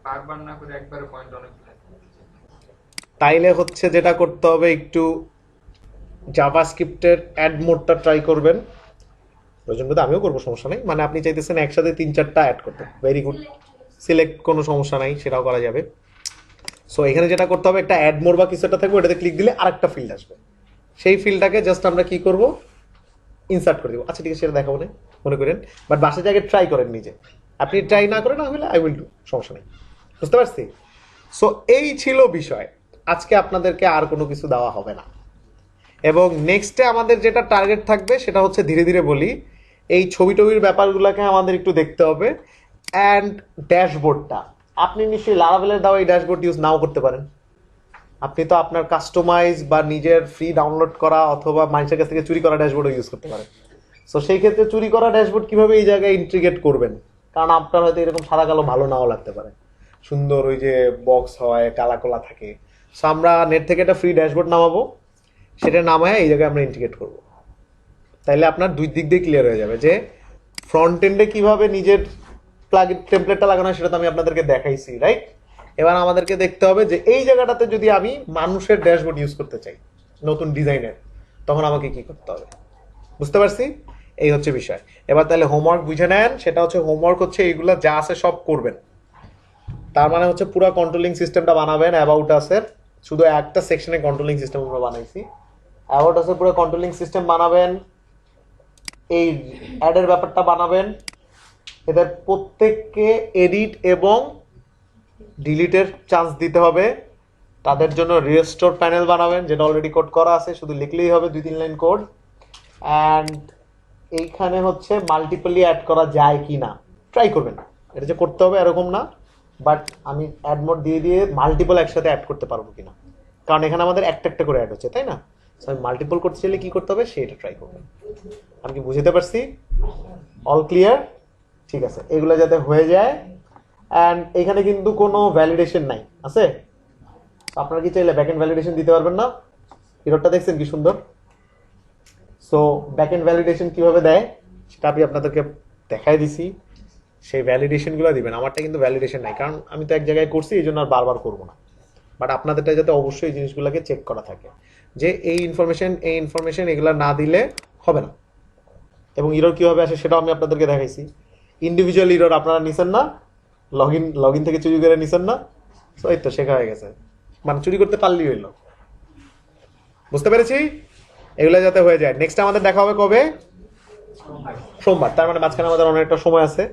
বারবার না করে একবারে পয়েন্ট অনেক, তাইলে হচ্ছে যেটা করতে হবে, একটু জাভাস্ক্রিপ্টের অ্যাড মোডটা ট্রাই করবেন, প্রয়োজন বোধে আমিও করবো, সমস্যা নেই। মানে আপনি চাইতেছেন একসাথে 3-4টা অ্যাড করতে, ভেরি গুড। সিলেক্ট কোনো সমস্যা নাই, সেটাও করা যাবে। সো এখানে যেটা করতে হবে, একটা অ্যাড মোর বা কিছু একটা থাকবে, ওটাতে ক্লিক দিলে আরেকটা ফিল্ড আসবে। সেই ফিল্ডটাকে জাস্ট আমরা কি করব, ইনসার্ট করে দেবো। আচ্ছা ঠিক আছে, সেটা দেখাবো না মনে করেন, বাট বাসায় আগে ট্রাই করেন নিজে। আপনি ট্রাই না করেন, না হলে আই উইল ডু, সমস্যা নেই। বুঝতে পারছি? সো এই ছিল বিষয়। আজকে আপনাদেরকে আর কোনো কিছু দেওয়া হবে না। এবং নেক্সটে আমাদের যেটা টার্গেট থাকবে সেটা হচ্ছে, ধীরে ধীরে বলি, এই ছবি টবির ব্যাপারগুলোকে আমাদের একটু দেখতে হবে। অ্যান্ড ড্যাশবোর্ডটা আপনি নিশ্চয়ই লারাভেলের দেওয়া এই ড্যাশবোর্ড ইউজ নাও করতে পারেন। আপনি তো আপনার কাস্টমাইজ বা নিজের ফ্রি ডাউনলোড করা অথবা মানুষের কাছ থেকে চুরি করা ড্যাশবোর্ডও ইউজ করতে পারেন। সো সেই ক্ষেত্রে চুরি করা ড্যাশবোর্ড কীভাবে এই জায়গায় ইন্টিগ্রেট করবেন, কারণ আপনার হয়তো এরকম সাদা কালো ভালো নাও লাগতে পারে, সুন্দর ওই যে বক্স হয় কালা কলা থাকে। সো আমরা নেট থেকে একটা ফ্রি ড্যাশবোর্ড নামাবো, সেটা নামায় এই জায়গায় আমরা ইন্টিগ্রেট করব। তাইলে আপনার দুই দিক দিয়ে ক্লিয়ার হয়ে যাবে যে ফ্রন্ট এন্ডে কীভাবে নিজের প্লাগইন টেমপ্লেটটা লাগানো হয়, সেটা তো আমি আপনাদেরকে দেখাইছি, রাইট? এবার আমাদেরকে দেখতে হবে যে এই জায়গাটাতে যদি আমি মানুষের ড্যাশবোর্ড ইউজ করতে চাই নতুন ডিজাইনের, তখন আমাকে কি করতে হবে। বুঝতে পারছি? এই হচ্ছে বিষয়। এবার তাহলে হোমওয়ার্ক বুঝে নেন। সেটা হচ্ছে, হোমওয়ার্ক হচ্ছে এইগুলা যা আছে সব করবেন। তার মানে হচ্ছে পুরো কন্ট্রোলিং সিস্টেমটা বানাবেন। অ্যাবাউট আসের শুধু একটা সেকশনে কন্ট্রোলিং সিস্টেম আমরা বানাইছি। অ্যাবাউট আসের পুরো কন্ট্রোলিং সিস্টেম বানাবেন। এই অ্যাডের ব্যাপারটা বানাবেন। এদের প্রত্যেককে এডিট এবং ডিলিটের চান্স দিতে হবে। তাদের জন্য রিস্টোর প্যানেল বানাবেন, যেটা অলরেডি কোড করা আছে, শুধু লিখলেই হবে 2-3 লাইন কোড। অ্যান্ড এইখানে হচ্ছে মাল্টিপলি অ্যাড করা যায় কি না ট্রাই করবেন। এটা যে করতে হবে এরকম না, বাট আমি অ্যাড মোড দিয়ে দিয়ে মাল্টিপল একসাথে অ্যাড করতে পারবো কিনা, কারণ এখানে আমাদের একটা একটা করে অ্যাড হচ্ছে, তাই না? সো আমি মাল্টিপল করতে চাইলে কি করতে হবে সেটা ট্রাই করবেন। আমি কি বুঝতে পারছি? All clear? ঠিক আছে, এগুলো যাতে হয়ে যায়। অ্যান্ড এখানে কিন্তু কোনো ভ্যালিডেশন নাই, আছে? আপনারা কি চাইলে ব্যাক এন্ড ভ্যালিডেশন দিতে পারবেন না? এররটা দেখছেন কি সুন্দর? সো ব্যাক এন্ড ভ্যালিডেশন কিভাবে দেয় সেটা আমি আপনাদেরকে দেখাই দিছি। সেই ভ্যালিডেশনগুলো দিবেন। আমারটা কিন্তু ভ্যালিডেশন নাই, কারণ আমি তো এক জায়গায় করছি, এই জন্য আর বারবার করবো না। বাট আপনাদেরটা যাতে অবশ্যই এই জিনিসগুলোকে চেক করা থাকে যে এই ইনফরমেশন এগুলো না দিলে হবে না। এবং ইরর কীভাবে আসে সেটাও আমি আপনাদেরকে দেখাইছি। ইন্ডিভিজুয়াল ইরর আপনারা নিছেন না, লগ ইন থেকে চুরি করে নিছেন না। সো এই তো শেখা হয়ে গেছে, মানে চুরি করতে পারলেই হইলো। বুঝতে পেরেছি? এগুলো যাতে হয়ে যায়। নেক্সট আমাদের দেখা হবে কবে? সোমবার। তার মানে মাঝখানে আমাদের অনেকটা সময় আছে।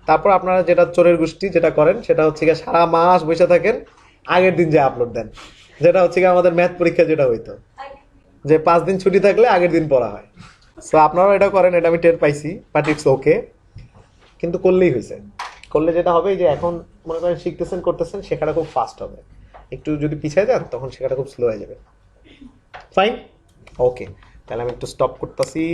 তারপর আপনারা যেটা চোরের গোষ্ঠী যেটা করেন সেটা হচ্ছে গিয়ে সারা মাস বসে থাকেন, আগের দিন যে আপলোড দেন, যেটা হচ্ছে গিয়ে আমাদের ম্যাথ পরীক্ষা যেটা হইতো, যে 5 দিন ছুটি থাকলে আগের দিন পড়া হয়। সো আপনারাও এটা করেন, এটা আমি টের পাইছি, বাট ইটস ওকে। কিন্তু করলেই হয়েছে। করলে যেটা হবে যে এখন মনে করেন শিখতেছেন করতেছেন, শেখাটা খুব ফাস্ট হবে। একটু যদি পিছিয়ে যান তখন শেখাটা খুব স্লো হয়ে যাবে। ফাইন, ওকে। তাহলে আমি একটু স্টপ করতেছি।